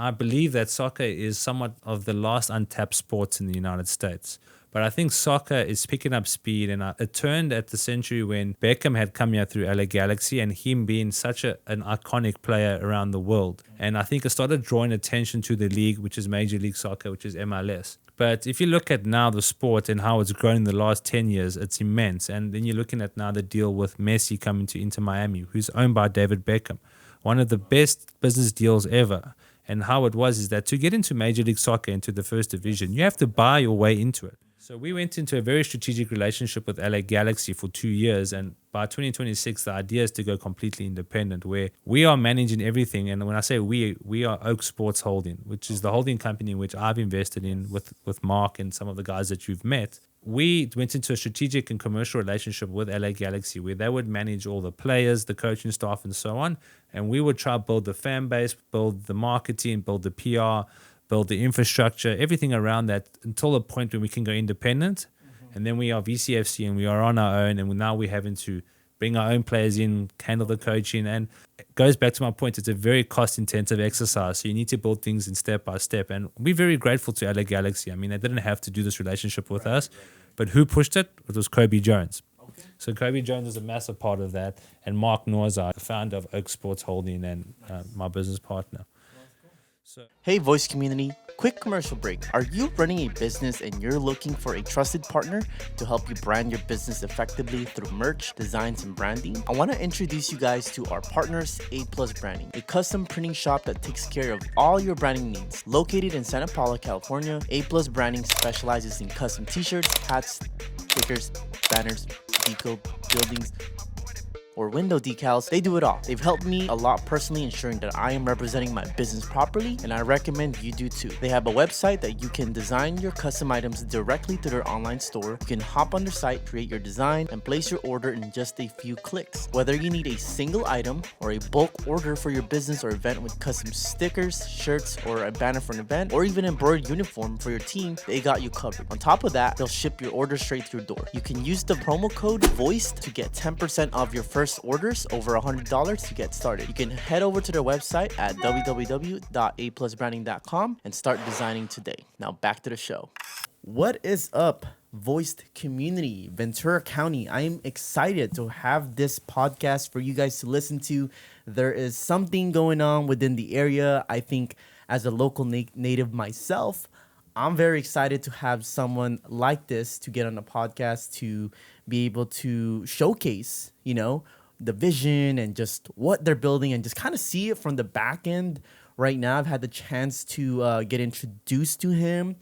I believe that soccer is somewhat of the last untapped sports in the United States. But I think soccer is picking up speed, and it turned at the century when Beckham had come here through LA Galaxy and him being such an iconic player around the world. And I think it started drawing attention to the league, which is Major League Soccer, which is MLS. But if you look at now the sport and how it's grown in the last 10 years, it's immense. And then you're looking at now the deal with Messi coming to Inter Miami, who's owned by David Beckham, one of the best business deals ever. And how it was is that to get into Major League Soccer, into the first division, you have to buy your way into it. So we went into a very strategic relationship with LA Galaxy for 2 years, and by 2026, the idea is to go completely independent, where we are managing everything. And when I say we are Oak Sports Holding, which is the holding company in which I've invested in with Mark and some of the guys that you've met. We went into a strategic and commercial relationship with LA Galaxy, where they would manage all the players, the coaching staff, and so on. And we would try to build the fan base, build the marketing, build the PR, build the infrastructure, everything around that until the point when we can go independent. And then we are VCFC and we are on our own, and now we're having to bring our own players in, handle the coaching. And it goes back to my point, it's a very cost-intensive exercise. So you need to build things in step by step. And we're very grateful to LA Galaxy. I mean, they didn't have to do this relationship with us, but who pushed it? It was Kobe Jones. Okay. So Kobe Jones is a massive part of that. And Mark Norzai, the founder of Oak Sports Holding and my business partner. Hey voice community, quick commercial break. Are you running a business and you're looking for a trusted partner to help you brand your business effectively through merch, designs, and branding? I want to introduce you guys to our partners, 8+ Branding, a custom printing shop that takes care of all your branding needs. Located in Santa Paula, California, 8+ Branding specializes in custom t-shirts, hats, stickers, banners, deco, buildings, or window decals. They do it all. They've helped me a lot personally, ensuring that I am representing my business properly, and I recommend you do too. They have a website that you can design your custom items directly to their online store. You can hop on their site, create your design, and place your order in just a few clicks. Whether you need a single item or a bulk order for your business or event with custom stickers, shirts, or a banner for an event, or even embroidered uniform for your team, they got you covered. On top of that, they'll ship your order straight to your door. You can use the promo code VOICED to get 10% off your first orders over $100 to get started. You can head over to their website at www.aplusbranding.com and start designing today. Now back to the show. What is up, voiced community, Ventura County? I am excited to have this podcast for you guys to listen to. There is something going on within the area. I think as a local native myself, I'm very excited to have someone like this to get on the podcast to be able to showcase, the vision and just what they're building and just kind of see it from the back end. Right now, I've had the chance to get introduced to him.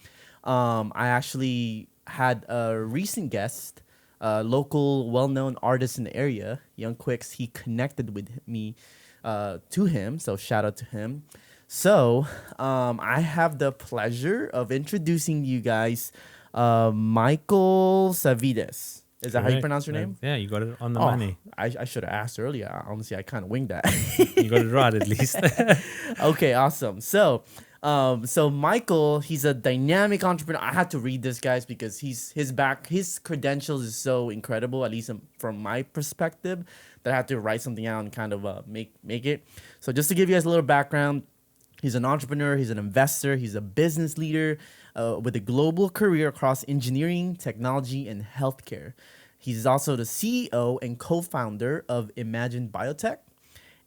I actually had a recent guest, local well-known artist in the area, Young Quicks. He connected with me to him, so shout out to him. So I have the pleasure of introducing you guys Michael Savvides. Is that how you pronounce your name? Yeah, you got it on the money. I should have asked earlier. Honestly, I kind of winged that. You got it right at least. Okay, awesome. So Michael, he's a dynamic entrepreneur. I had to read this, guys, because his credentials is so incredible, at least from my perspective, that I had to write something out and kind of make it. So just to give you guys a little background, he's an entrepreneur, he's an investor, he's a business leader with a global career across engineering, technology, and healthcare. He's also the CEO and co-founder of Imagine Biotech,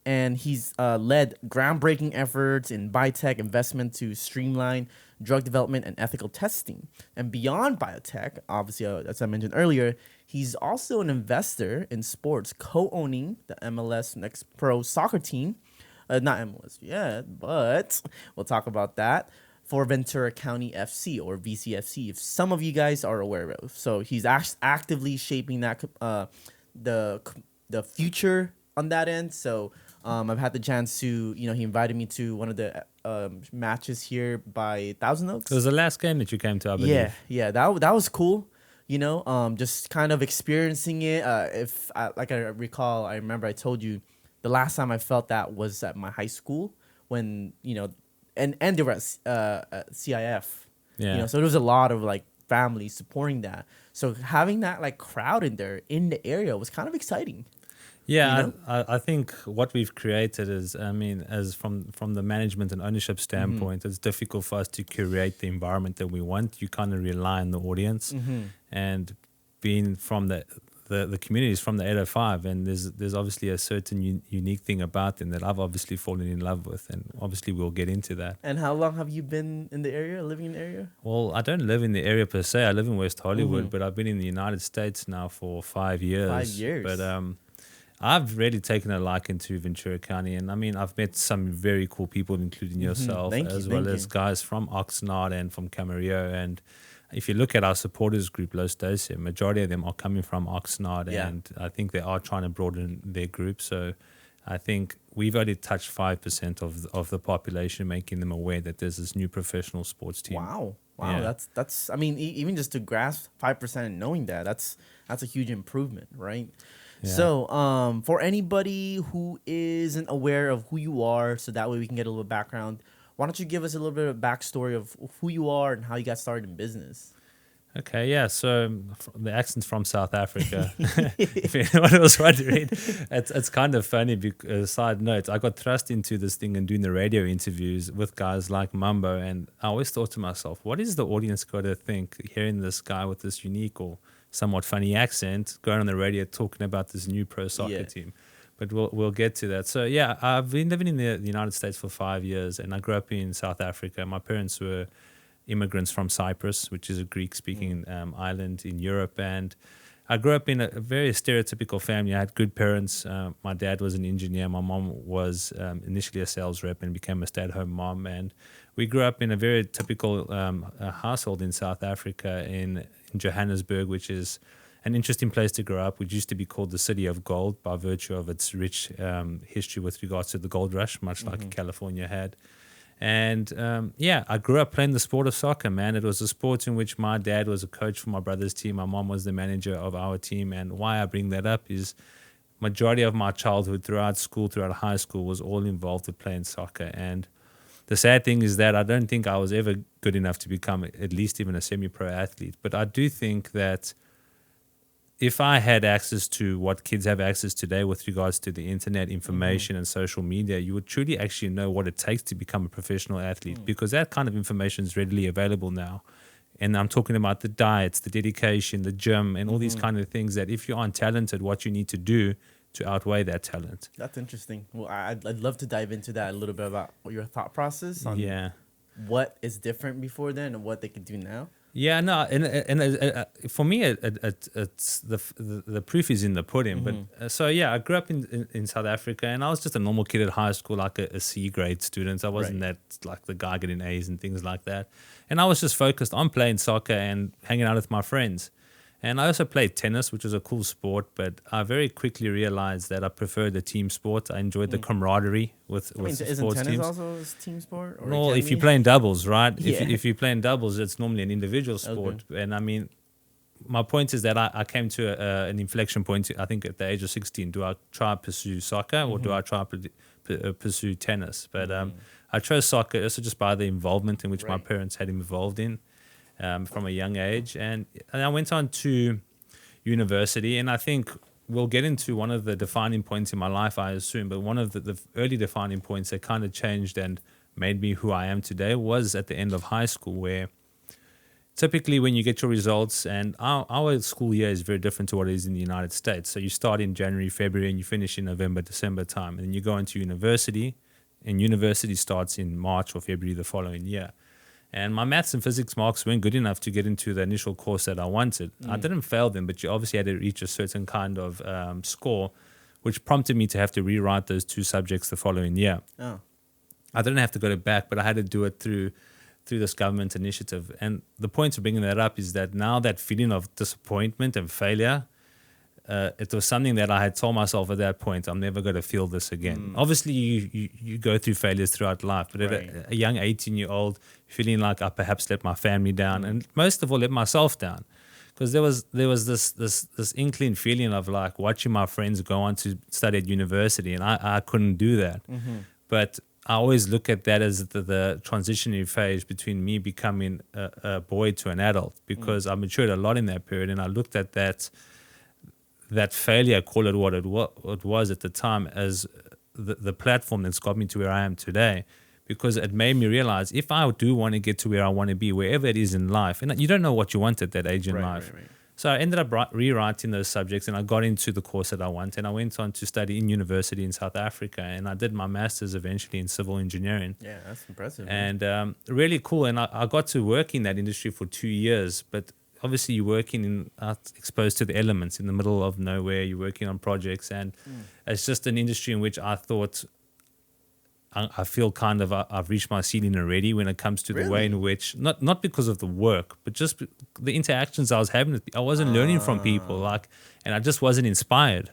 and he's led groundbreaking efforts in biotech investment to streamline drug development and ethical testing. And beyond biotech, obviously, as I mentioned earlier, he's also an investor in sports, co-owning the MLS Next Pro soccer team. Not MLS yet, but we'll talk about that, for Ventura County FC, or VCFC, if some of you guys are aware of. So he's actively shaping that the future on that end. So I've had the chance to, he invited me to one of the matches here by Thousand Oaks. It was the last game that you came to, I believe. Yeah, that was cool. Just kind of experiencing it. I recall, I remember I told you the last time I felt that was at my high school when, and they were at CIF. Yeah. So there was a lot of families supporting that. So having that crowd in there in the area was kind of exciting. Yeah, I think what we've created is, I mean, as from the management and ownership standpoint, it's difficult for us to curate the environment that we want. You kind of rely on the audience, and being from the community is from the 805, and there's obviously a certain unique thing about them that I've obviously fallen in love with, and obviously we'll get into that. And how long have you been in the area, living in the area? Well, I don't live in the area per se. I live in West Hollywood, but I've been in the United States now for 5 years. 5 years. But I've really taken a liking to Ventura County, and I mean, I've met some very cool people, including yourself, as well as guys from Oxnard and from Camarillo. And if you look at our supporters group, Los Doce, majority of them are coming from Oxnard, and I think they are trying to broaden their group. So I think we've only touched 5% of the population, making them aware that there's this new professional sports team. Wow. Yeah. That's. I mean, even just to grasp 5% and knowing that's a huge improvement, right? Yeah. So, for anybody who isn't aware of who you are, so that way we can get a little background, why don't you give us a little bit of backstory of who you are and how you got started in business? Okay, yeah. So the accent's from South Africa. If anyone was wondering, it's kind of funny. Because, side note, I got thrust into this thing and doing the radio interviews with guys like Mambo, and I always thought to myself, what is the audience got to think hearing this guy with this unique or somewhat funny accent going on the radio talking about this new pro soccer team? But we'll get to that. So yeah, I've been living in the United States for 5 years, and I grew up in South Africa. My parents were immigrants from Cyprus, which is a Greek-speaking island in Europe, and I grew up in a very stereotypical family. I had good parents. My dad was an engineer. My mom was initially a sales rep and became a stay-at-home mom. And we grew up in a very typical household in South Africa, in Johannesburg, which is an interesting place to grow up, which used to be called the City of Gold by virtue of its rich history with regards to the gold rush, much like California had. And I grew up playing the sport of soccer, man. It was a sport in which my dad was a coach for my brother's team. My mom was the manager of our team. And why I bring that up is majority of my childhood throughout school, throughout high school, was all involved with playing soccer. And the sad thing is that I don't think I was ever good enough to become at least even a semi-pro athlete. But I do think that if I had access to what kids have access today with regards to the internet, information, and social media, you would truly actually know what it takes to become a professional athlete, because that kind of information is readily available now. And I'm talking about the diets, the dedication, the gym, and all these kind of things that if you aren't talented, what you need to do to outweigh that talent. That's interesting. Well, I'd love to dive into that a little bit about your thought process on what is different before then and what they can do now. Yeah, no, and for me, it's the proof is in the pudding. But I grew up in South Africa, and I was just a normal kid at high school, like a C grade student. I wasn't that like the guy getting A's and things like that. And I was just focused on playing soccer and hanging out with my friends. And I also played tennis, which was a cool sport, but I very quickly realized that I preferred the team sport. I enjoyed the camaraderie with sports teams. Isn't tennis also a team sport? Or no, if you're playing doubles, right? If you're playing doubles, it's normally an individual sport. Okay. And I mean, my point is that I came to an inflection point, I think at the age of 16. Do I try to pursue soccer or do I try to pursue tennis? But I chose soccer also just by the involvement in which my parents had involved in. From a young age, and I went on to university, and I think we'll get into one of the defining points in my life, I assume, but one of the early defining points that kind of changed and made me who I am today was at the end of high school, where typically when you get your results, and our school year is very different to what it is in the United States. So you start in January, February, and you finish in November, December time, and then you go into university, and university starts in March or February the following year. And my maths and physics marks weren't good enough to get into the initial course that I wanted. I didn't fail them, but you obviously had to reach a certain kind of score, which prompted me to have to rewrite those two subjects the following year. Oh. I didn't have to go to back, but I had to do it through this government initiative. And the point of bringing that up is that now that feeling of disappointment and failure, it was something that I had told myself at that point, I'm never going to feel this again. Obviously, you go through failures throughout life, but at a young 18-year-old, feeling like I perhaps let my family down, and most of all, let myself down. Because there was this inkling feeling of like watching my friends go on to study at university, and I couldn't do that. But I always look at that as the transitionary phase between me becoming a boy to an adult, because I matured a lot in that period, and I looked at that that failure, call it what it was at the time, as the platform that's got me to where I am today, because it made me realize if I do want to get to where I want to be, wherever it is in life, and you don't know what you want at that age in life. Right. So I ended up rewriting those subjects, and I got into the course that I want, and I went on to study in university in South Africa, and I did my master's eventually in civil engineering. Yeah, that's impressive. And really cool. And I got to work in that industry for 2 years, but obviously you're working exposed to the elements in the middle of nowhere. You're working on projects, and it's just an industry in which I thought I feel kind of I've reached my ceiling already when it comes to the way in which, not because of the work, but just the interactions I was having with people. I wasn't learning from people, and I just wasn't inspired.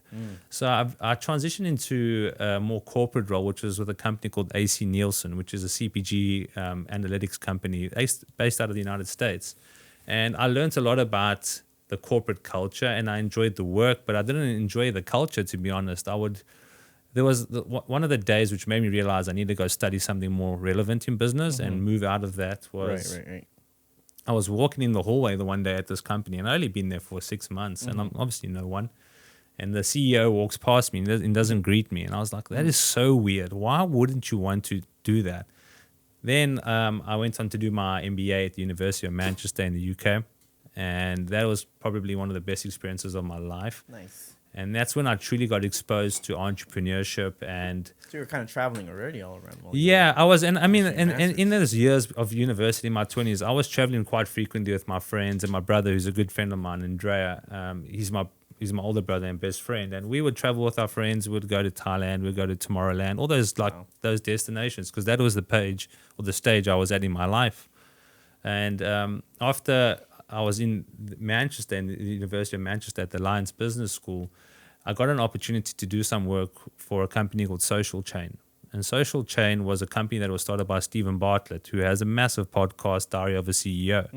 So I transitioned into a more corporate role, which was with a company called AC Nielsen, which is a CPG analytics company based out of the United States. And I learned a lot about the corporate culture, and I enjoyed the work, but I didn't enjoy the culture, to be honest. There was one of the days which made me realize I need to go study something more relevant in business and move out of that. Right. I was walking in the hallway the one day at this company, and I'd only been there for 6 months, and I'm obviously no one. And the CEO walks past me and doesn't greet me. And I was like, that is so weird. Why wouldn't you want to do that? Then I went on to do my MBA at the University of Manchester in the UK. And that was probably one of the best experiences of my life. Nice. And that's when I truly got exposed to entrepreneurship. And so you were kind of traveling already all around. Yeah, I was. And I mean, and in those years of university, in my 20s, I was traveling quite frequently with my friends and my brother, who's a good friend of mine, Andrea. He's my older brother and best friend. And we would travel with our friends. We'd go to Thailand. We'd go to Tomorrowland, all those those destinations, because that was the stage I was at in my life. And after I was in Manchester, in the University of Manchester at the Lions Business School, I got an opportunity to do some work for a company called Social Chain. And Social Chain was a company that was started by Stephen Bartlett, who has a massive podcast, Diary of a CEO.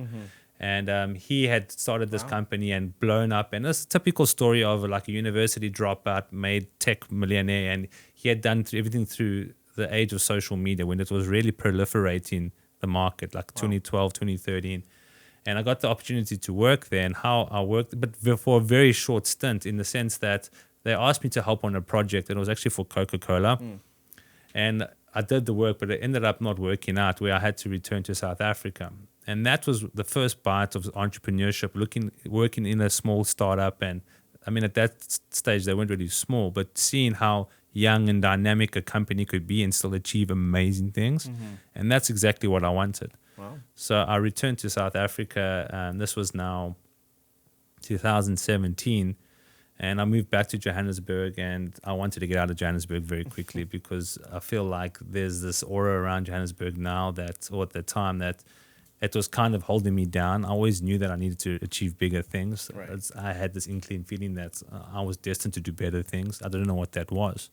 And he had started this company and blown up. And it's a typical story of like a university dropout, made tech millionaire. And he had done everything through the age of social media when it was really proliferating the market, like 2012, 2013. And I got the opportunity to work there, and how I worked, but for a very short stint, in the sense that they asked me to help on a project, and it was actually for Coca-Cola. And I did the work, but it ended up not working out, where I had to return to South Africa. And that was the first bite of entrepreneurship, working in a small startup. And I mean, at that stage, they weren't really small, but seeing how young and dynamic a company could be and still achieve amazing things. And that's exactly what I wanted. Wow. So I returned to South Africa, and this was now 2017, and I moved back to Johannesburg, and I wanted to get out of Johannesburg very quickly because I feel like there's this aura around Johannesburg now at the time, that it was kind of holding me down. I always knew that I needed to achieve bigger things. Right. I had this inkling feeling that I was destined to do better things. I didn't know what that was.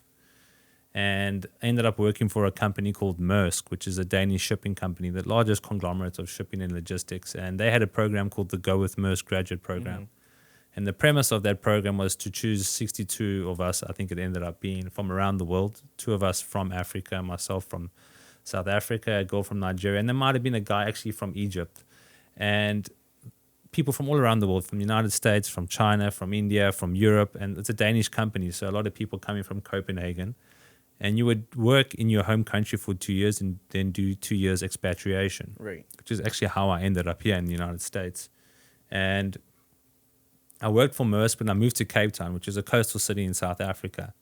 And I ended up working for a company called Maersk, which is a Danish shipping company, the largest conglomerate of shipping and logistics. And they had a program called the Go With Maersk graduate program. And the premise of that program was to choose 62 of us, I think it ended up being, from around the world. 2 of us from Africa, myself from South Africa, a girl from Nigeria, and there might have been a guy actually from Egypt. And people from all around the world, from the United States, from China, from India, from Europe. And it's a Danish company, so a lot of people coming from Copenhagen. And you would work in your home country for 2 years and then do 2 years expatriation. Right. Which is actually how I ended up here in the United States. And I worked for Maersk when I moved to Cape Town, which is a coastal city in South Africa.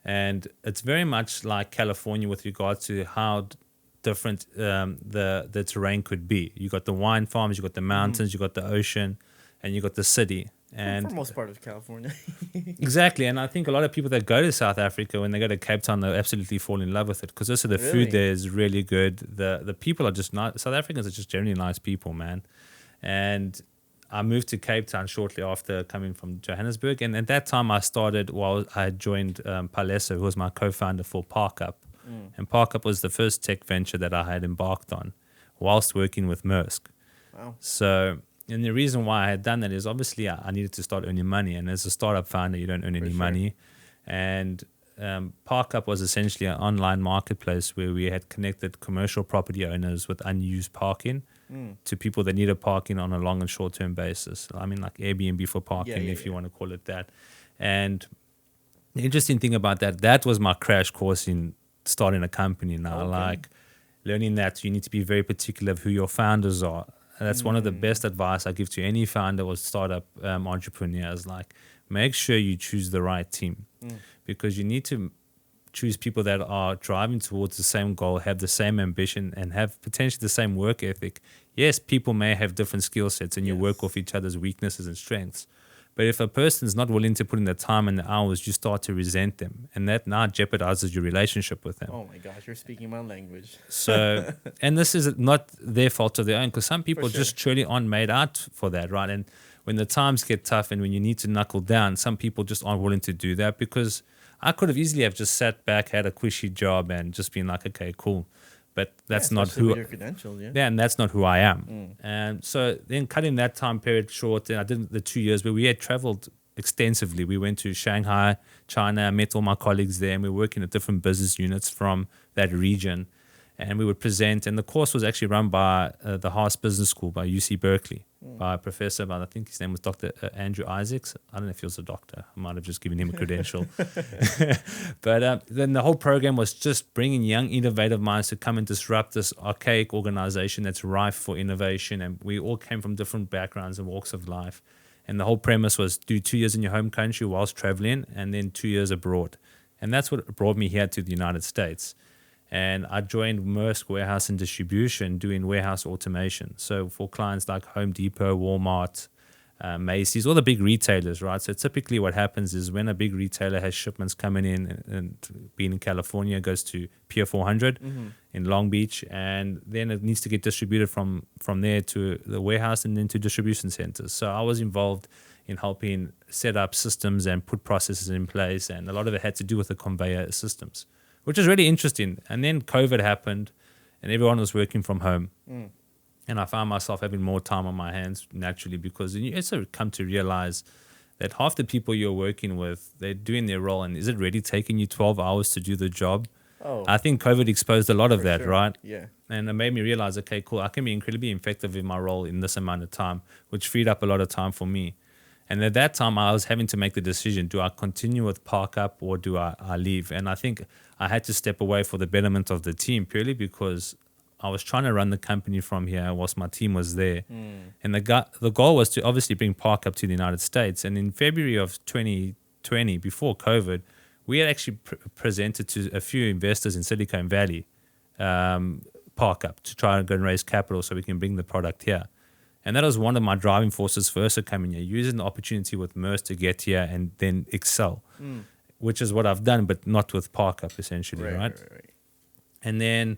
And it's very much like California with regards to how different the terrain could be. You got the wine farms, you got the mountains, you got the ocean, and you got the city. And for most part of California. Exactly. And I think a lot of people that go to South Africa, when they go to Cape Town, they'll absolutely fall in love with it, because also the food there is really good. The people are just nice. South Africans are just generally nice people, man. And I moved to Cape Town shortly after coming from Johannesburg. And at that time, I had joined Palesso, who was my co-founder for ParkUp. And ParkUp was the first tech venture that I had embarked on whilst working with Maersk. Wow. So... And the reason why I had done that is obviously I needed to start earning money. And as a startup founder, you don't earn any money. And ParkUp was essentially an online marketplace where we had connected commercial property owners with unused parking to people that needed parking on a long and short-term basis. I mean, like Airbnb for parking, if you want to call it that. And the interesting thing about that was my crash course in starting a company now. Okay. Like learning that you need to be very particular of who your founders are. And that's one of the best advice I give to any founder or startup entrepreneurs. Like, make sure you choose the right team because you need to choose people that are driving towards the same goal, have the same ambition, and have potentially the same work ethic. Yes, people may have different skill sets and you work off each other's weaknesses and strengths. But if a person's not willing to put in the time and the hours, you start to resent them. And that now jeopardizes your relationship with them. Oh my gosh, you're speaking my language. So, and this is not their fault of their own, because some people just truly aren't made out for that, right? And when the times get tough and when you need to knuckle down, some people just aren't willing to do that, because I could have easily have just sat back, had a cushy job and just been like, okay, cool. But that's not who. Your credentials, and that's not who I am. And so then cutting that time period short, and I did the 2 years where we had traveled extensively. We went to Shanghai, China, met all my colleagues there, and we were working at different business units from that region. And we would present, and the course was actually run by the Haas Business School by UC Berkeley, by a professor, I think his name was Dr. Andrew Isaacs. I don't know if he was a doctor. I might have just given him a credential. But then the whole program was just bringing young, innovative minds to come and disrupt this archaic organization that's rife for innovation. And we all came from different backgrounds and walks of life. And the whole premise was do 2 years in your home country whilst traveling, and then 2 years abroad. And that's what brought me here to the United States. And I joined Maersk Warehouse and Distribution doing warehouse automation. So for clients like Home Depot, Walmart, Macy's, all the big retailers, right? So typically what happens is when a big retailer has shipments coming in, and being in California, goes to Pier 400 in Long Beach, and then it needs to get distributed from there to the warehouse and then to distribution centers. So I was involved in helping set up systems and put processes in place, and a lot of it had to do with the conveyor systems, which is really interesting. And then COVID happened and everyone was working from home. And I found myself having more time on my hands naturally, because you also come to realize that half the people you're working with, they're doing their role, and is it really taking you 12 hours to do the job? I think COVID exposed a lot of that, right? Yeah. And it made me realize, okay, cool, I can be incredibly effective in my role in this amount of time, which freed up a lot of time for me. And at that time, I was having to make the decision, do I continue with Park Up or do I leave? And I think I had to step away for the betterment of the team, purely because I was trying to run the company from here whilst my team was there. And the goal was to obviously bring Park Up to the United States. And in February of 2020, before COVID, we had actually presented to a few investors in Silicon Valley, Park Up, to try and go and raise capital so we can bring the product here. And that was one of my driving forces for also coming here, using the opportunity with Maersk to get here and then excel, which is what I've done, but not with Park Up, essentially, right? And then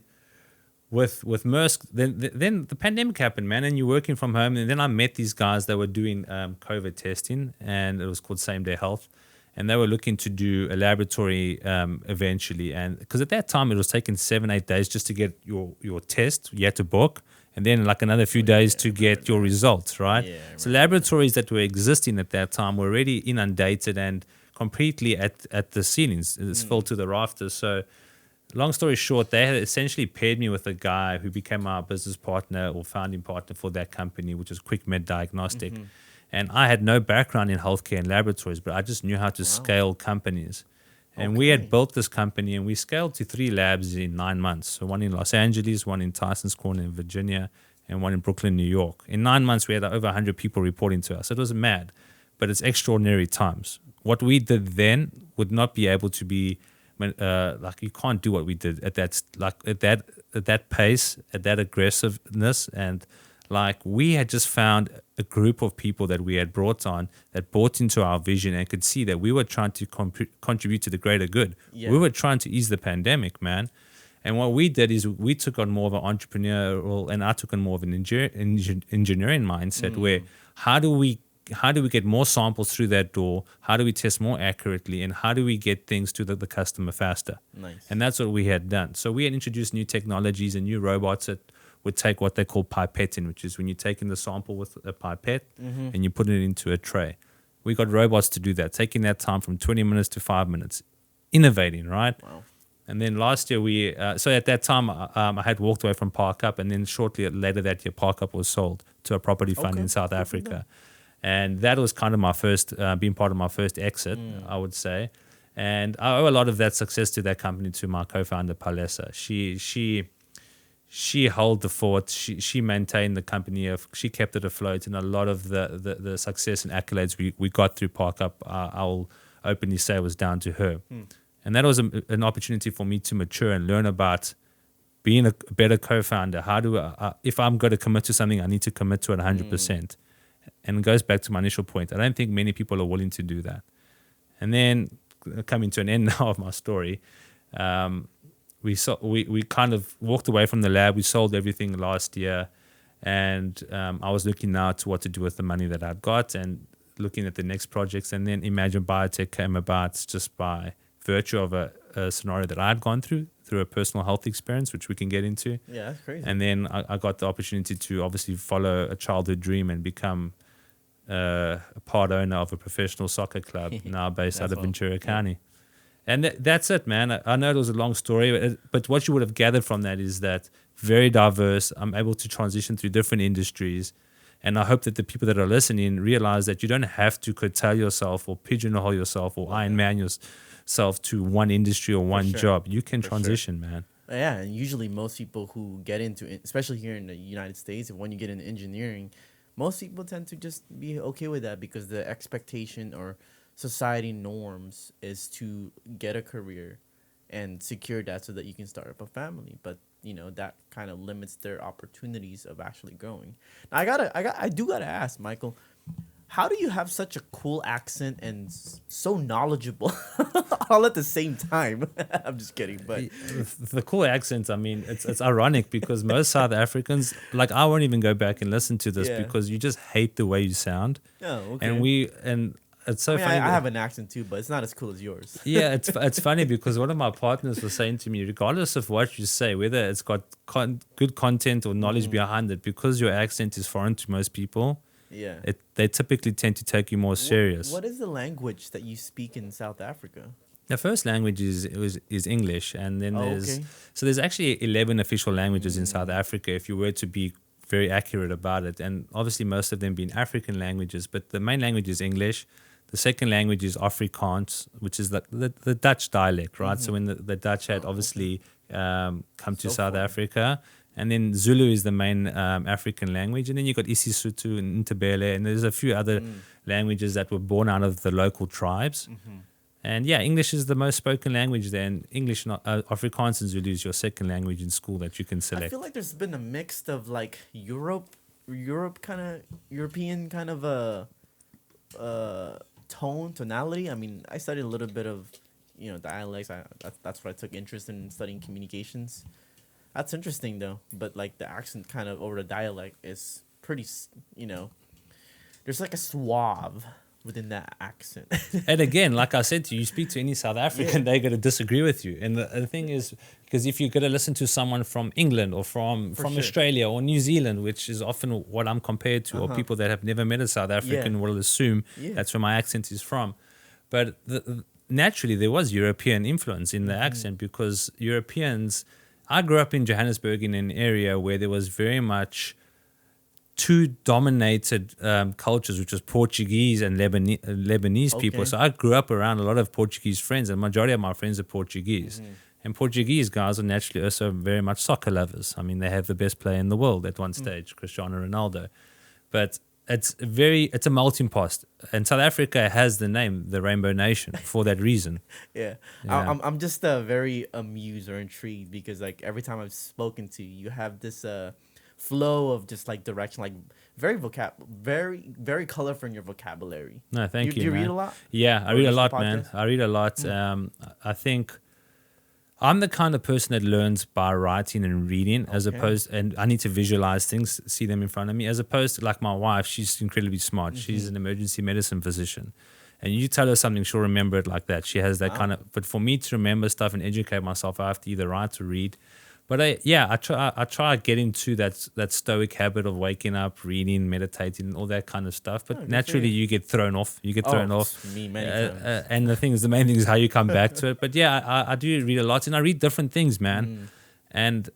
with Maersk, then the pandemic happened, man, and you're working from home. And then I met these guys that were doing COVID testing, and it was called Same Day Health. And they were looking to do a laboratory eventually. And because at that time, it was taking 7-8 days just to get your test. You had to book. And then like another few days to get your results, right? So laboratories that were existing at that time were already inundated and completely at the ceilings. It's filled to the rafters. So long story short, they had essentially paired me with a guy who became our business partner or founding partner for that company, which was Med Diagnostics. And I had no background in healthcare and laboratories, but I just knew how to scale companies. And we had built this company, and we scaled to 3 labs in 9 months. So one in Los Angeles, one in Tysons Corner in Virginia, and one in Brooklyn, New York. In 9 months, we had over 100 people reporting to us. It was mad, but it's extraordinary times. What we did then would not be able to be, like you can't do what we did at that pace, at that aggressiveness, and like we had just found a group of people that we had brought on that bought into our vision and could see that we were trying to contribute to the greater good. We were trying to ease the pandemic, man. And what we did is we took on more of an entrepreneurial, and I took on more of an engineering mindset where how do we get more samples through that door? How do we test more accurately? And how do we get things to the customer faster? And that's what we had done. So we had introduced new technologies and new robots that would take what they call pipetting, which is when you're taking the sample with a pipette and you put it into a tray. We got robots to do that, taking that time from 20 minutes to 5 minutes, innovating, right? Wow. And then last year so at that time I had walked away from Park Up, and then shortly later that year Park Up was sold to a property fund in South Africa. And that was kind of my first, being part of my first exit, I would say. And I owe a lot of that success to that company, to my co-founder, Palesa. She held the fort. She maintained the company. She kept it afloat. And a lot of the success and accolades we got through Park Up, I'll openly say, was down to her. And that was an opportunity for me to mature and learn about being a better co-founder. How do if I'm going to commit to something, I need to commit to it 100%. And it goes back to my initial point. I don't think many people are willing to do that. And then coming to an end now of my story, we kind of walked away from the lab. We sold everything last year, and I was looking now to what to do with the money that I'd got and looking at the next projects. And then Imagine Biotech came about just by virtue of a scenario that I'd gone through a personal health experience, which we can get into. Yeah, that's crazy. And then I got the opportunity to obviously follow a childhood dream and become a part owner of a professional soccer club now based out of Ventura County. And that's it, man. I know it was a long story, but what you would have gathered from that is that very diverse. I'm able to transition through different industries. And I hope that the people that are listening realize that you don't have to curtail yourself or pigeonhole yourself or Iron Man yourself to one industry or one job. You can transition, man. Yeah, and usually most people who get into it, especially here in the United States, when you get into engineering, most people tend to just be okay with that because the expectation or society norms is to get a career and secure that so that you can start up a family. But that kind of limits their opportunities of actually growing. Now I do gotta ask, Michael, how do you have such a cool accent and so knowledgeable all at the same time? I'm just kidding, but the cool accent, I mean, it's ironic because most South Africans, like, I won't even go back and listen to this because you just hate the way you sound. Oh, okay. And it's so funny. I have an accent too, but it's not as cool as yours. Yeah, it's funny because one of my partners was saying to me, regardless of what you say, whether it's got good content or knowledge behind it, because your accent is foreign to most people, they typically tend to take you more serious. What is the language that you speak in South Africa? The first language is English, and then there's actually 11 official languages in South Africa if you were to be very accurate about it, and obviously most of them being African languages, but the main language is English. The second language is Afrikaans, which is the Dutch dialect, right? So when the Dutch had obviously come to South Africa, and then Zulu is the main African language, and then you got isiSotho and Ndebele, and there's a few other languages that were born out of the local tribes. And yeah, English is the most spoken language there, and English, Afrikaans and Zulu is your second language in school that you can select. I feel like there's been a mix of like European kind of a tonality. I mean, I studied a little bit of dialects. That's what I took interest in, studying communications. That's interesting though, but like the accent kind of over the dialect is pretty, there's like a suave within that accent. And again, like I said to you, you speak to any South African, they're going to disagree with you. And the thing is, because if you're going to listen to someone from England or from Australia or New Zealand, which is often what I'm compared to, or people that have never met a South African will assume that's where my accent is from. But naturally, there was European influence in the accent because Europeans, I grew up in Johannesburg in an area where there was very much two dominated cultures, which was Portuguese and Lebanese people. So I grew up around a lot of Portuguese friends, and the majority of my friends are Portuguese. And Portuguese guys are naturally also very much soccer lovers. I mean, they have the best player in the world at one stage, Cristiano Ronaldo. But it's a melting pot. And South Africa has the name, the Rainbow Nation, for that reason. I'm just very amused or intrigued because like every time I've spoken to you, you have this flow of just like direction, like very colorful in your vocabulary. No, thank you. Do you read a lot? Yeah, I read a lot, man. I read a lot. I think I'm the kind of person that learns by writing and reading, as opposed, and I need to visualize things, see them in front of me, as opposed to like my wife. She's incredibly smart. She's an emergency medicine physician. And you tell her something, she'll remember it like that. She has that kind of, but for me to remember stuff and educate myself, I have to either write or read. But I try to get into that stoic habit of waking up, reading, meditating, all that kind of stuff. But naturally, you get thrown off. Me many times. And the main thing is how you come back to it. But yeah, I do read a lot, and I read different things, man. And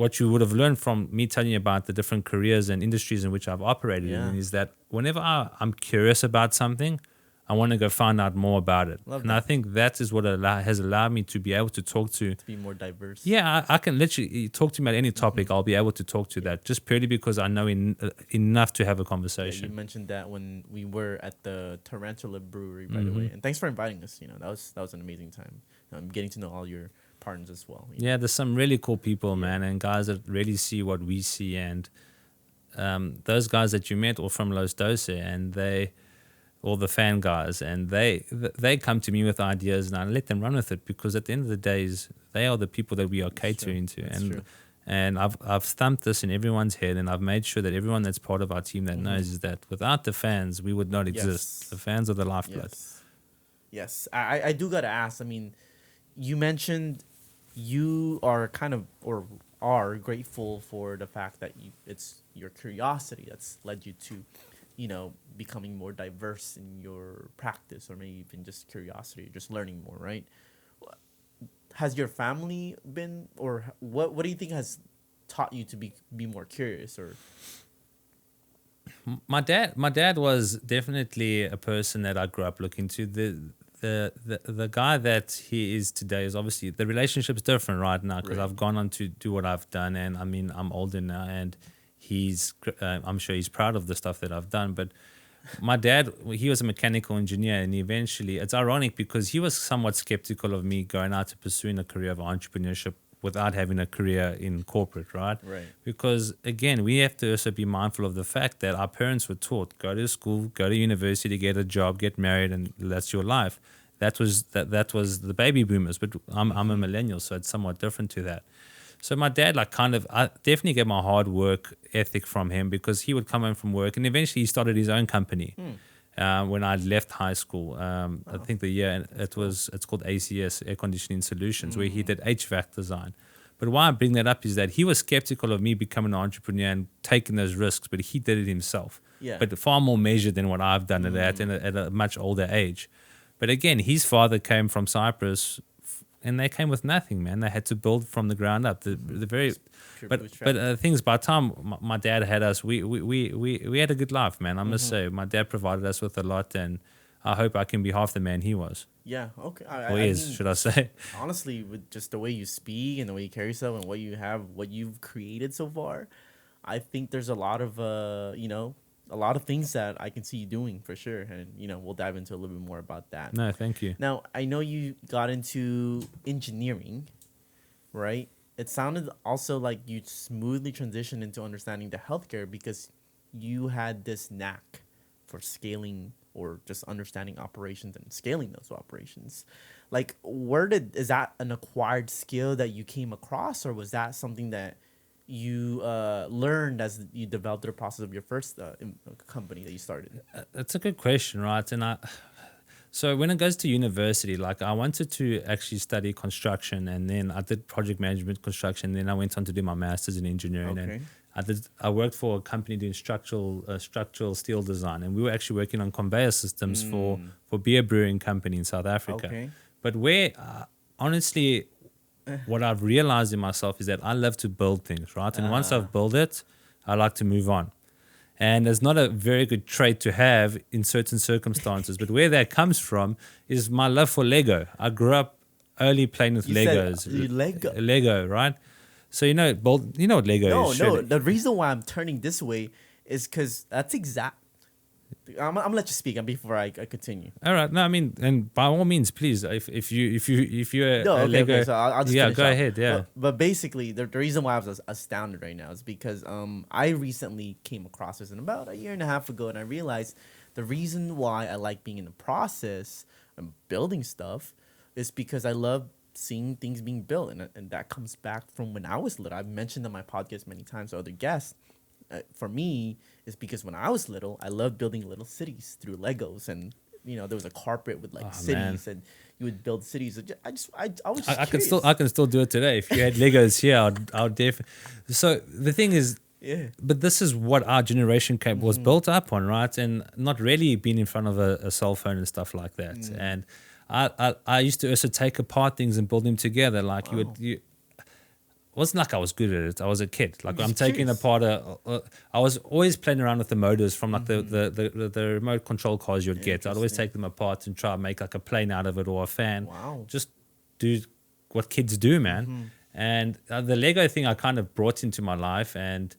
what you would have learned from me telling you about the different careers and industries in which I've operated Yeah. in is that whenever I'm curious about something, I want to go find out more about it. Love And that. I think that is what has allowed me to be able to talk to. To be more diverse. Yeah, I can literally talk to me about any topic. I'll be able to talk to that just purely because I know enough to have a Yeah, conversation. you mentioned that when we were at the Tarantula Brewery, by the way, and thanks for inviting us. That was an amazing time. Getting to know all your partners as well. Yeah, there's some really cool people, man, and guys that really see what we see. And those guys that you met all from Los Doce, and all the fan guys, and they come to me with ideas, and I let them run with it because at the end of the day, they are the people that we are catering to. That's true. And I've thumped this in everyone's head, and I've made sure that everyone that's part of our team that knows is that without the fans, we would not exist. Yes. The fans are the lifeblood. Yes. I do gotta ask. I mean, you mentioned you are kind of or are grateful for the fact that it's your curiosity that's led you to, becoming more diverse in your practice, or maybe even just curiosity, just learning more, right? Has your family been, or what do you think has taught you to be more curious? Or My dad was definitely a person that I grew up looking to. The guy that he is today is obviously the relationship's different right now because Right. I've gone on to do what I've done, and I mean I'm older now, and I'm sure he's proud of the stuff that I've done. But my dad, he was a mechanical engineer, and eventually it's ironic because he was somewhat skeptical of me going out to pursuing a career of entrepreneurship without having a career in corporate, right? Right. Because again, we have to also be mindful of the fact that our parents were taught, go to school, go to university, get a job, get married, and that's your life. That was the baby boomers, but I'm a millennial, so it's somewhat different to that. So my dad, I definitely get my hard work ethic from him because he would come home from work and eventually he started his own company. When I left high school, I think the year it's called ACS, Air Conditioning Solutions, where he did HVAC design. But why I bring that up is that he was skeptical of me becoming an entrepreneur and taking those risks, but he did it himself. Yeah. But far more measured than what I've done at a much older age. But again, his father came from Cyprus, and they came with nothing, man. They had to build from the ground up. The very, Pure but bootstrap. things by the time my dad had us, we had a good life, man. I must say, my dad provided us with a lot, and I hope I can be half the man he was, Yeah. Okay. or is, should I say? Honestly, with just the way you speak and the way you carry yourself and what you've created so far, I think there's a lot of a lot of things that I can see you doing for sure, and we'll dive into a little bit more about that. No, thank you. Now, I know you got into engineering, right? It sounded also like you smoothly transitioned into understanding the healthcare because you had this knack for scaling or just understanding operations and scaling those operations. Like, is that an acquired skill that you came across, or was that something that you learned as you developed the process of your first company that you started? That's a good question, right? So when it goes to university, like I wanted to actually study construction, and then I did project management construction. Then I went on to do my master's in engineering, Okay. and I worked for a company doing structural steel design, and we were actually working on conveyor systems for beer brewing company in South Africa. Okay. But where honestly, what I've realized in myself is that I love to build things, right? And once I've built it, I like to move on. And it's not a very good trait to have in certain circumstances. But where that comes from is my love for Lego. I grew up early playing with Legos. Lego, right? So you know what Lego is? No. The reason why I'm turning this way is because that's exact. I'm gonna let you speak before I continue. All right. No, I mean, and by all means, please, if you're No, a okay, Lego, okay. So I'll just yeah, finish go up. ahead. Yeah. But basically, the reason why I was astounded right now is because I recently came across this about a year and a half ago, and I realized the reason why I like being in the process and building stuff is because I love seeing things being built, and that comes back from when I was little. I've mentioned on my podcast many times to other guests. For me, it's because when I was little, I loved building little cities through Legos, and there was a carpet with cities, and you would build cities. I was just I can curious. still do it today. If you had Legos here, I'll definitely. So the thing is, Yeah. but this is what our generation was built up on, right? And not really being in front of a cell phone and stuff like that. And I used to also take apart things and build them together. Like wasn't like I was good at it. I was a kid. Like I'm just taking curious. apart I was always playing around with the motors from like the remote control cars you'd get. I'd always Interesting. take them apart and try and make like a plane out of it or a fan. Wow. Just do what kids do, man. And the Lego thing I kind of brought into my life, and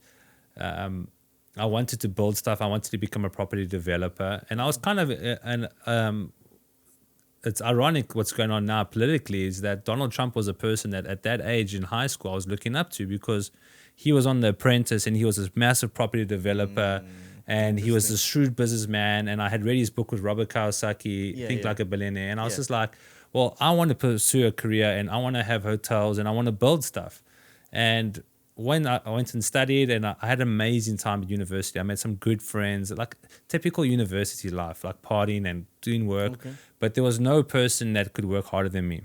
I wanted to build stuff. I wanted to become a property developer, and I was kind of it's ironic what's going on now politically is that Donald Trump was a person that at that age in high school I was looking up to, because he was on The Apprentice and he was this massive property developer and he was a shrewd businessman, and I had read his book with Robert Kiyosaki, Think Like a Billionaire, and I was just like, well, I want to pursue a career and I want to have hotels and I want to build stuff. And when I went and studied, and I had an amazing time at university. I met some good friends, like typical university life, like partying and doing work. Okay. But there was no person that could work harder than me.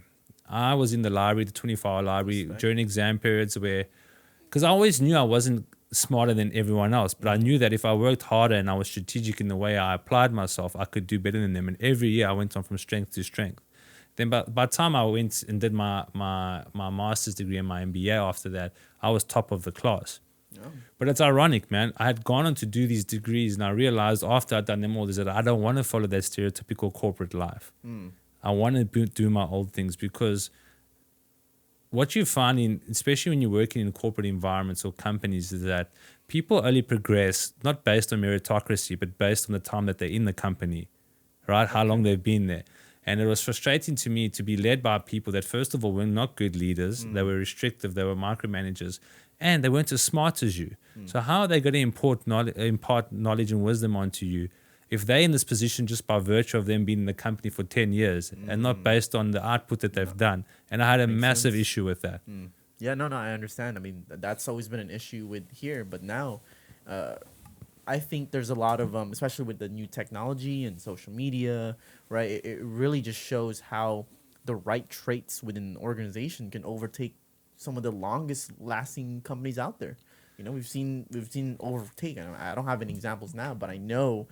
I was in the library, the 24-hour library, during exam periods because I always knew I wasn't smarter than everyone else, but I knew that if I worked harder and I was strategic in the way I applied myself, I could do better than them. And every year I went on from strength to strength. Then by the time I went and did my master's degree and my MBA after that, I was top of the class. Oh. But it's ironic, man. I had gone on to do these degrees, and I realized after I'd done them all is that I don't want to follow that stereotypical corporate life. I want to do my old things, because what you find especially when you're working in corporate environments or companies, is that people only progress not based on meritocracy, but based on the time that they're in the company, right? How long they've been there. And it was frustrating to me to be led by people that, first of all, were not good leaders. They were restrictive. They were micromanagers. And they weren't as smart as you. So how are they going to impart knowledge and wisdom onto you if they're in this position just by virtue of them being in the company for 10 years and not based on the output that they've done? And I had a massive issue with that. Yeah, no, I understand. I mean, that's always been an issue with here, but now, I think there's a lot of, especially with the new technology and social media, right? It really just shows how the right traits within an organization can overtake some of the longest lasting companies out there. You know, we've seen overtake. I don't have any examples now, but I know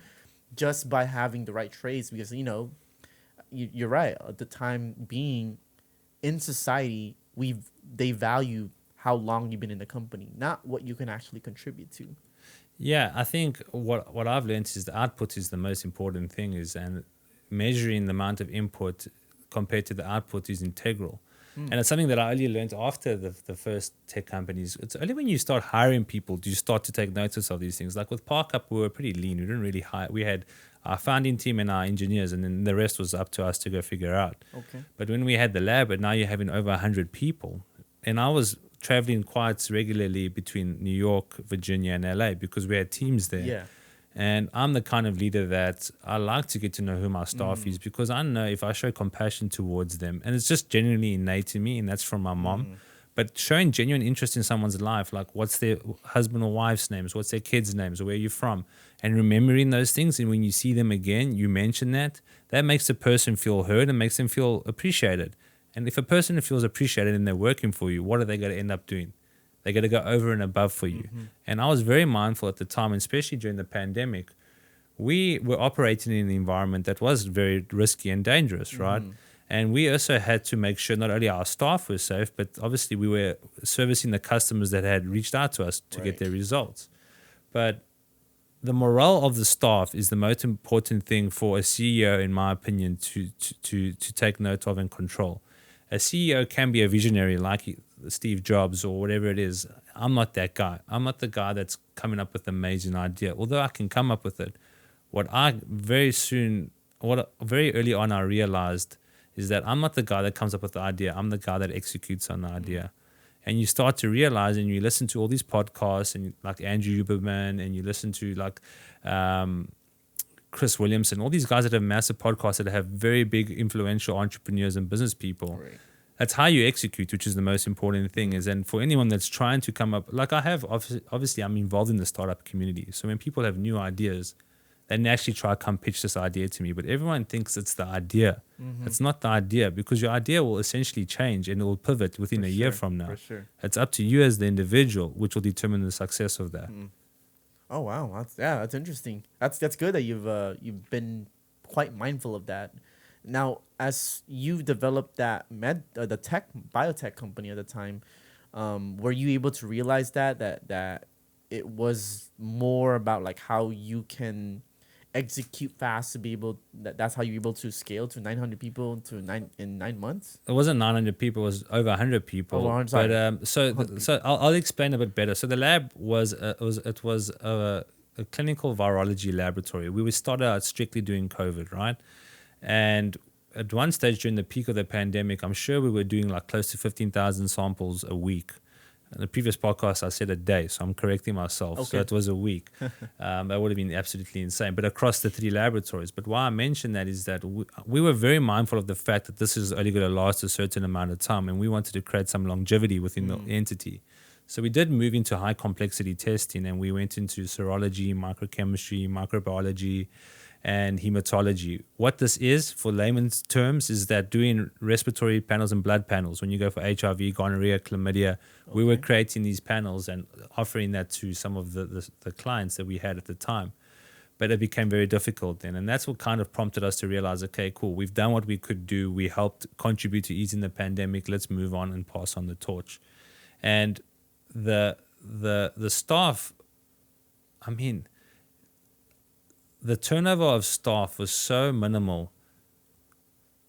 just by having the right traits, because, you know, you're right. At the time being in society, they value how long you've been in the company, not what you can actually contribute to. Yeah, I think what I've learned is the output is the most important thing, and measuring the amount of input compared to the output is integral. And it's something that I only learned after the first tech companies. It's only when you start hiring people do you start to take notice of these things. Like with ParkUp, we were pretty lean. We didn't really hire. We had our founding team and our engineers, and then the rest was up to us to go figure out. Okay. But when we had the lab, and now you're having over 100 people, and I was traveling quite regularly between New York, Virginia, and LA because we had teams there. Yeah. And I'm the kind of leader that I like to get to know who my staff is, because I know if I show compassion towards them, and it's just genuinely innate in me, and that's from my mom, but showing genuine interest in someone's life, like what's their husband or wife's names, what's their kids' names, where are you from, and remembering those things, and when you see them again, you mention that makes the person feel heard and makes them feel appreciated. And if a person feels appreciated and they're working for you, what are they going to end up doing? They're going to go over and above for you. And I was very mindful at the time, especially during the pandemic. We were operating in an environment that was very risky and dangerous, right? And we also had to make sure not only our staff were safe, but obviously we were servicing the customers that had reached out to us to get their results. But the morale of the staff is the most important thing for a CEO, in my opinion, to take note of and control. A CEO can be a visionary like Steve Jobs or whatever it is. I'm not that guy. I'm not the guy that's coming up with an amazing idea, although I can come up with it. What very early on I realized is that I'm not the guy that comes up with the idea. I'm the guy that executes on the idea. And you start to realize, and you listen to all these podcasts, and like Andrew Huberman, and you listen to like Chris Williamson, all these guys that have massive podcasts that have very big influential entrepreneurs and business people. Right. That's how you execute, which is the most important thing. And for anyone that's trying to come up, like I have, obviously I'm involved in the startup community. So when people have new ideas, they naturally try to come pitch this idea to me. But everyone thinks it's the idea. It's not the idea, because your idea will essentially change and it will pivot within a year from now. For sure. It's up to you as the individual, which will determine the success of that. Oh wow, that's interesting. That's good that you've been quite mindful of that. Now, as you developed that the biotech company at the time, Were you able to realize that it was more about like how you can execute fast to be able that's how you're able to scale to 900 people to 9 months? It wasn't 900 people; it was over 100 people. Over 100, sorry. But so I'll explain a bit better. So the lab was a clinical virology laboratory. We started out strictly doing COVID, right? And at one stage during the peak of the pandemic, I'm sure we were doing like close to 15,000 samples a week. In the previous podcast, I said a day, so I'm correcting myself. Okay. So it was a week. That would have been absolutely insane, but across the 3 laboratories. But why I mention that is that we were very mindful of the fact that this is only going to last a certain amount of time, and we wanted to create some longevity within the entity. So we did move into high complexity testing, and we went into serology, microchemistry, microbiology, and hematology. What this is, for layman's terms, is that doing respiratory panels and blood panels. When you go for HIV, gonorrhea, chlamydia, we were creating these panels and offering that to some of the clients that we had at the time. But it became very difficult then. And that's what kind of prompted us to realize, okay, cool, we've done what we could do. We helped contribute to easing the pandemic. Let's move on and pass on the torch. And the staff, I mean, the turnover of staff was so minimal.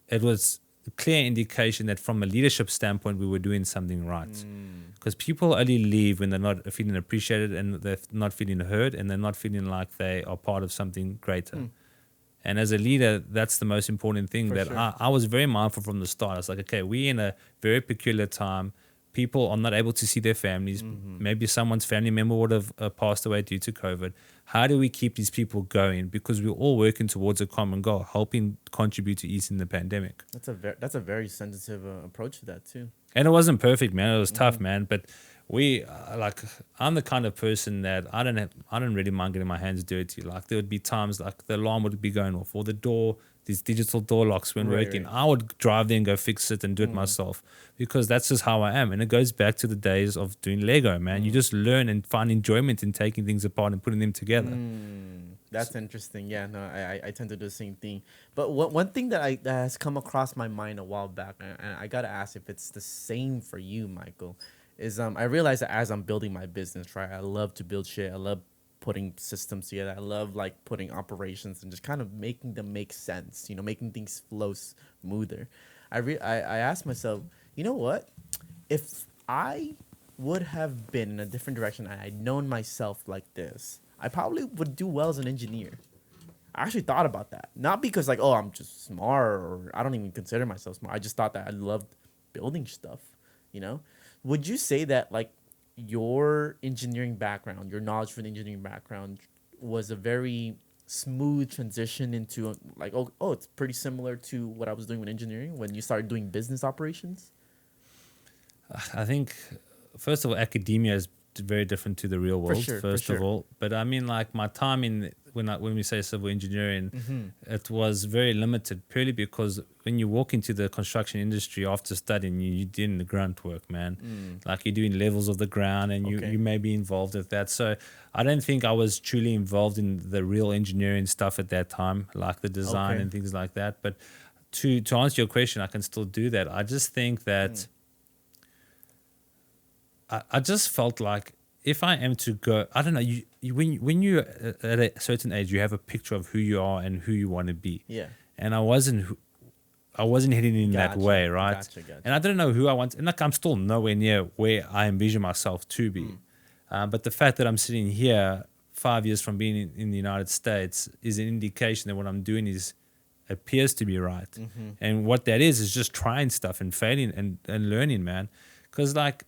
It was a clear indication that from a leadership standpoint, we were doing something right. Because people only leave when they're not feeling appreciated and they're not feeling heard and they're not feeling like they are part of something greater. And as a leader, that's the most important thing. For that sure. I was very mindful from the start. I was like, okay, we're in a very peculiar time. People are not able to see their families. Maybe someone's family member would have passed away due to COVID. How do we keep these people going? Because we're all working towards a common goal, helping contribute to easing the pandemic. That's a very sensitive approach to that too. And it wasn't perfect, man. It was tough, man. But we I'm the kind of person that I don't really mind getting my hands dirty. Like there would be times like the alarm would be going off or the door, these digital door locks weren't working. I would drive there and go fix it and do it myself because that's just how I am. And it goes back to the days of doing Lego, man. You just learn and find enjoyment in taking things apart and putting them together. That's interesting. Yeah, no, I tend to do the same thing. But one thing that has come across my mind a while back, and I gotta ask if it's the same for you, Michael, is I realize that as I'm building my business, right, I love to build shit. I love putting systems together. I love like putting operations and just kind of making them make sense. You know, making things flow smoother. I asked myself, you know what, if I would have been in a different direction and I'd known myself like this, I probably would do well as an engineer. I actually thought about that. Not because like, oh, I'm just smart or I don't even consider myself smart. I just thought that I loved building stuff, you know? Would you say that like your engineering background, your knowledge for the engineering background was a very smooth transition into like, oh, it's pretty similar to what I was doing with engineering when you started doing business operations? I think, first of all, academia is very different to the real world, first of all. But I mean, like my time when we say civil engineering, it was very limited purely because when you walk into the construction industry after studying, you're doing the grunt work, man. Like you're doing levels of the ground and you may be involved with that. So I don't think I was truly involved in the real engineering stuff at that time, like the design and things like that. But to answer your question, I can still do that. I just think that I just felt like if I am to go, I don't know, when you're at a certain age, you have a picture of who you are and who you want to be. Yeah. And I wasn't heading in that way, right? Gotcha. And I don't know who I want. And like I'm still nowhere near where I envision myself to be. But the fact that I'm sitting here 5 years from being in the United States is an indication that what I'm doing appears to be right. And what that is just trying stuff and failing and learning, man. Because like,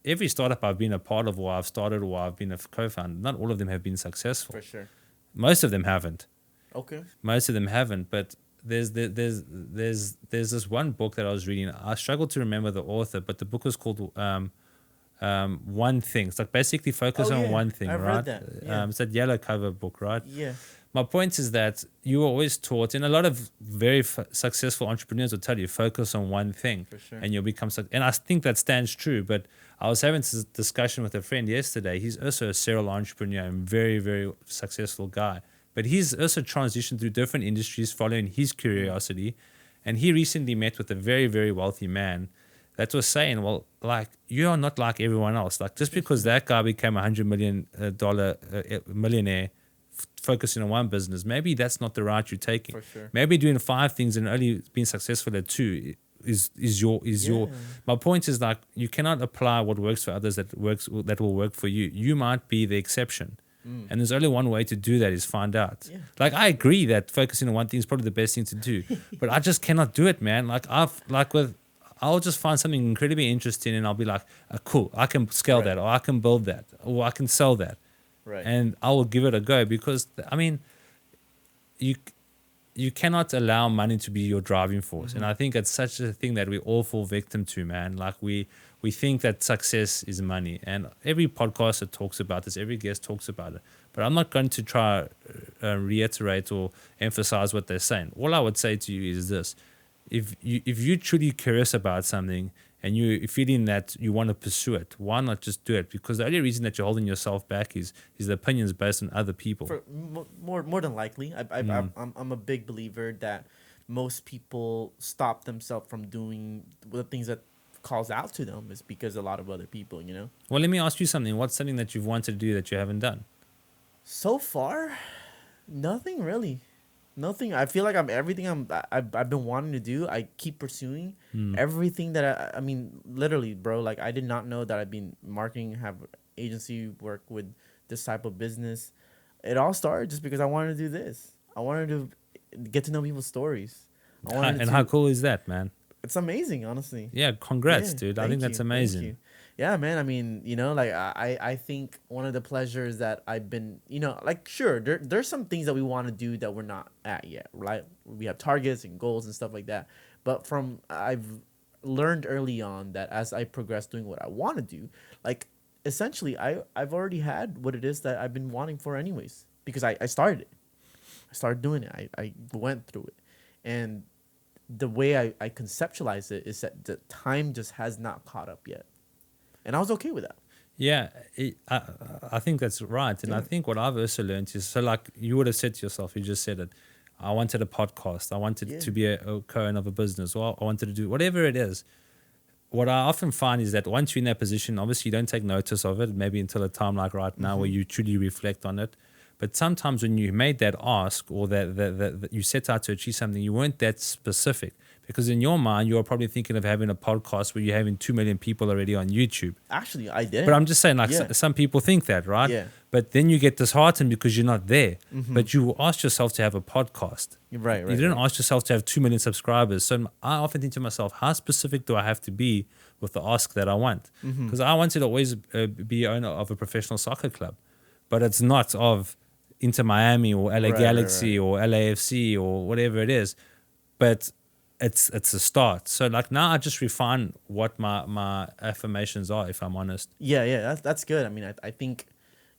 every startup I've been a part of or I've started or I've been a co-founder, not all of them have been successful. For sure. Most of them haven't. Okay. Most of them haven't. But there's this one book that I was reading. I struggle to remember the author, but the book was called One Thing. It's like basically focus on one thing, I've right? read that. Yeah. It's that yellow cover book, right? Yeah. My point is that you were always taught, and a lot of very successful entrepreneurs will tell you, focus on one thing, For sure. and you'll become successful. And I think that stands true. But I was having this discussion with a friend yesterday. He's also a serial entrepreneur and very, very successful guy. But he's also transitioned through different industries following his curiosity. And he recently met with a very, very wealthy man that was saying, well, like, you are not like everyone else. Like, just because that guy became $100 million millionaire focusing on one business, maybe that's not the route you're taking. For sure. Maybe doing 5 things and only being successful at 2 is your. My point is, like, you cannot apply what works for others that will work for you. You might be the exception. And there's only one way to do that, is find out. Yeah. Like, I agree that focusing on one thing is probably the best thing to do, but I just cannot do it, man. Like, I'll just find something incredibly interesting and I'll be like, cool, I can scale that, or I can build that, or I can sell that. Right. And I will give it a go, because, I mean, you cannot allow money to be your driving force. And I think it's such a thing that we all fall victim to, man. Like, we think that success is money. And every podcaster talks about this. Every guest talks about it. But I'm not going to try reiterate or emphasize what they're saying. All I would say to you is this. If you're truly curious about something and you're feeling that you want to pursue it, why not just do it? Because the only reason that you're holding yourself back is the opinions based on other people. More than likely, I'm a big believer that most people stop themselves from doing the things that calls out to them is because a lot of other people, you know. Well, let me ask you something. What's something that you've wanted to do that you haven't done? So far, nothing really. Nothing. I feel like I've been wanting to do. I keep pursuing everything that I mean, literally, bro. Like, I did not know that I've been marketing, have agency work with this type of business. It all started just because I wanted to do this. I wanted to get to know people's stories. How cool is that, man? It's amazing, honestly. Yeah, congrats, dude. I think that's amazing. Thank you. Yeah, man. I mean, you know, like, I think one of the pleasures that I've been, you know, like, sure, there's some things that we want to do that we're not at yet, right? We have targets and goals and stuff like that. But I've learned early on that as I progress doing what I want to do, like, essentially, I've already had what it is that I've been wanting for anyways, because I started it. I started doing it. I went through it. And the way I conceptualize it is that the time just has not caught up yet. And I was okay with that. Yeah, I think that's right. And I think what I've also learned is, so, like, you would have said to yourself, you just said it, I wanted a podcast. I wanted to be a co-owner of a business, or I wanted to do whatever it is. What I often find is that once you're in that position, obviously you don't take notice of it, maybe until a time like right now where you truly reflect on it. But sometimes when you made that ask, or that you set out to achieve something, you weren't that specific. Because in your mind, you're probably thinking of having a podcast where you're having 2 million people already on YouTube. Actually, I did. But I'm just saying, like, some people think that, right? Yeah. But then you get disheartened because you're not there. But you asked yourself to have a podcast. Right. You didn't ask yourself to have 2 million subscribers. So I often think to myself, how specific do I have to be with the ask that I want? Because I wanted to always be owner of a professional soccer club. But it's not of Inter Miami or LA Galaxy or LAFC or whatever it is. But it's a start. So, like, now I just refine what my affirmations are, if I'm honest. Yeah, that's good. I mean, I think,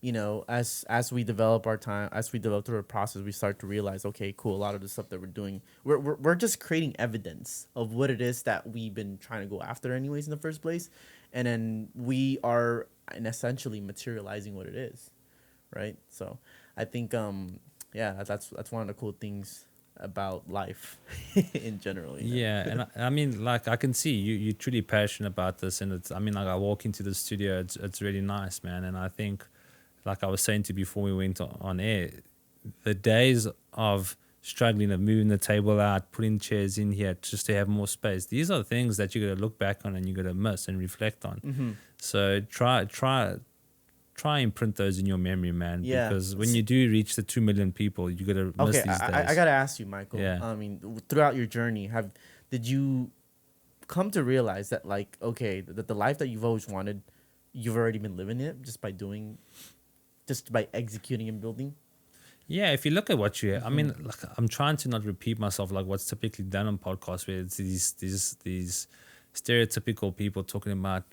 you know, as we develop our time, as we develop through our process, we start to realize, okay, cool, a lot of the stuff that we're doing, we're just creating evidence of what it is that we've been trying to go after anyways in the first place. And then we are essentially materializing what it is, right? So I think, that's one of the cool things about life in general. You know? Yeah, and I mean, like, I can see you're truly passionate about this, and it's, I mean, like, I walk into the studio, it's really nice, man. And I think, like I was saying to you before we went on air, the days of struggling, of moving the table out, putting chairs in here just to have more space, these are things that you're gonna look back on and you're gonna miss and reflect on. So try and print those in your memory, man. Yeah. Because when you do reach the 2 million people, you're going to miss these days. I got to ask you, Michael. Yeah. I mean, throughout your journey, did you come to realize that, like, okay, that the life that you've always wanted, you've already been living it just by executing and building? Yeah, if you look at what I mean, like, I'm trying to not repeat myself like what's typically done on podcasts, where it's these stereotypical people talking about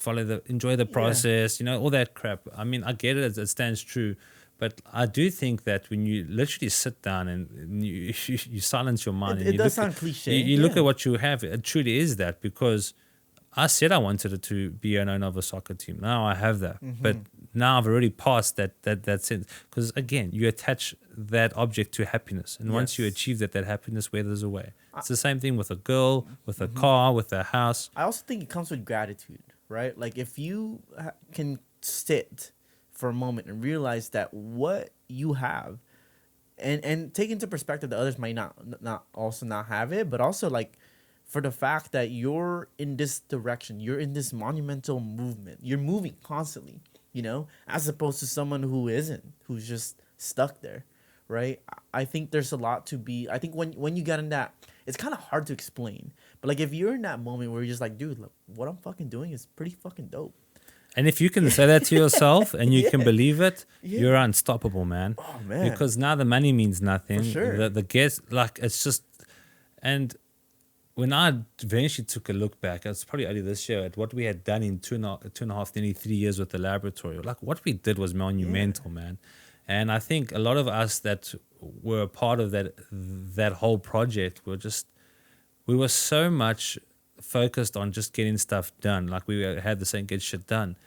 enjoy the process, you know, all that crap. I mean, I get it, it stands true, but I do think that when you literally sit down and you silence your mind, it does sound cliche. You look at what you have, it truly is that, because I said I wanted it to be an owner of a soccer team. Now I have that, Mm-hmm. but now I've already passed that sense. Because again, you attach that object to happiness, and once you Yes. achieve that happiness weathers away. It's the same thing with a girl, with a car, with a house. I also think it comes with gratitude, right? Like if you can sit for a moment and realize that what you have, and take into perspective that others might not have it, but also like for the fact that you're in this direction, you're in this monumental movement, you're moving constantly, as opposed to someone who isn't, who's just stuck there, right? I think there's a lot to be. I think when you get in that, it's kind of hard to explain, but like if you're in that moment where you're just like, dude, look, what I'm fucking doing is pretty fucking dope. And if you can say that to yourself and you can believe it, Yeah. you're unstoppable, man. Oh man. Because now the money means nothing. For sure. The guess, like, it's just, and when I eventually took a look back, it's probably early this year, at what we had done in two and a half, nearly 3 years with the laboratory. Like, what we did was monumental, man. And I think a lot of us that were a part of that whole project we were so much focused on just getting stuff done. Like, we had the saying, get shit done.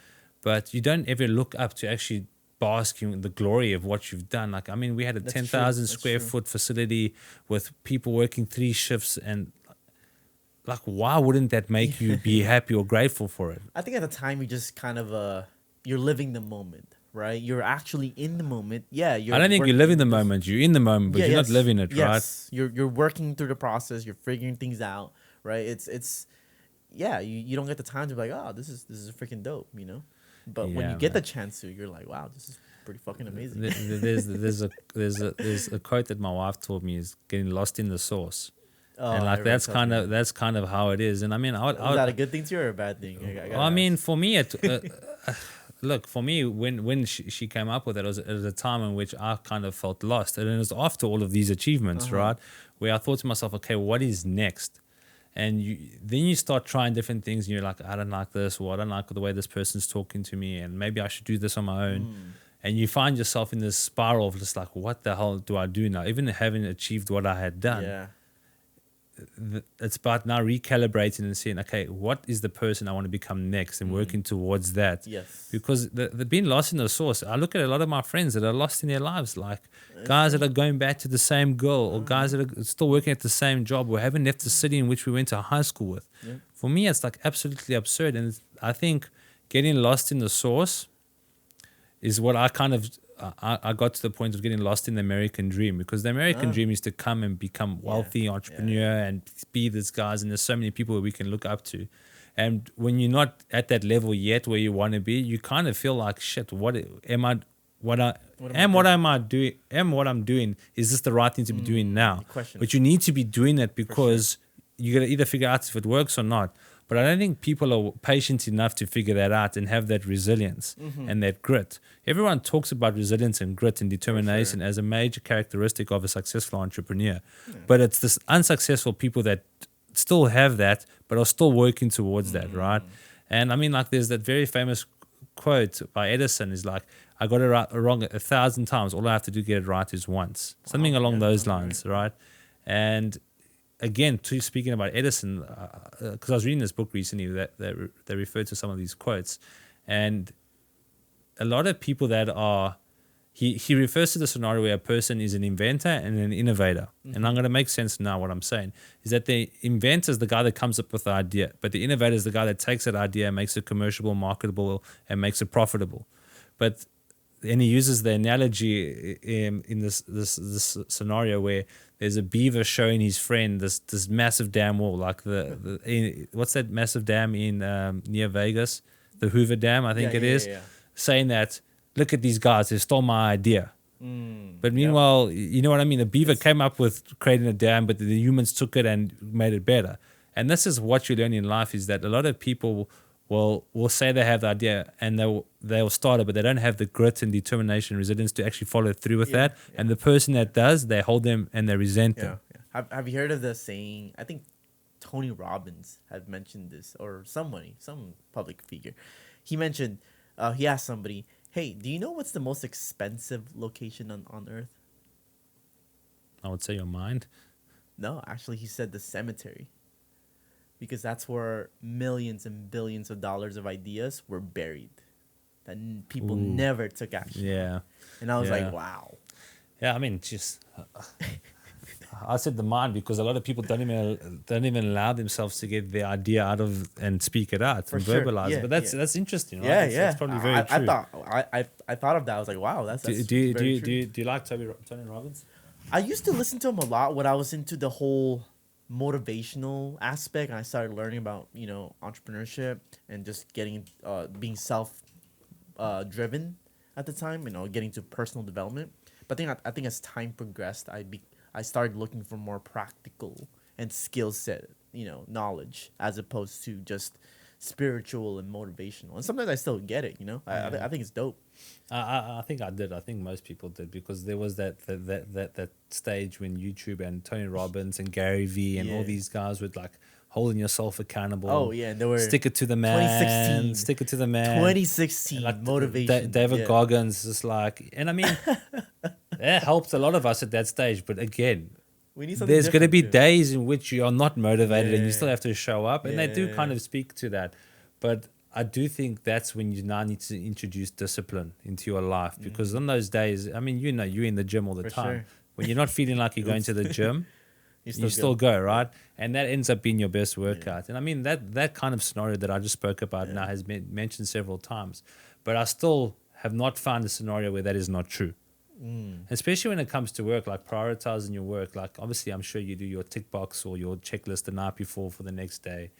But you don't ever look up to actually bask in the glory of what you've done. Like, I mean, we had a That's 10,000 true. That's square true. foot facility with people working 3 shifts, and like, why wouldn't that make you be happy or grateful for it? I think at the time you just kind of you're living the moment, right? You're actually in the moment. Yeah, you're. I don't think you're working living the this- moment. You're in the moment, but Yeah, you're yes, not living it, right? yes. You're working through the process. You're figuring things out, right? It's yeah. You don't get the time to be like, oh, this is freaking dope, But when Yeah, you get man. the chance to, you're like, wow, this is pretty fucking amazing. There's a quote that my wife taught me, is getting lost in the sauce. Oh, And like everybody tells me that's kind of how it is. And I mean, Is that a good thing to you or a bad thing? I mean, for me, look, for me, when she came up with it, it was at a time in which I kind of felt lost, and it was after all of these achievements, right, where I thought to myself, okay, what is next? And then you start trying different things, and you're like, I don't like this, or I don't like the way this person's talking to me, and maybe I should do this on my own. And you find yourself in this spiral of just like, what the hell do I do now? Even having achieved what I had done. Yeah. It's about now recalibrating and seeing, okay, what is the person I want to become next, and working towards that. Yes. Because the being lost in the source, I look at a lot of my friends that are lost in their lives, like guys that are going back to the same girl, or guys that are still working at the same job, or haven't left the city in which we went to high school with. Yeah. For me, it's like absolutely absurd. And I think getting lost in the source is what I kind of I got to the point of getting lost in the American dream, because the American dream is to come and become wealthy entrepreneur and be these guys, and there's so many people that we can look up to. And when you're not at that level yet where you want to be, you kind of feel like, shit, what I'm doing, is this the right thing to be doing now? question. But you need to be doing it, because you got to either figure out if it works or not. But I don't think people are patient enough to figure that out and have that resilience and that grit. Everyone talks about resilience and grit and determination as a major characteristic of a successful entrepreneur. But it's this unsuccessful people that still have that, but are still working towards that, right? And I mean, like, there's that very famous quote by Edison, is like, I got it wrong 1,000 times. All I have to do to get it right is once. Something along those lines, right? And again, speaking about Edison, because I was reading this book recently that they referred to some of these quotes, and a lot of people that are, he refers to the scenario where a person is an inventor and an innovator. And I'm going to make sense now. What I'm saying is that the inventor is the guy that comes up with the idea, but the innovator is the guy that takes that idea and makes it commercial, marketable, and makes it profitable. And he uses the analogy in this scenario where there's a beaver showing his friend this massive dam wall, like what's that massive dam in near Vegas, the Hoover Dam, I think it is, saying that, look at these guys, they stole my idea. But meanwhile, you know what I mean? The beaver came up with creating a dam, but the humans took it and made it better. And this is what you learn in life, is that a lot of people will say they have the idea and they'll start it, but they don't have the grit and determination and resilience to actually follow through with that. Yeah. And the person that does, they hold them and they resent them. Yeah. Have you heard of the saying? I think Tony Robbins had mentioned this, or some public figure. He mentioned, he asked somebody, hey, do you know what's the most expensive location on Earth? I would say your mind. No, actually, he said the cemetery. because that's where millions and billions of dollars of ideas were buried that people never took action. Yeah. And I was Yeah. like, wow. Yeah, I mean, just I said the mind because a lot of people don't even allow themselves to get their idea out of and speak it out and sure. verbalize Yeah, it. But that's yeah. that's interesting, right? Yeah, That's probably very true. I thought of that. I was like, wow, that's do very true. you like Tony Robbins? I used to listen to him a lot when I was into the whole motivational aspect, and I started learning about entrepreneurship and just getting being self driven at the time, getting to personal development. But I think as time progressed, I started looking for more practical and skill set, knowledge, as opposed to just spiritual and motivational. And sometimes I still get it, I think it's dope. I think I did. I think most people did because there was that stage when YouTube and Tony Robbins and Gary Vee and all these guys would like holding yourself accountable. Oh yeah, and they were stick it to the man. 2016. Stick it to the man. 2016 like motivation. David Goggins is like, and I mean, that helped a lot of us at that stage. But again, we need something there's going to be different, too. days in which you are not motivated and you still have to show up, and they do Yeah. kind of speak to that. But I do think that's when you now need to introduce discipline into your life because on those days, I mean, you're in the gym all the For time. sure. When you're not feeling like you're going to the gym, you still go. go, right? And that ends up being your best workout. And I mean, that kind of scenario that I just spoke about now has been mentioned several times. But I still have not found a scenario where that is not true. Especially when it comes to work, like prioritizing your work. Like, obviously, I'm sure you do your tick box or your checklist the night before for the next day.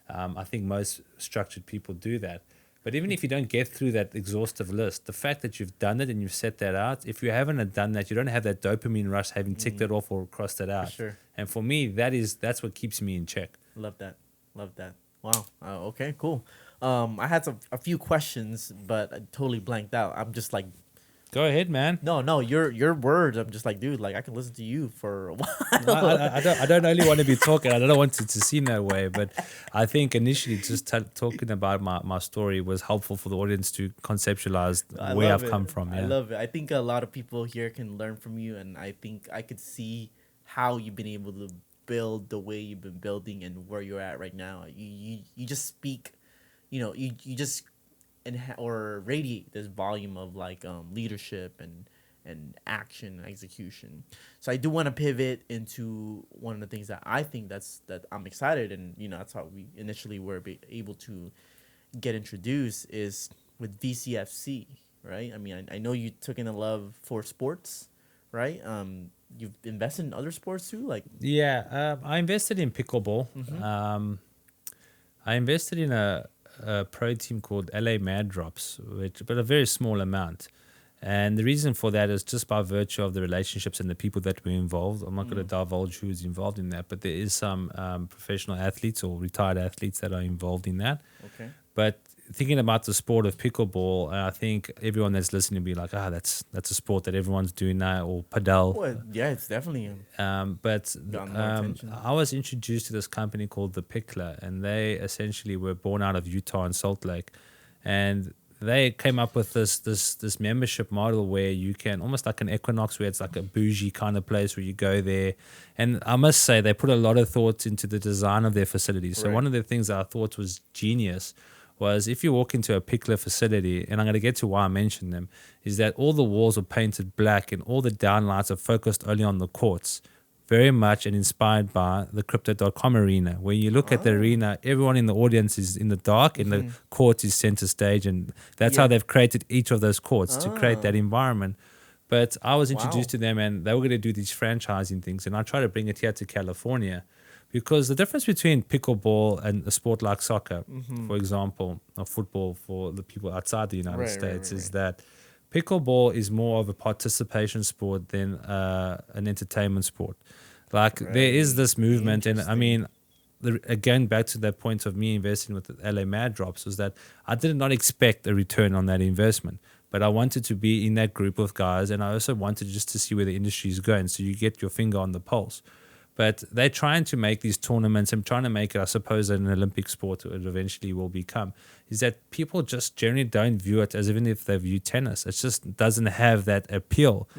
I think most structured people do that. But even if you don't get through that exhaustive list, the fact that you've done it and you've set that out, if you haven't done that, you don't have that dopamine rush having ticked it off or crossed it out. sure. And for me, that's what keeps me in check. Love that. Wow. Okay, cool. I had a few questions, but I totally blanked out. I'm just like, Go ahead, man. no, your words. I'm just like, dude, like I can listen to you for a while. I don't only want to be talking. I don't want it to seem that way, but I think initially just talking about my story was helpful for the audience to conceptualize where I've come from. I Yeah. love it. I think a lot of people here can learn from you, and I think I could see how you've been able to build the way you've been building and where you're at right now. You just speak, you just or radiate this volume of like leadership and action and execution. So I do want to pivot into one of the things that I think that I'm excited, and that's how we initially were able to get introduced is with VCFC, right? I mean, I know you took in a love for sports, right? You've invested in other sports too, like I invested in pickleball. I invested in a pro team called LA Mad Drops, but a very small amount. And the reason for that is just by virtue of the relationships and the people that were involved. I'm not going to divulge who is involved in that, but there is some professional athletes or retired athletes that are involved in that. Okay. But thinking about the sport of pickleball, I think everyone that's listening will be like, that's a sport that everyone's doing now, or padel. Well, yeah, it's definitely But gotten more attention. I was introduced to this company called The Pickler, and they essentially were born out of Utah and Salt Lake. And they came up with this membership model where you can, almost like an Equinox, where it's like a bougie kind of place where you go there. And I must say, they put a lot of thought into the design of their facilities. So Right. one of the things that I thought was genius was if you walk into a Pickler facility, and I'm going to get to why I mentioned them, is that all the walls are painted black and all the downlights are focused only on the courts. Very much and inspired by the Crypto.com arena. When you look at the arena, everyone in the audience is in the dark and the court is center stage. And that's how they've created each of those courts to create that environment. But I was introduced to them and they were going to do these franchising things. And I tried to bring it here to California. Because the difference between pickleball and a sport like soccer, for example, or football for the people outside the United States, is that pickleball is more of a participation sport than an entertainment sport. Like there is this movement, and I mean, again, back to that point of me investing with the LA Mad Drops, was that I did not expect a return on that investment. But I wanted to be in that group of guys, and I also wanted just to see where the industry is going, so you get your finger on the pulse. But they're trying to make these tournaments and trying to make it, I suppose, an Olympic sport it eventually will become, is that people just generally don't view it as even if they view tennis. It just doesn't have that appeal.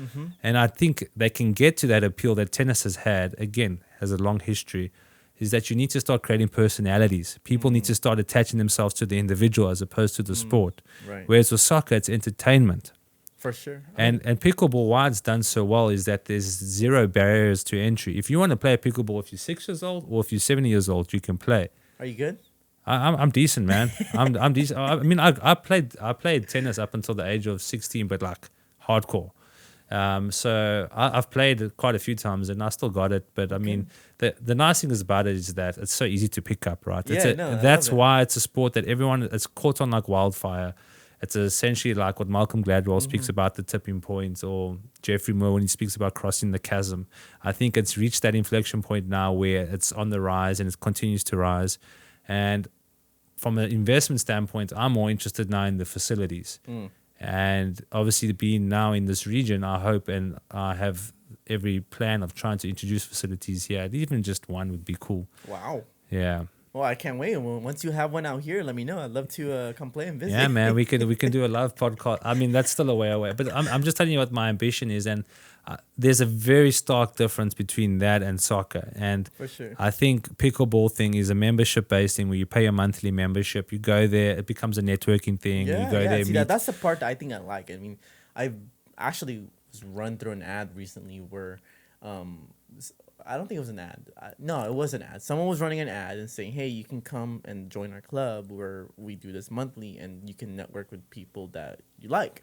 And I think they can get to that appeal that tennis has had, again, has a long history, is that you need to start creating personalities. People need to start attaching themselves to the individual as opposed to the sport. Right. Whereas with soccer, it's entertainment. For sure. And pickleball, why it's done so well is that there's zero barriers to entry. If you want to play pickleball, if you're 6 years old or if you're 70 years old, you can play. Are you good? I'm decent, man. I'm decent. I mean, I played tennis up until the age of 16, but like hardcore. So I've played quite a few times and I still got it. But I mean, the nice thing about it is that it's so easy to pick up, right? That's why it's a sport that everyone, it's caught on like wildfire. It's essentially like what Malcolm Gladwell speaks about, the tipping point, or Jeffrey Moore when he speaks about crossing the chasm. I think it's reached that inflection point now where it's on the rise and it continues to rise. And from an investment standpoint, I'm more interested now in the facilities. And obviously being now in this region, I hope and I have every plan of trying to introduce facilities here. Even just one would be cool. Wow. Yeah. Well, I can't wait. Well, once you have one out here, let me know. I'd love to come play and visit. Yeah, man, we can do a live podcast. I mean, that's still a way away. But I'm just telling you what my ambition is. And there's a very stark difference between that and soccer. And For sure. I think pickleball thing is a membership-based thing where you pay a monthly membership. You go there. It becomes a networking thing. Yeah, you go there. See, that's the part that I think I like. I mean, I actually was run through an ad recently where I don't think it was an ad. No, it was an ad. Someone was running an ad and saying, hey, you can come and join our club where we do this monthly and you can network with people that you like.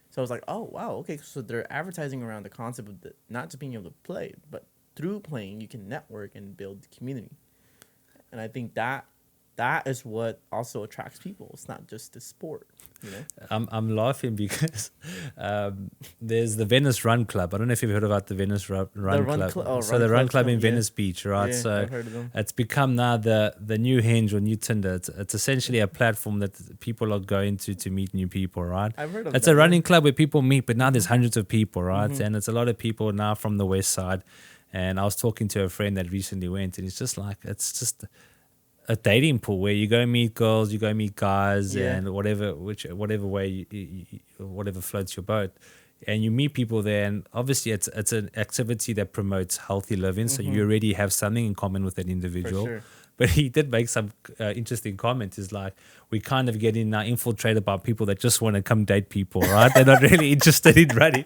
So I was like, oh, wow, okay. So they're advertising around the concept of not just being able to play, but through playing, you can network and build community. And I think that is what also attracts people. It's not just the sport, you know? I'm laughing because there's the Venice Run Club. I don't know if you've heard about the Venice Run Club. So the Run Club in Venice Beach, right? Yeah, so I've heard of them. it's become now the new Hinge or new Tinder. It's essentially a platform that people are going to meet new people, right? I've heard of It's that, a running club where people meet, but now there's hundreds of people, right? Mm-hmm. And it's a lot of people now from the West Side. And I was talking to a friend that recently went, and it's just a dating pool where you go meet girls, you go meet guys, and whatever way, whatever floats your boat, and you meet people there. And obviously, it's an activity that promotes healthy living, so you already have something in common with that individual. For sure. But he did make some interesting comments. Is like we kind of getting now infiltrated by people that just want to come date people, right? They're not really interested in running.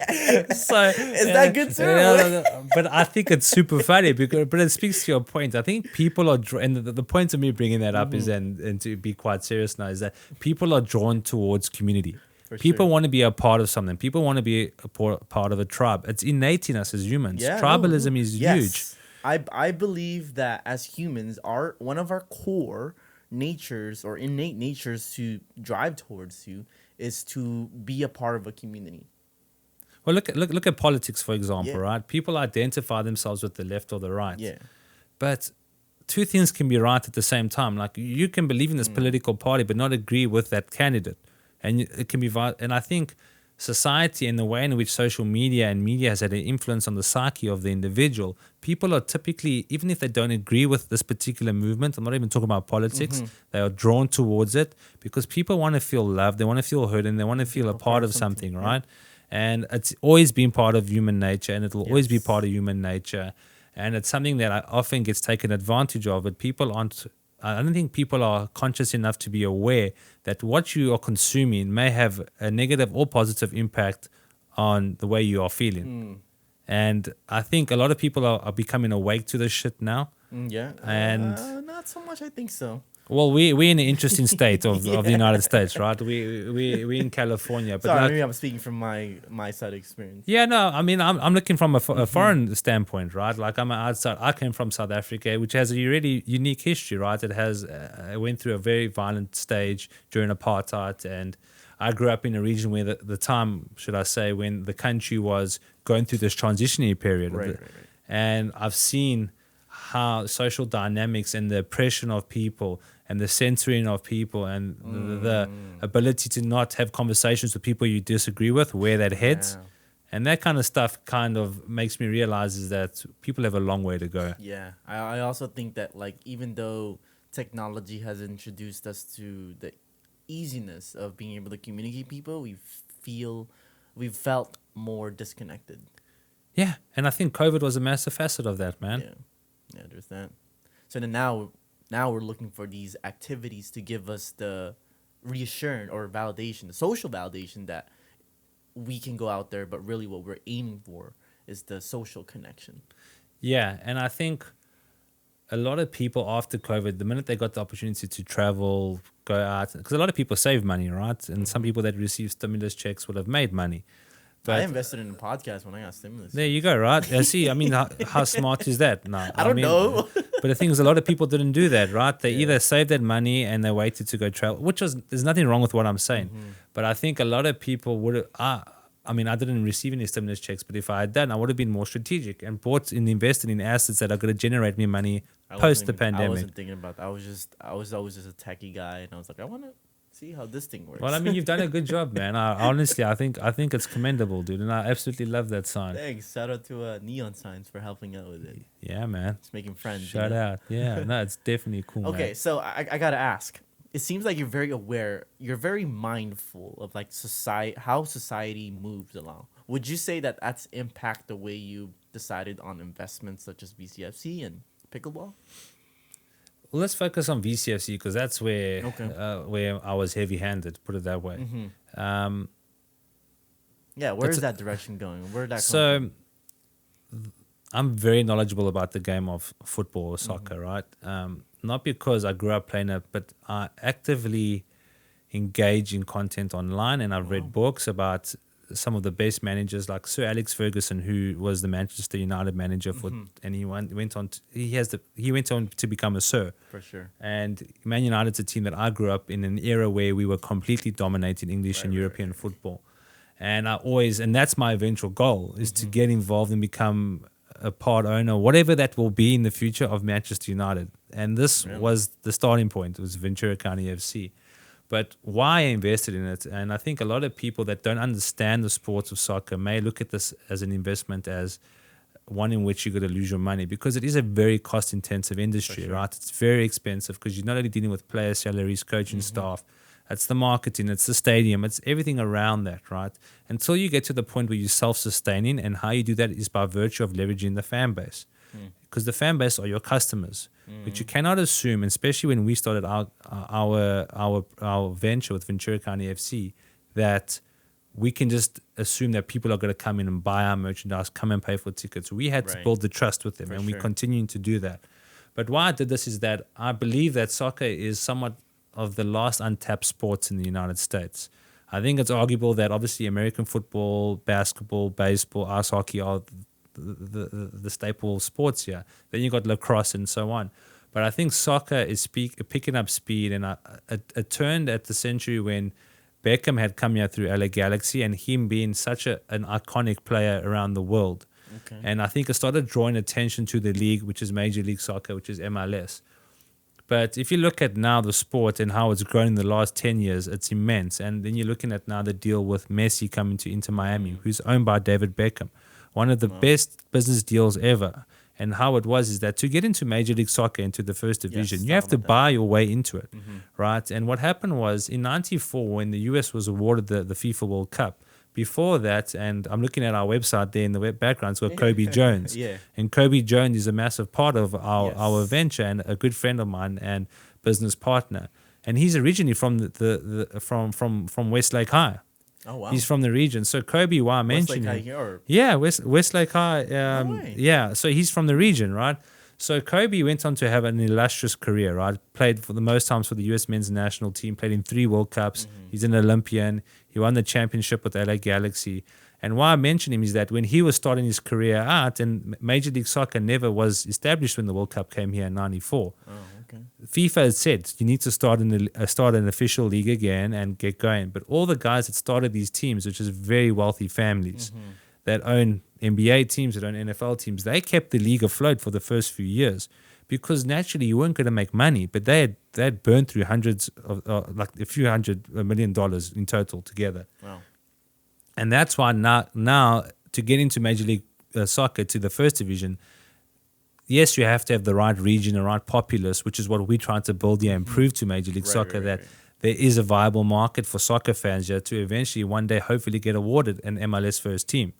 So Is that good too? But I think it's super funny but it speaks to your point. I think people are and the point of me bringing that up is and to be quite serious now is that people are drawn towards community. People want to be a part of something. People want to be a part of a tribe. It's innate in us as humans. Tribalism is huge. I believe that as humans, one of our core natures or innate natures to drive towards is to be a part of a community. Well, look at politics, for example, right? People identify themselves with the left or the right. Yeah. But two things can be right at the same time. Like you can believe in this political party but not agree with that candidate. And it can be and I think society and the way in which social media and media has had an influence on the psyche of the individual, people are typically, even if they don't agree with this particular movement, I'm not even talking about politics, they are drawn towards it because people want to feel loved, they want to feel heard, and they want to feel a part of something, right? And it's always been part of human nature, and it'll always be part of human nature. And it's something that often gets taken advantage of, but I don't think people are conscious enough to be aware that what you are consuming may have a negative or positive impact on the way you are feeling. And I think a lot of people are becoming awake to this shit now. And not so much, I think so. Well, we're in an interesting state of the United States, right? We're in California. But sorry, maybe I'm speaking from my side experience. Yeah, no, I mean, I'm looking from a foreign standpoint, right? Like I'm outside. I came from South Africa, which has a really unique history, right? It has went through a very violent stage during apartheid, and I grew up in a region where the time, should I say, when the country was going through this transitionary period. Right. And I've seen how social dynamics and the oppression of people and the censoring of people and the ability to not have conversations with people you disagree with, where that heads. And that kind of stuff kind of makes me realize is that people have a long way to go. Yeah. I also think that, like, even though technology has introduced us to the easiness of being able to communicate people, we've felt more disconnected. Yeah. And I think COVID was a massive facet of that, man. Yeah, there's that. So then now we're looking for these activities to give us the reassurance or validation, the social validation that we can go out there, but really what we're aiming for is the social connection. Yeah, and I think a lot of people after COVID, the minute they got the opportunity to travel, go out, because a lot of people save money, right? And some people that receive stimulus checks would have made money. I invested in a podcast when I got stimulus. There you go, right? See, I mean, how smart is that? No, I don't know. But the thing is, a lot of people didn't do that, right? They either saved that money and they waited to go travel, there's nothing wrong with what I'm saying. But I think a lot of people would have, I mean, I didn't receive any stimulus checks, but if I had done, I would have been more strategic and invested in assets that are going to generate me money post the pandemic. I wasn't thinking about that. I was always just a techie guy, and I was like, I want to see how this thing works. Well, I mean, you've done a good job, man. Honestly, I think it's commendable, dude, and I absolutely love that sign. Thanks. Shout out to Neon Signs for helping out with it. Yeah, man. It's making friends. Shout out. Yeah, no, it's definitely cool. Okay, man. so I gotta ask. It seems like you're very aware. You're very mindful of like how society moves along. Would you say that that's impact the way you decided on investments such as VCFC and pickleball? Well, let's focus on VCFC because that's where I was heavy-handed, put it that way. Yeah, where is that direction going? Where did that come from? I'm very knowledgeable about the game of football or soccer, right? Not because I grew up playing it, but I actively engage in content online, and I've read books about some of the best managers like Sir Alex Ferguson, who was the Manchester United manager for, and he went on to become a Sir. For sure. And Man United's a team that I grew up in an era where we were completely dominating English and European football. And that's my eventual goal is to get involved and become a part owner, whatever that will be in the future of Manchester United. And this was the starting point. It was Ventura County FC. But why I invested in it, and I think a lot of people that don't understand the sports of soccer may look at this as an investment as one in which you're going to lose your money, because it is a very cost-intensive industry, right? It's very expensive because you're not only dealing with player salaries, coaching staff, it's the marketing, it's the stadium, it's everything around that, right? Until you get to the point where you're self-sustaining, and how you do that is by virtue of leveraging the fan base. Because the fan base are your customers. But you cannot assume, especially when we started our venture with Ventura County FC, that we can just assume that people are going to come in and buy our merchandise, come and pay for tickets. We had to build the trust with them, we're continuing to do that. But why I did this is that I believe that soccer is somewhat of the last untapped sports in the United States. I think it's arguable that obviously American football, basketball, baseball, ice hockey are the staple sports here. Then you got lacrosse and so on. But I think soccer is picking up speed, and it turned at the century when Beckham had come here through LA Galaxy, and him being such an iconic player around the world. And I think it started drawing attention to the league, which is Major League Soccer, which is MLS. But if you look at now the sport and how it's grown in the last 10 years, it's immense. And then you're looking at now the deal with Messi coming to Inter Miami, who's owned by David Beckham. One of the best business deals ever. And how it was is that to get into Major League Soccer, into the first division, you have to buy your way into it, right? And what happened was in 94, when the US was awarded the FIFA World Cup, before that, and I'm looking at our website there in the background, it's got Kobe Jones. And Kobe Jones is a massive part of our venture and a good friend of mine and business partner. And he's originally from from Westlake High. Oh, wow. He's from the region. So Kobe, why I mentioned him. Yeah, Westlake High. Yeah, so he's from the region, right? So Kobe went on to have an illustrious career, right? Played for the most times for the U.S. men's national team, played in 3 World Cups. He's an Olympian. He won the championship with LA Galaxy. And why I mention him is that when he was starting his career out, and Major League Soccer never was established when the World Cup came here in 94. FIFA had said you need to start an official league again and get going. But all the guys that started these teams, which is very wealthy families that own NBA teams, that own NFL teams, they kept the league afloat for the first few years because naturally you weren't going to make money. But they had burned through hundreds of like a few $100 million in total together. Wow. And that's why now to get into Major League Soccer, to the first division, yes, you have to have the right region, the right populace, which is what we're trying to build here and prove to Major League Soccer that there is a viable market for soccer fans here to eventually one day hopefully get awarded an MLS first team.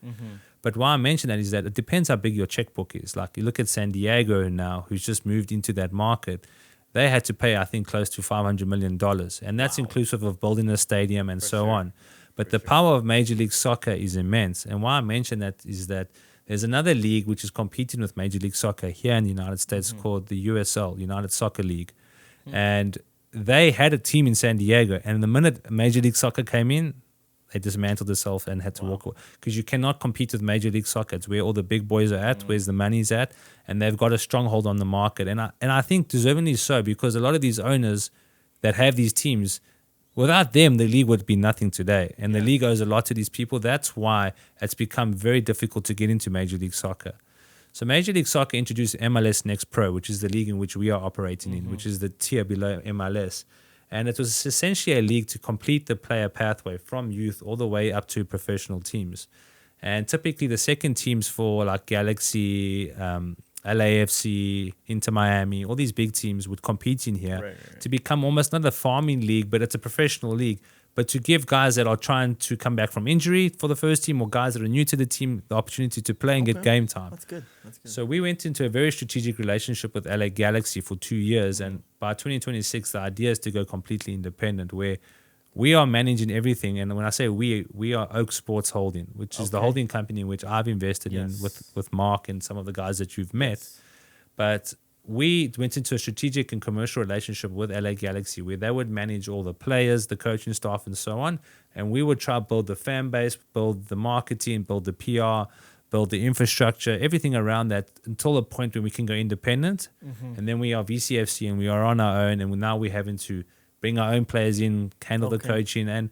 But why I mention that is that it depends how big your checkbook is. Like you look at San Diego now, who's just moved into that market. They had to pay, I think, close to $500 million. And that's inclusive of building a stadium and so on. But the power of Major League Soccer is immense. And why I mention that is that there's another league which is competing with Major League Soccer here in the United States called the USL, United Soccer League. And they had a team in San Diego. And the minute Major League Soccer came in, they dismantled themselves and had to walk away. Because you cannot compete with Major League Soccer. It's where all the big boys are at, where's the money's at. And they've got a stronghold on the market. And I think deservingly so, because a lot of these owners that have these teams, without them, the league would be nothing today. And the league owes a lot to these people. That's why it's become very difficult to get into Major League Soccer. So Major League Soccer introduced MLS Next Pro, which is the league in which we are operating in, which is the tier below MLS. And it was essentially a league to complete the player pathway from youth all the way up to professional teams. And typically the second teams for like Galaxy, LAFC, Inter Miami, all these big teams would compete in here to become almost not a farming league, but it's a professional league. But to give guys that are trying to come back from injury for the first team or guys that are new to the team the opportunity to play and get game time. That's good. So we went into a very strategic relationship with LA Galaxy for 2 years. And by 2026, the idea is to go completely independent where we are managing everything. And when I say we are Oak Sports Holding, which is the holding company in which I've invested in with Mark and some of the guys that you've met. But we went into a strategic and commercial relationship with LA Galaxy where they would manage all the players, the coaching staff, and so on. And we would try to build the fan base, build the marketing, build the PR, build the infrastructure, everything around that until a point when we can go independent. And then we are VCFC and we are on our own. And now we're having to bring our own players in, handle the coaching. And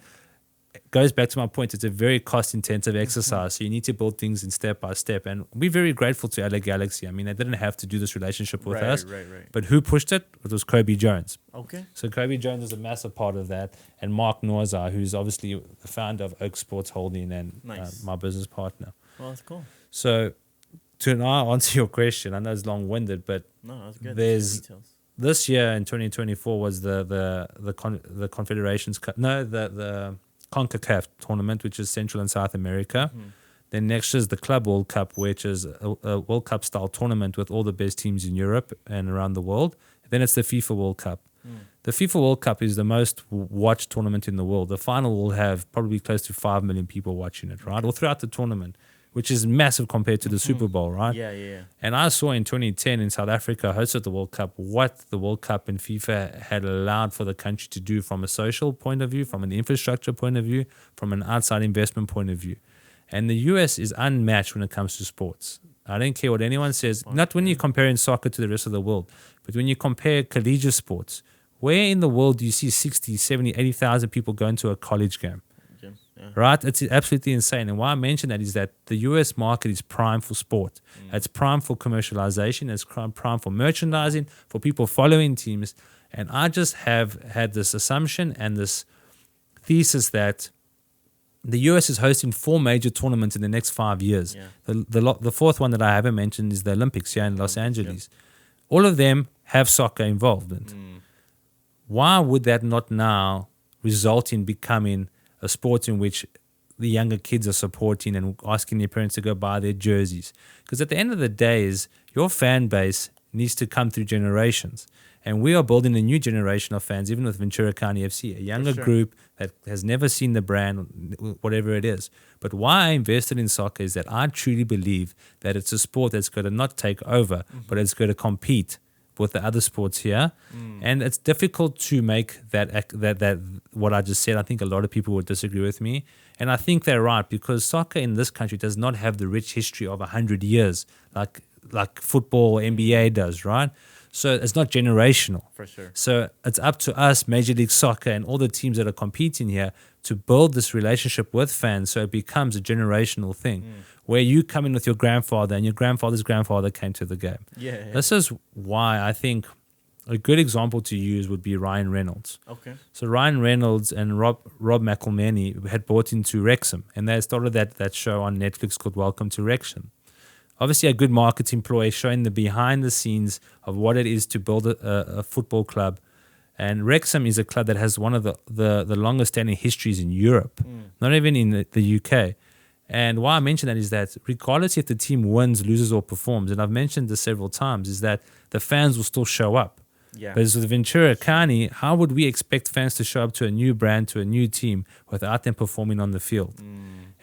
it goes back to my point. It's a very cost-intensive exercise. So you need to build things in step by step. And we're very grateful to LA Galaxy. I mean, they didn't have to do this relationship with us. But who pushed it? It was Kobe Jones. So Kobe Jones was a massive part of that. And Mark Norzar, who's obviously the founder of Oak Sports Holding and my business partner. Well, that's cool. So to now answer your question, I know it's long-winded, but that's good. There's this year in 2024 was the Confederations Cup. No, the CONCACAF tournament, which is Central and South America. Then next is the Club World Cup, which is a World Cup style tournament with all the best teams in Europe and around the world. Then it's the FIFA World Cup. The FIFA World Cup is the most watched tournament in the world. The final will have probably close to 5 million people watching it, right? Or throughout the tournament, which is massive compared to the Super Bowl, right? And I saw in 2010 in South Africa hosted the World Cup, what the World Cup and FIFA had allowed for the country to do from a social point of view, from an infrastructure point of view, from an outside investment point of view. And the US is unmatched when it comes to sports. I don't care what anyone says, not when you're comparing soccer to the rest of the world, but when you compare collegiate sports, where in the world do you see 60, 70, 80,000 people going to a college game? Right? It's absolutely insane. And why I mention that is that the US market is prime for sport. It's prime for commercialization. It's prime for merchandising, for people following teams. And I just have had this assumption and this thesis that the US is hosting 4 major tournaments in the next 5 years. The fourth one that I haven't mentioned is the Olympics here in Los Angeles. All of them have soccer involved. Why would that not now result in becoming a sport in which the younger kids are supporting and asking their parents to go buy their jerseys? Because at the end of the day is your fan base needs to come through generations. And we are building a new generation of fans, even with Ventura County FC, a younger group that has never seen the brand, whatever it is. But why I invested in soccer is that I truly believe that it's a sport that's going to not take over, but it's going to compete with the other sports here. And it's difficult to make that what I just said. I think a lot of people would disagree with me. And I think they're right, because soccer in this country does not have the rich history of 100 years like football or NBA does, right? So it's not generational. For sure. So it's up to us, Major League Soccer, and all the teams that are competing here to build this relationship with fans so it becomes a generational thing where you come in with your grandfather and your grandfather's grandfather came to the game. This is why I think a good example to use would be Ryan Reynolds. So Ryan Reynolds and Rob McElhenney had bought into Wrexham, and they started that show on Netflix called Welcome to Wrexham. Obviously, a good marketing ploy showing the behind the scenes of what it is to build a football club. And Wrexham is a club that has one of the longest standing histories in Europe, not even in the UK. And why I mention that is that regardless if the team wins, loses, or performs, and I've mentioned this several times, is that the fans will still show up. Yeah. But as with Ventura County, how would we expect fans to show up to a new brand, to a new team, without them performing on the field?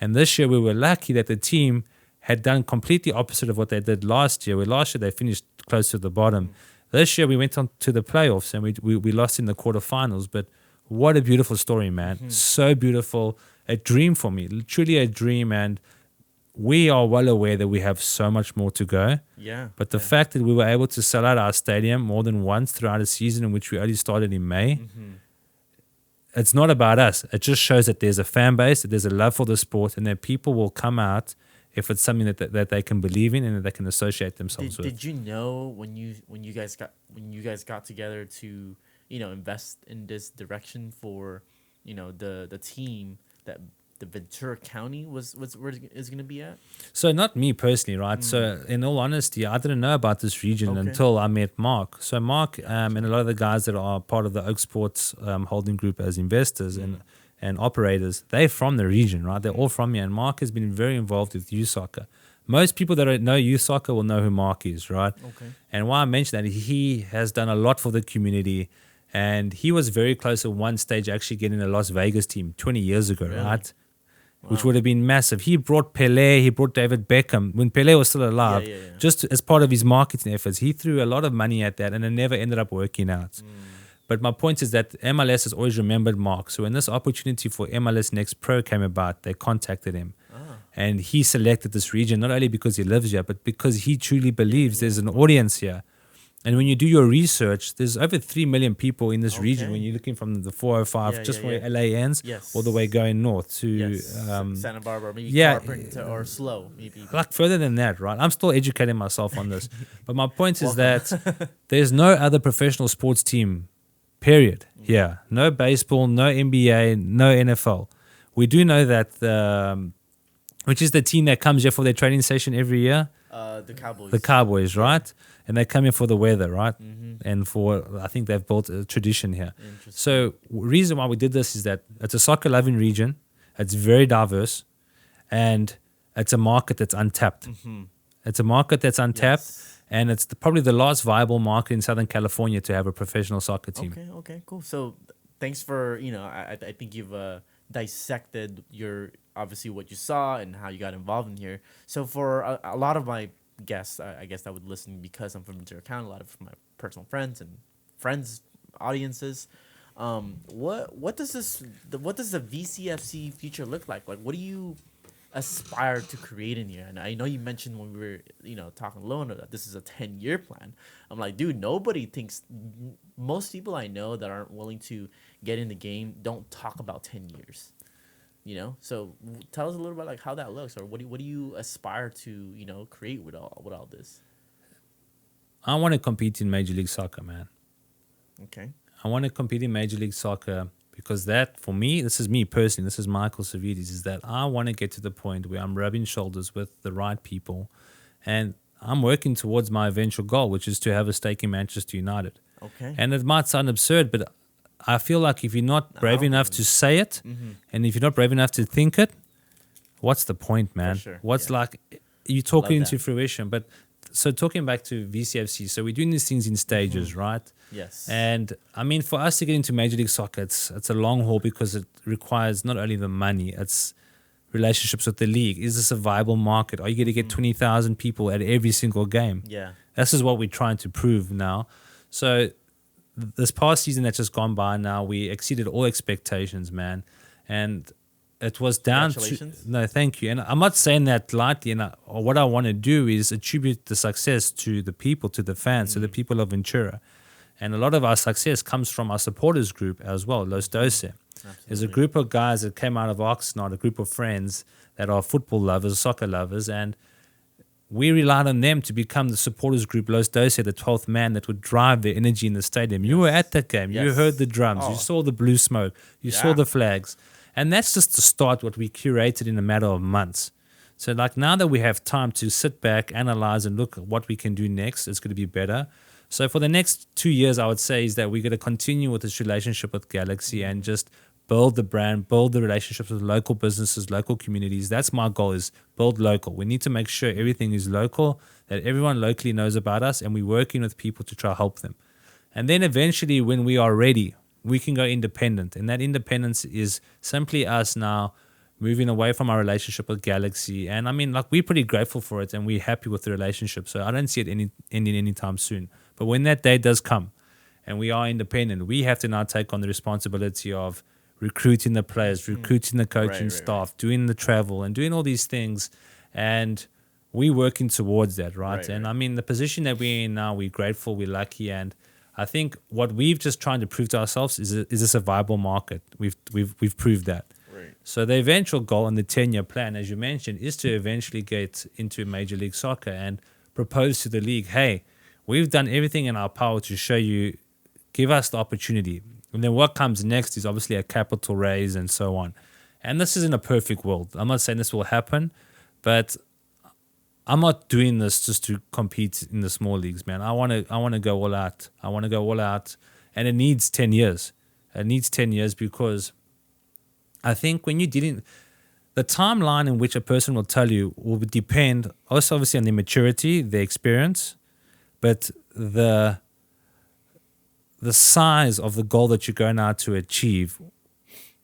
And this year we were lucky that the team had done completely opposite of what they did last year. Where last year they finished close to the bottom. This year we went on to the playoffs and we lost in the quarterfinals. But what a beautiful story, man. So beautiful. A dream for me, truly a dream. And we are well aware that we have so much more to go. Yeah. But the fact that we were able to sell out our stadium more than once throughout a season in which we only started in May, it's not about us. It just shows that there's a fan base, that there's a love for the sport, and that people will come out if it's something that they can believe in and that they can associate themselves with. Did you know when you guys got together to invest in this direction for the team that the Ventura County was where is going to be at? So not me personally, right? So in all honesty, I didn't know about this region until I met Mark. So Mark and a lot of the guys that are part of the Oak Sports holding group as investors and operators, they're from the region, right? They're all from here. And Mark has been very involved with youth soccer. Most people that don't know youth soccer will know who Mark is, right? Okay. And why I mention that, he has done a lot for the community. And he was very close at one stage actually getting a Las Vegas team 20 years ago, right? Which would have been massive. He brought Pelé, he brought David Beckham when Pelé was still alive, just as part of his marketing efforts. He threw a lot of money at that and it never ended up working out. But my point is that MLS has always remembered Mark. So when this opportunity for MLS Next Pro came about, they contacted him. And he selected this region, not only because he lives here, but because he truly believes there's an audience here. And when you do your research, there's over 3 million people in this region when you're looking from the 405, where LA ends, all the way going north to Santa Barbara, maybe Carpenter or Slow, maybe. Like further than that, right? I'm still educating myself on this. But my point is that there's no other professional sports team, period, here. No baseball, no NBA, no NFL. We do know that, which is the team that comes here for their training session every year? The Cowboys. The Cowboys, right? And they come here for the weather, right? And I think they've built a tradition here. So reason why we did this is that it's a soccer-loving region. It's very diverse. And it's a market that's untapped. It's a market that's untapped. And it's probably the last viable market in Southern California to have a professional soccer team. Okay, cool. So thanks for, I think you've dissected obviously what you saw and how you got involved in here. So for a lot of my guests, I guess that would listen because I'm from Ventura County, a lot of my personal friends and audiences. What does the VCFC future look like? Like, what do you aspire to create in here? And I know you mentioned when we were talking lower that this is a 10-year plan. I'm like, dude, nobody thinks. Most people I know that aren't willing to get in the game don't talk about 10 years. So tell us a little bit like how that looks, or what do you aspire to create with all this? I want to compete in Major League Soccer, man. Okay. I want to compete in Major League Soccer because that, for me, this is me personally, this is Michael Savvides, is that I want to get to the point where I'm rubbing shoulders with the right people and I'm working towards my eventual goal, which is to have a stake in Manchester United. Okay. And it might sound absurd, but I feel like if you're not brave enough to say it, and if you're not brave enough to think it, what's the point, man? For sure. What's like, you talk it into fruition. But so talking back to VCFC, so we're doing these things in stages, right? Yes. And I mean, for us to get into Major League Soccer, it's a long haul because it requires not only the money, it's relationships with the league. Is this a viable market? Are you going to get 20,000 people at every single game? Yeah. This is what we're trying to prove now. So this past season that's just gone by now, we exceeded all expectations, man. And it was down to... No, thank you. And I'm not saying that lightly. And what I want to do is attribute the success to the people, to the fans, to the people of Ventura. And a lot of our success comes from our supporters group as well, Los Doce. There's a group of guys that came out of Oxnard, a group of friends that are football lovers, soccer lovers, and we relied on them to become the supporters group, Los Doce, the 12th man that would drive the energy in the stadium. You were at that game. You heard the drums. You saw the blue smoke. You saw the flags. And that's just to start what we curated in a matter of months. So like now that we have time to sit back, analyze, and look at what we can do next, it's going to be better. So for the next 2 years, I would say is that we're going to continue with this relationship with Galaxy and just build the brand, build the relationships with local businesses, local communities. That's my goal, is build local. We need to make sure everything is local, that everyone locally knows about us, and we're working with people to try to help them. And then eventually when we are ready, we can go independent. And that independence is simply us now moving away from our relationship with Galaxy. And I mean, like, we're pretty grateful for it and we're happy with the relationship. So I don't see it ending anytime soon. But when that day does come and we are independent, we have to now take on the responsibility of recruiting the players, recruiting the coaching staff, doing the travel and doing all these things. And we're working towards that, right? And I mean, the position that we're in now, we're grateful, we're lucky. And I think what we've just trying to prove to ourselves is this a viable market? We've proved that. Right. So the eventual goal and the 10-year plan, as you mentioned, is to eventually get into Major League Soccer and propose to the league, hey, we've done everything in our power to show you, give us the opportunity. And then what comes next is obviously a capital raise and so on. And this isn't a perfect world. I'm not saying this will happen, but I'm not doing this just to compete in the small leagues, man. I want to go all out. I want to go all out, and it needs 10 years. It needs 10 years because I think when you're dealing, the timeline in which a person will tell you will depend also obviously on their maturity, their experience, but the size of the goal that you're going out to achieve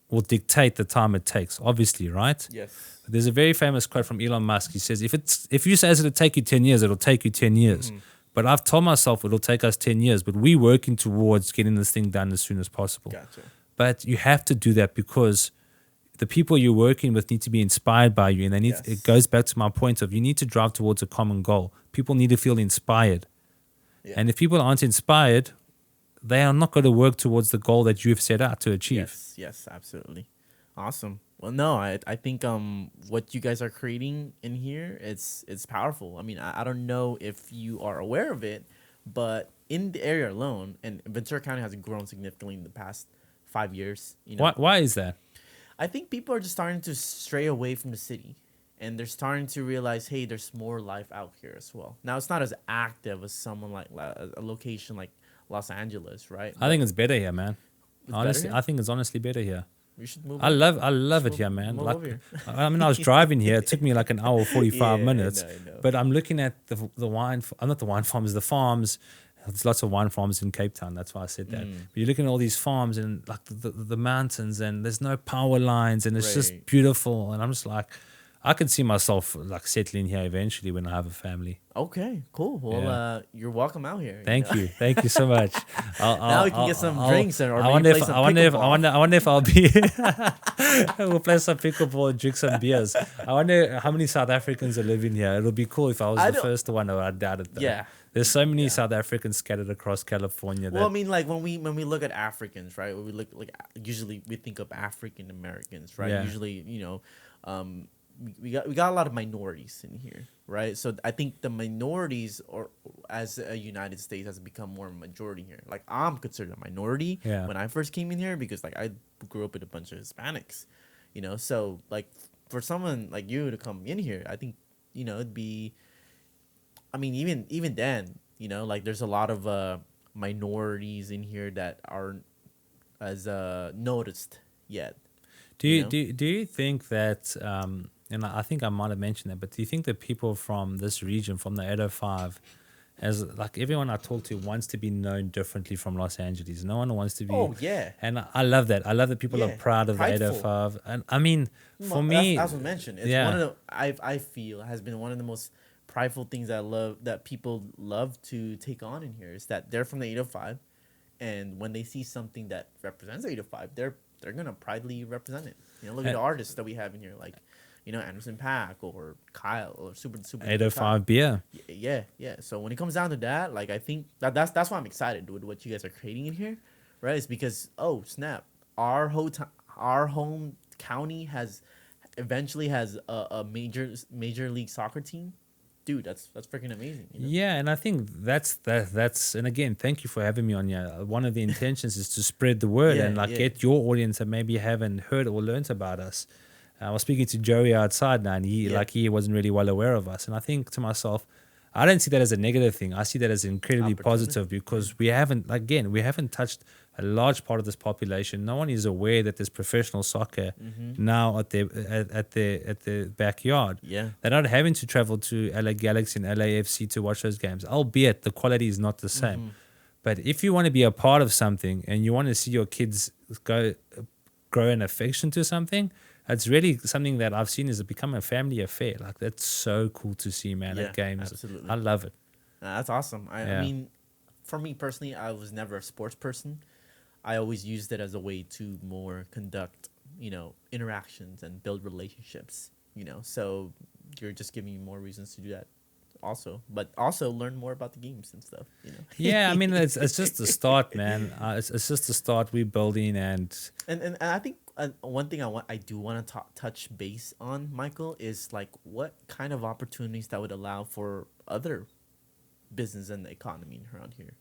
will dictate the time it takes, obviously, right? Yes. There's a very famous quote from Elon Musk. He says, if you say it'll take you 10 years, it'll take you 10 years. But I've told myself it'll take us 10 years, but we're working towards getting this thing done as soon as possible. Gotcha. But you have to do that because the people you're working with need to be inspired by you. And they need, it goes back to my point of you need to drive towards a common goal. People need to feel inspired. Yeah. And if people aren't inspired, they are not going to work towards the goal that you've set out to achieve. Yes, absolutely. Awesome. Well, no, I think what you guys are creating in here, it's powerful. I mean, I don't know if you are aware of it, but in the area alone, and Ventura County has grown significantly in the past 5 years. You know, why is that? I think people are just starting to stray away from the city, and they're starting to realize, hey, there's more life out here as well. Now, it's not as active as someone like a location like Los Angeles, right? I think it's better here, man. Honestly, here? I think it's honestly better here. We should move. I love it here, man. Like, here. I mean, I was driving here. It took me like an hour 45 minutes. I know. But I'm looking at the wine. Not the wine farms, the farms. There's lots of wine farms in Cape Town. That's why I said that. But you're looking at all these farms and like the mountains, and there's no power lines, and it's just beautiful. And I'm just like, I could see myself like settling here eventually when I have a family. Okay, cool. Well, you're welcome out here. Thank you so much. Now we can get some drinks or I wonder if I'll be. We'll play some pickleball and drink some beers. I wonder how many South Africans are living here. It'll be cool if I was the first one. I doubt it though. Yeah. There's so many South Africans scattered across California. Well, I mean, like when we look at Africans, right? When we look like usually we think of African Americans, right? Yeah. Usually, you know, we got a lot of minorities in here, right? So I think the minorities, or as a United States, has become more majority here. Like I'm considered a minority when I first came in here because like I grew up with a bunch of Hispanics, you know. So like for someone like you to come in here, I think, you know, it'd be. I mean, even then, you know, like there's a lot of minorities in here that aren't as noticed yet. Do you think that? And I think I might have mentioned that, but do you think that people from this region, from the 805, as like everyone I talk to wants to be known differently from Los Angeles? No one wants to be. Oh yeah. And I love that. I love that people are proud of prideful. the 805. And I mean, for me, that's what I mentioned. It's one of the I feel has been one of the most prideful things that people love to take on in here is that they're from the 805, and when they see something that represents 805, they're gonna proudly represent it. You know, look at the artists that we have in here, like, you know, Anderson Paak or Kyle or super 805 beer. Yeah. So when it comes down to that, like I think that's why I'm excited with what you guys are creating in here, right? It's because snap, our home county eventually has a major league soccer team. Dude, that's freaking amazing. You know? Yeah, and I think that's and again, thank you for having me on here. One of the intentions is to spread the word and get your audience that maybe haven't heard or learned about us. I was speaking to Joey outside now, and he wasn't really well aware of us. And I think to myself, I don't see that as a negative thing. I see that as incredibly Opportunity. positive because we haven't touched a large part of this population. No one is aware that there's professional soccer now at their backyard. Yeah. They're not having to travel to LA Galaxy and LAFC to watch those games, albeit the quality is not the same. But if you want to be a part of something and you want to see your kids grow an affection to something, it's really something that I've seen is become a family affair. Like, that's so cool to see, man, at games. Absolutely. I love it. That's awesome. I mean, for me personally, I was never a sports person. I always used it as a way to more conduct, interactions and build relationships, So you're just giving me more reasons to do that also, but also learn more about the games and stuff, Yeah, I mean, it's just the start, man. It's just the start we're building, and I think one thing I do want to touch base on, Michael, is like what kind of opportunities that would allow for other business and the economy around here,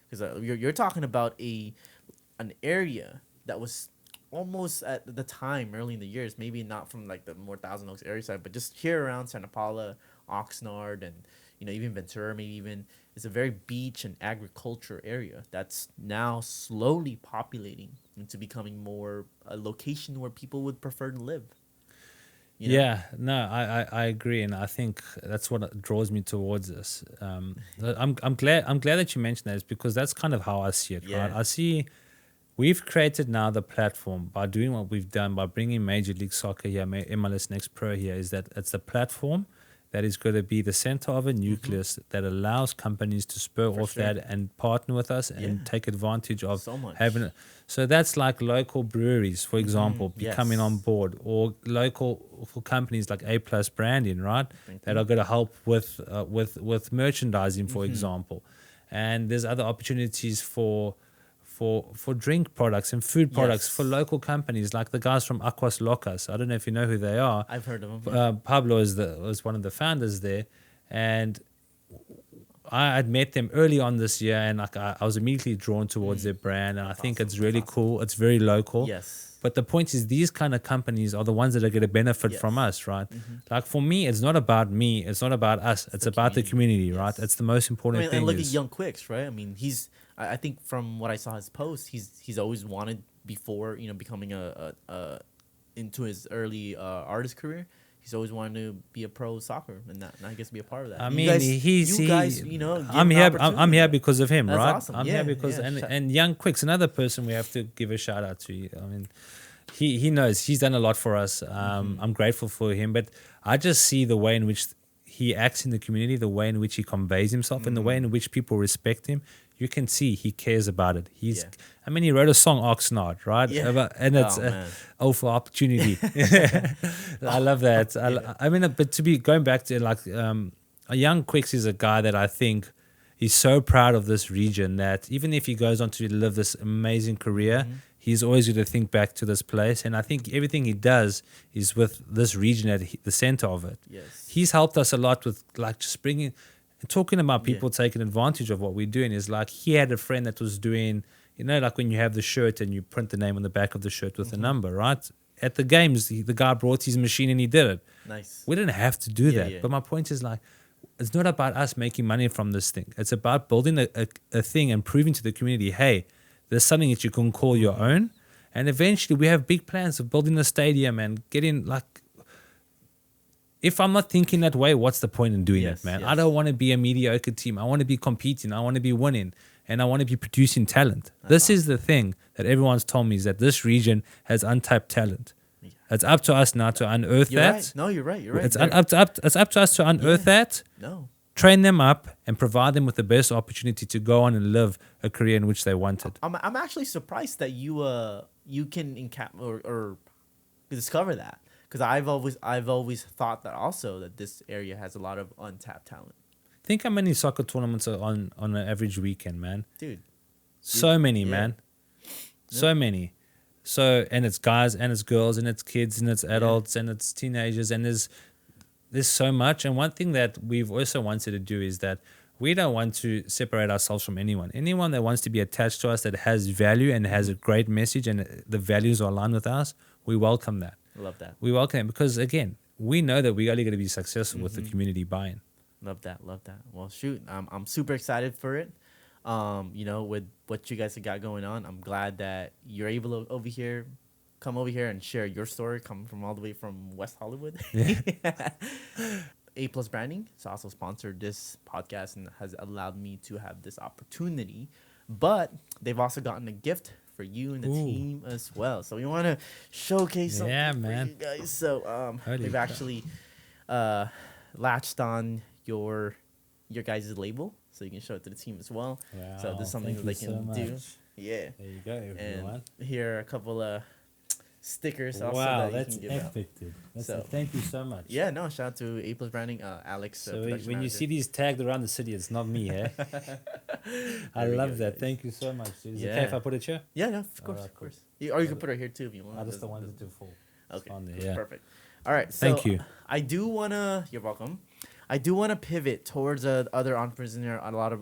because you're talking about an area that was almost at the time early in the years, maybe not from like the more Thousand Oaks area side, but just here around Santa Paula, Oxnard, and even Ventura, maybe even, it's a very beach and agriculture area that's now slowly populating into becoming more a location where people would prefer to live. Yeah, no, I agree, and I think that's what draws me towards this. I'm glad that you mentioned that, is because that's kind of how I see it. Right? I see we've created now the platform by doing what we've done by bringing Major League Soccer here, MLS Next Pro here. Is that it's the platform that is going to be the center of a nucleus that allows companies to spur off that and partner with us and take advantage of having it. So that's like local breweries, for example, coming on board, or local for companies like A+ Branding, right? That are going to help with merchandising, for example. And there's other opportunities for drink products and food products for local companies like the guys from Aquas Locas. I don't know if you know who they are. I've heard of them. Pablo was one of the founders there, and I had met them early on this year, and like I was immediately drawn towards their brand, and I think it's really cool. It's very local. Yes. But the point is, these kind of companies are the ones that are going to benefit from us, right? Like for me, it's not about me. It's not about us. It's about the community, right? It's the most important thing. And look at Young Quicks, right? I mean, I think from what I saw his post, he's always wanted before, becoming into his early artist career. He's always wanted to be a pro soccer, and I guess be a part of that. I mean, I'm here because of him, That's right? awesome. I'm here because and Young Quick's another person we have to give a shout out to. I mean, he knows he's done a lot for us. I'm grateful for him, but I just see the way in which he acts in the community, the way in which he conveys himself, and the way in which people respect him. You can see he cares about it. I mean, he wrote a song, Oxnard, right? Yeah. And it's for opportunity. I love that. I mean, but to be going back to like, a Young Quicks is a guy that I think he's so proud of this region that even if he goes on to live this amazing career, he's always going to think back to this place. And I think everything he does is with this region at the center of it. Yes. He's helped us a lot with like just bringing... Talking about people taking advantage of what we're doing is like he had a friend that was doing, like when you have the shirt and you print the name on the back of the shirt with a number, right? At the games, the guy brought his machine and he did it. Nice. We didn't have to do that. But my point is like, it's not about us making money from this thing. It's about building a thing and proving to the community, hey, there's something that you can call your own. And eventually we have big plans of building a stadium and getting like... If I'm not thinking that way, what's the point in doing it, man? I don't want to be a mediocre team. I want to be competing. I want to be winning. And I want to be producing talent. This is the thing that everyone's told me, is that this region has untapped talent. Yeah. It's up to us now to unearth that. Right. No, you're right. You're right. It's up to us to unearth that, train them up, and provide them with the best opportunity to go on and live a career in which they wanted. I'm actually surprised that you can or discover that. Because I've always thought that also that this area has a lot of untapped talent. Think how many soccer tournaments are on an average weekend, man. Dude. So many, man. So many. So, and it's guys and it's girls and it's kids and it's adults and it's teenagers, and there's so much. And one thing that we've also wanted to do is that we don't want to separate ourselves from anyone. Anyone that wants to be attached to us, that has value and has a great message and the values are aligned with us, we welcome that. I love that. We welcome it because, again, we know that we are only going to be successful with the community buy-in. Love that. Love that. Well, shoot, I'm super excited for it. With what you guys have got going on, I'm glad that you're able to come over here and share your story, coming from all the way from West Hollywood. A Plus Branding has also sponsored this podcast and has allowed me to have this opportunity. But they've also gotten a gift for you and the team as well. So we want to showcase something for you guys. So they've actually latched on your guys' label, so you can show it to the team as well. Wow, so this is something that they can do. Yeah. There you go, everyone. And here are a couple of stickers also Wow, that that's you can give out. epic, dude. So- Thank you so much. Yeah, no, shout out to A Plus Branding, Alex. So production when you manager. see these tagged around the city, it's not me, eh? I There we love go, that. guys. Thank you so much, dude. Is it Yeah. okay if I put it here? Yeah, no, of course, Alright, of course. Or you can put it here too if you want. I just don't want Doesn't- it to fall. Okay, on there, yeah. perfect. All right, so Thank you. I do wanna. You're welcome. I do wanna pivot towards other entrepreneurs. A lot of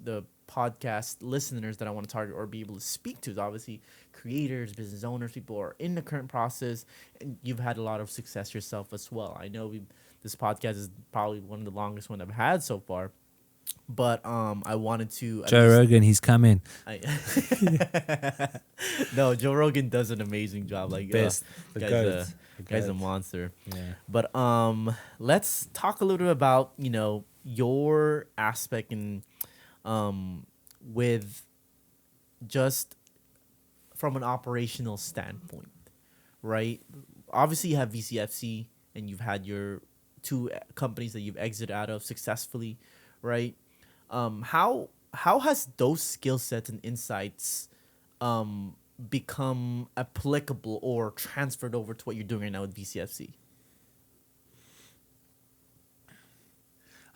the podcast listeners that I want to target or be able to speak to is obviously creators, business owners, people who are in the current process, and you've had a lot of success yourself as well. I know this podcast is probably one of the longest one I've had so far, but I wanted to at Joe least- Rogan, he's coming. No, Joe Rogan does an amazing job. Like Best. The guy's goat. a- The guy's a goat. monster. Yeah. But let's talk a little bit about your aspect and with just from an operational standpoint, right? Obviously, you have VCFC and you've had your two companies that you've exited out of successfully, right? How has those skill sets and insights become applicable or transferred over to what you're doing right now with VCFC?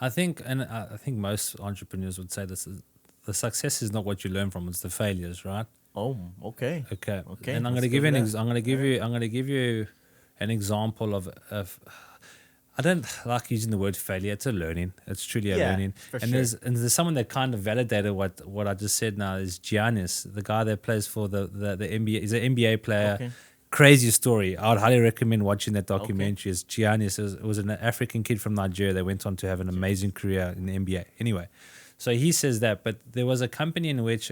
I think most entrepreneurs would say this is the success is not what you learn from; it's the failures, right? Oh, okay. Okay. Okay, And I'm let's going to give go you with that. I'm going to give you an example of I don't like using the word failure. It's a learning. It's truly a Yeah, learning. for And sure. there's someone that kind of validated what I just said now is Giannis, the guy that plays for the NBA. He's an NBA player. Okay. Crazy story. I would highly recommend watching that documentary. It's Giannis. It was an African kid from Nigeria that went on to have an amazing career in the NBA. Anyway, so he says that, but there was a company in which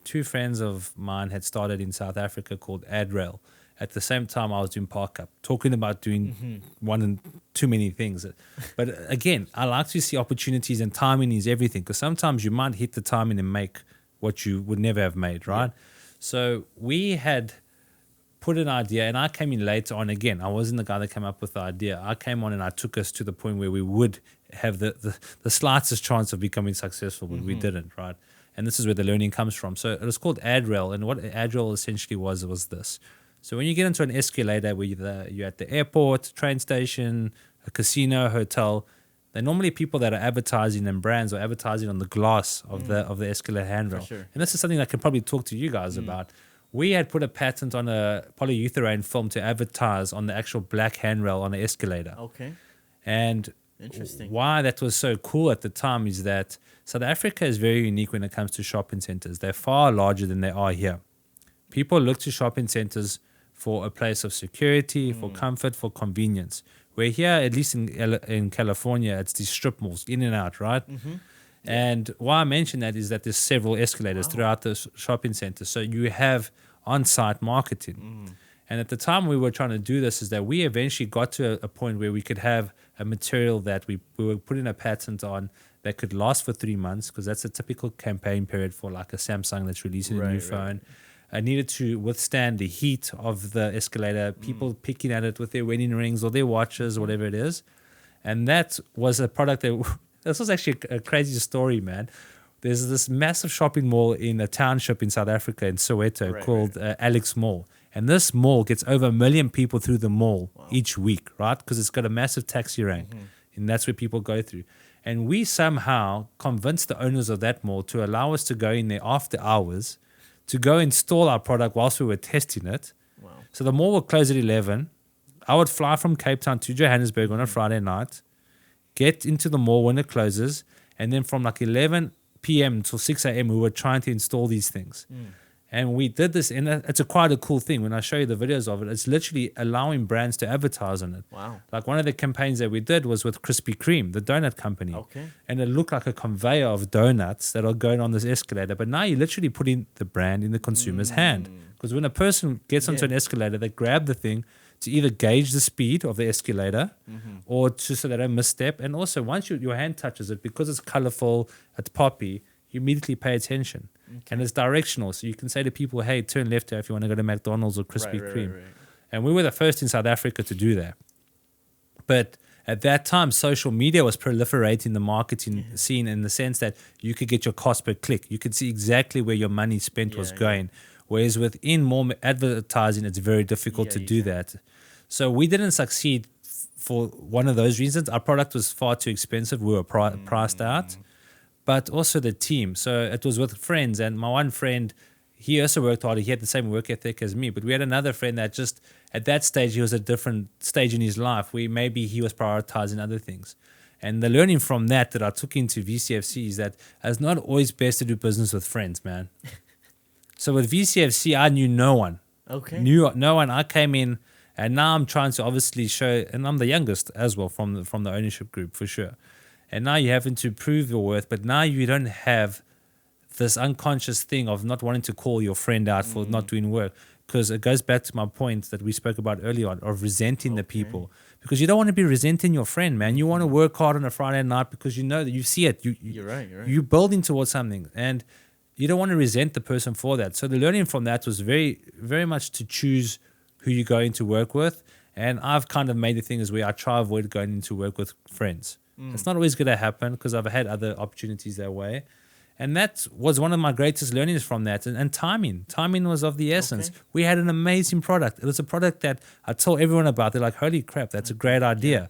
two friends of mine had started in South Africa called AdRail. At the same time, I was doing Park Up, talking about doing one and too many things. But again, I like to see opportunities, and timing is everything, because sometimes you might hit the timing and make what you would never have made, right? So we had put an idea, and I came in later on. Again, I wasn't the guy that came up with the idea. I came on and I took us to the point where we would have the slightest chance of becoming successful, but we didn't, right? And this is where the learning comes from. So it was called AdRail, and what AdRail essentially was this. So when you get into an escalator where you're at the airport, train station, a casino, hotel, they're normally people that are advertising, and brands are advertising on the glass of the escalator handrail. sure. And this is something I can probably talk to you guys about. We had put a patent on a polyurethane film to advertise on the actual black handrail on the escalator. Okay. And Interesting. why that was so cool at the time is that South Africa is very unique when it comes to shopping centers. They're far larger than they are here. People look to shopping centers for a place of security, for comfort, for convenience. Where here, at least in California, it's these strip malls, in and out, right? And why I mention that is that there's several escalators throughout the shopping center. So you have on-site marketing. And at the time we were trying to do this is that we eventually got to a point where we could have a material that we were putting a patent on that could last for 3 months, because that's a typical campaign period for like a Samsung that's releasing a new phone. I needed to withstand the heat of the escalator, people picking at it with their wedding rings or their watches or whatever it is. And that was a product that, this was actually a crazy story, man. There's this massive shopping mall in a township in South Africa, in Soweto, called Alex Mall. And this mall gets over 1 million people through the mall each week, right? Because it's got a massive taxi rank. And that's where people go through. And we somehow convinced the owners of that mall to allow us to go in there after hours to go install our product whilst we were testing it. Wow. So the mall would close at 11. I would fly from Cape Town to Johannesburg on a Friday night, get into the mall when it closes, and then from like 11 p.m. till 6 a.m. we were trying to install these things. And we did this, and it's quite a cool thing. When I show you the videos of it, it's literally allowing brands to advertise on it. Wow. Like one of the campaigns that we did was with Krispy Kreme, the donut company. Okay. And it looked like a conveyor of donuts that are going on this escalator. But now you're literally putting the brand in the consumer's hand. Because when a person gets onto an escalator, they grab the thing to either gauge the speed of the escalator or to so they don't misstep. And also, once your hand touches it, because it's colorful, it's poppy, you immediately pay attention. And it's directional. So you can say to people, hey, turn left here if you want to go to McDonald's or Krispy Kreme. Right. And we were the first in South Africa to do that. But at that time, social media was proliferating the marketing scene in the sense that you could get your cost per click. You could see exactly where your money spent was going. Whereas within more advertising, it's very difficult to do that. So we didn't succeed for one of those reasons. Our product was far too expensive. We were priced out. But also the team. So it was with friends. And my one friend, he also worked hard. He had the same work ethic as me. But we had another friend that just, at that stage, he was at a different stage in his life where maybe he was prioritizing other things. And the learning from that I took into VCFC is that it's not always best to do business with friends, man. So with VCFC, I knew no one. Okay. Knew no one. I came in, and now I'm trying to obviously show, and I'm the youngest as well from the ownership group for sure. And now you're having to prove your worth, but now you don't have this unconscious thing of not wanting to call your friend out for not doing work. Because it goes back to my point that we spoke about earlier on of resenting the people. Because you don't want to be resenting your friend, man. You want to work hard on a Friday night because you know that you see it. You're right. You're building towards something. And you don't want to resent the person for that. So the learning from that was very, very much to choose who you're going to work with. And I've kind of made the thing is where I try to avoid going into work with friends. It's not always going to happen because I've had other opportunities that way. And that was one of my greatest learnings from that. And timing. Timing was of the essence. Okay. We had an amazing product. It was a product that I told everyone about. They're like, holy crap, that's a great idea. Yeah.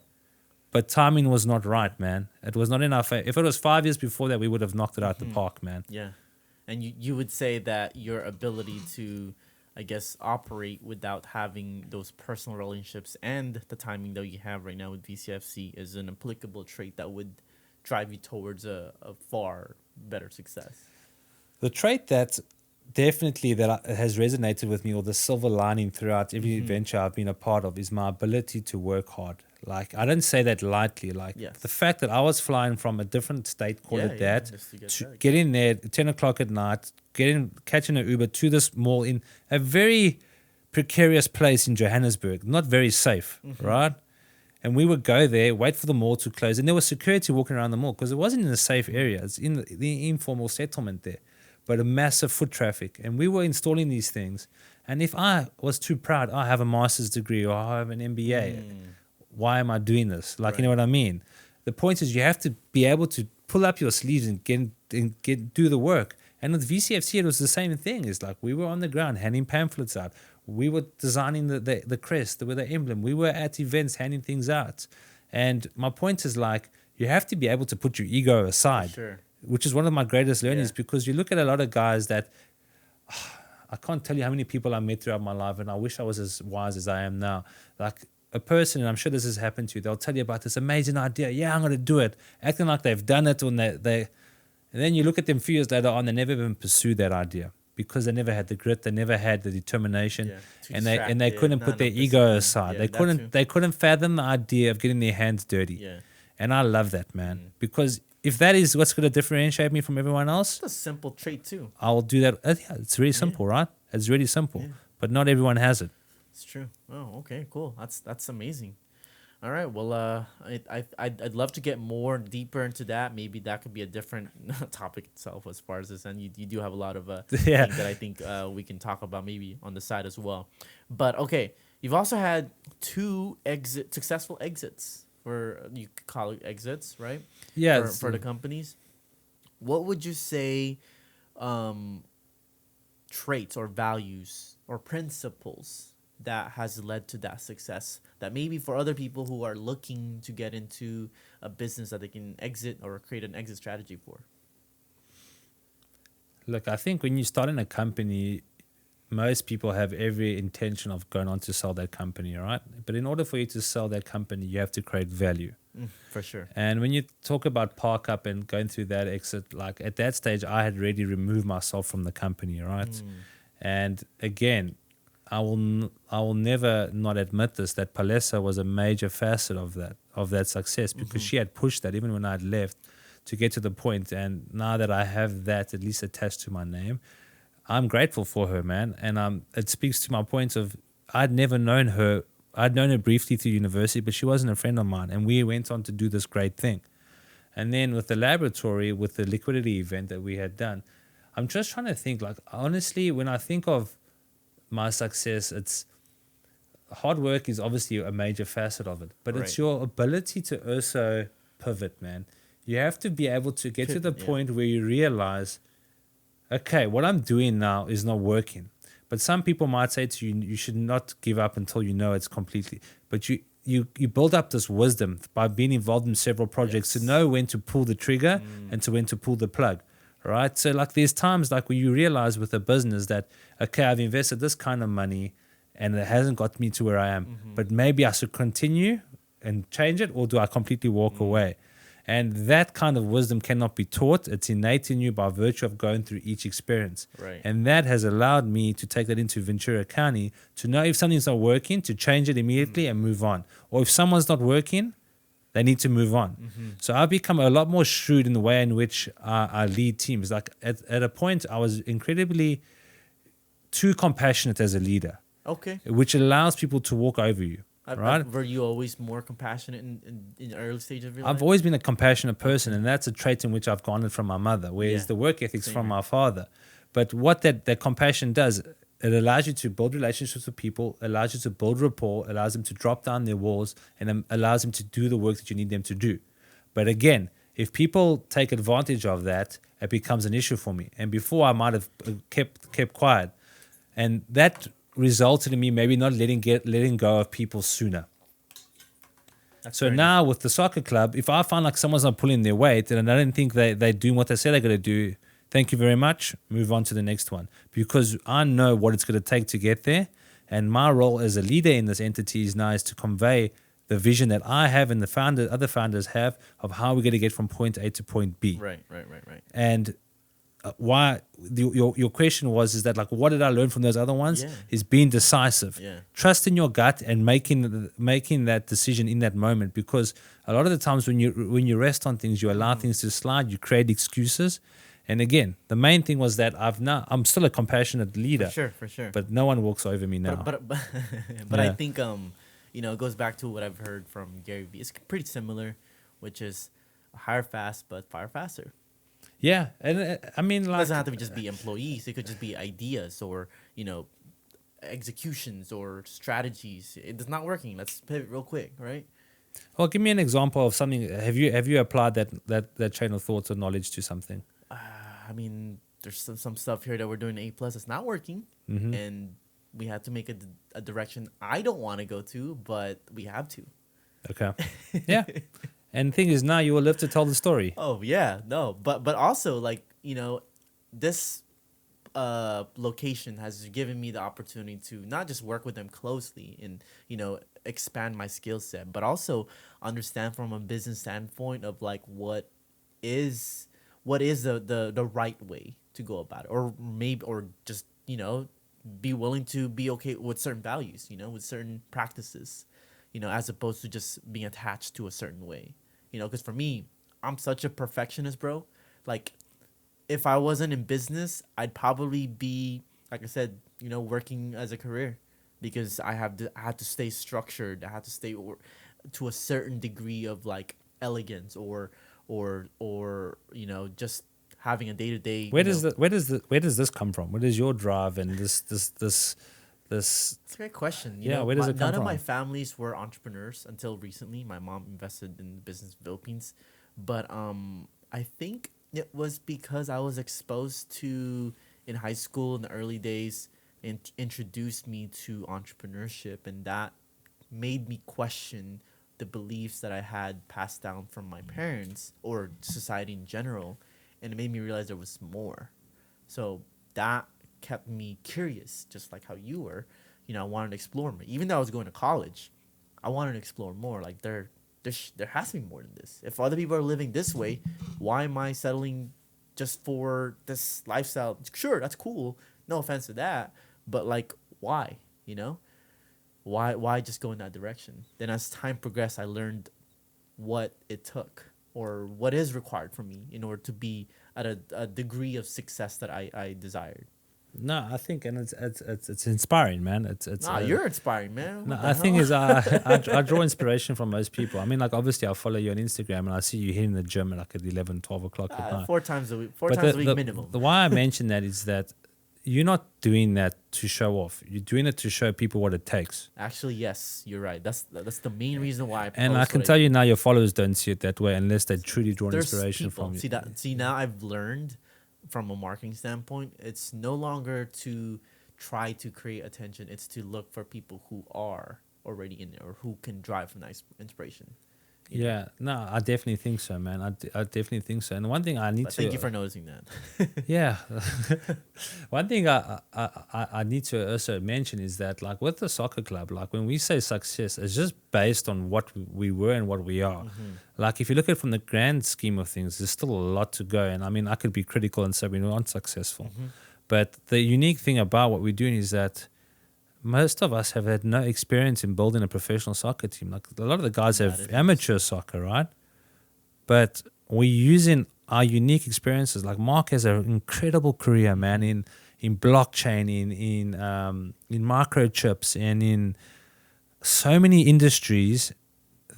But timing was not right, man. It was not enough. If it was 5 years before that, we would have knocked it out the park, man. Yeah. And you would say that your ability to, I guess, operate without having those personal relationships and the timing that you have right now with VCFC is an applicable trait that would drive you towards a far better success. The trait that definitely has resonated with me, or the silver lining throughout every venture I've been a part of, is my ability to work hard. Like, I don't say that lightly. Like, the fact that I was flying from a different state, to get in there at 10 o'clock at night, catching an Uber to this mall in a very precarious place in Johannesburg, not very safe, right? And we would go there, wait for the mall to close, and there was security walking around the mall because it wasn't in a safe area. It's in the informal settlement there, but a massive foot traffic. And we were installing these things. And if I was too proud, I have a master's degree or I have an MBA, why am I doing this? Like, you know what I mean? The point is you have to be able to pull up your sleeves and do the work. And with VCFC, it was the same thing. It's like we were on the ground handing pamphlets out. We were designing the crest, the emblem. We were at events handing things out. And my point is, like, you have to be able to put your ego aside, which is one of my greatest learnings, because you look at a lot of guys that I can't tell you how many people I met throughout my life, and I wish I was as wise as I am now. Like, a person, and I'm sure this has happened to you, they'll tell you about this amazing idea. Yeah, I'm going to do it. Acting like they've done it, and then you look at them a few years later on, they never even pursued that idea because they never had the grit, they never had the determination, and they couldn't put their ego aside. They couldn't fathom the idea of getting their hands dirty. And I love that, man, because if that is what's going to differentiate me from everyone else, it's a simple trait too. I will do that. It's really simple, right? It's really simple, but not everyone has it. It's true. Oh, okay, cool. That's amazing. All right. Well, I'd love to get more deeper into that. Maybe that could be a different topic itself as far as this. And you do have a lot of things that I think we can talk about maybe on the side as well. But okay, you've also had 2 successful exits, or you could call it exits, right? Yeah. For the companies. What would you say traits or values or principles that has led to that success that maybe for other people who are looking to get into a business that they can exit or create an exit strategy for? Look, I think when you start in a company, most people have every intention of going on to sell that company, right? But in order for you to sell that company, you have to create value. For sure. And when you talk about park up and going through that exit, like at that stage, I had already removed myself from the company, right? And again, I will never not admit this, that Palesa was a major facet of that success, because she had pushed that even when I'd left to get to the point. And now that I have that at least attached to my name, I'm grateful for her, man. And it speaks to my point of, I'd never known her. I'd known her briefly through university, but she wasn't a friend of mine. And we went on to do this great thing. And then with the laboratory, with the liquidity event that we had done, I'm just trying to think, like, honestly, when I think of my success, it's hard work is obviously a major facet of it, but it's your ability to also pivot, man. You have to be able to get to the point where you realize, okay, what I'm doing now is not working. But some people might say to you, you should not give up until you know it's completely. But you build up this wisdom by being involved in several projects to know when to pull the trigger and to when to pull the plug, right? So like there's times like where you realize with a business that, okay, I've invested this kind of money and it hasn't got me to where I am, but maybe I should continue and change it, or do I completely walk away? And that kind of wisdom cannot be taught. It's innate in you by virtue of going through each experience. Right. And that has allowed me to take that into Ventura County, to know if something's not working, to change it immediately and move on. Or if someone's not working, they need to move on. So I've become a lot more shrewd in the way in which I lead teams. Like at a point, I was incredibly too compassionate as a leader. Okay. Which allows people to walk over you. Right? Were you always more compassionate in the early stage of your life? I've always been a compassionate person, and that's a trait in which I've garnered from my mother, whereas the work ethic's from my father. But what that compassion does, it allows you to build relationships with people, allows you to build rapport, allows them to drop down their walls, and allows them to do the work that you need them to do. But again, if people take advantage of that, it becomes an issue for me. And before I might have kept quiet, and that resulted in me maybe not letting go of people sooner. So now with the soccer club, if I find like someone's not pulling their weight and I don't think they're doing what they say they're going to do, thank you very much, move on to the next one. Because I know what it's going to take to get there. And my role as a leader in this entity is now is to convey the vision that I have and the other founders have of how we're going to get from point A to point B. Right. And why your question is that, like, what did I learn from those other ones? Is being decisive, trust in your gut, and making that decision in that moment. Because a lot of the times when you rest on things, you allow things to slide, you create excuses. And again, the main thing was that I'm still a compassionate leader, for sure, but no one walks over me now. But I think it goes back to what I've heard from Gary Vee. It's pretty similar, which is hire fast but fire faster. Yeah, and I mean, like, it doesn't have to just be employees. It could just be ideas or executions or strategies. It's not working. Let's pivot real quick, right? Well, give me an example of something. Have you applied that train of thought or knowledge to something? I mean, there's some stuff here that we're doing A+ that's not working, and we have to make a direction I don't want to go to, but we have to. Okay. Yeah. And the thing is, now you will live to tell the story. Oh yeah, no, but also, like, this location has given me the opportunity to not just work with them closely and expand my skill set, but also understand from a business standpoint of like what is the right way to go about it, or just be willing to be okay with certain values, with certain practices, as opposed to just being attached to a certain way. Because for me, I'm such a perfectionist, bro. Like, if I wasn't in business, I'd probably be, like I said, working as a career, because I had to stay structured. I had to stay to a certain degree of like elegance or just having a day-to-day. Where does this come from? Where does your drive and this? It's a great question. Where does it come from? None of my families were entrepreneurs until recently. My mom invested in the business in the Philippines, but I think it was because I was exposed to in high school in the early days and introduced me to entrepreneurship, and that made me question the beliefs that I had passed down from my parents or society in general, and it made me realize there was more. So that kept me curious, just like how you were. I wanted to explore more. Even though I was going to college, I wanted to explore more. Like, there has to be more than this. If other people are living this way, why am I settling just for this lifestyle? Sure, that's cool No offense to that, but like, why? You know, why just go in that direction? Then as time progressed, I learned what it took or what is required for me in order to be at a degree of success that I desired. No, I think, and it's inspiring, man. It's Ah, you're inspiring, man. no, What the I think hell? is I draw inspiration from most people. I mean, like obviously I follow you on Instagram and I see you hitting the gym at like at 11, 12 o'clock at night. 4 times a week, four But times a week minimum. the why I mention that is that you're not doing that to show off. You're doing it to show people what it takes. Actually, yes, you're right. That's the main reason why I And I post can what tell do. you now, your followers don't see it that way unless they truly draw There's inspiration people. from you. See that? See now I've learned from a marketing standpoint, it's no longer to try to create attention. It's to look for people who are already in there or who can drive from that inspiration. You know? Yeah, no, I definitely think so, man. I definitely think so. And one thing I need But to thank you for noticing that. yeah. One thing I need to also mention is that, like, with the soccer club, like, when we say success, it's just based on what we were and what we are. Like, if you look at it from the grand scheme of things, there's still a lot to go. And I mean, I could be critical and say we aren't successful. But the unique thing about what we're doing is that most of us have had no experience in building a professional soccer team. Like, a lot of the guys That have is- amateur soccer, right? But we're using our unique experiences. Like, Mark has an incredible career, man, in blockchain, in microchips, and in so many industries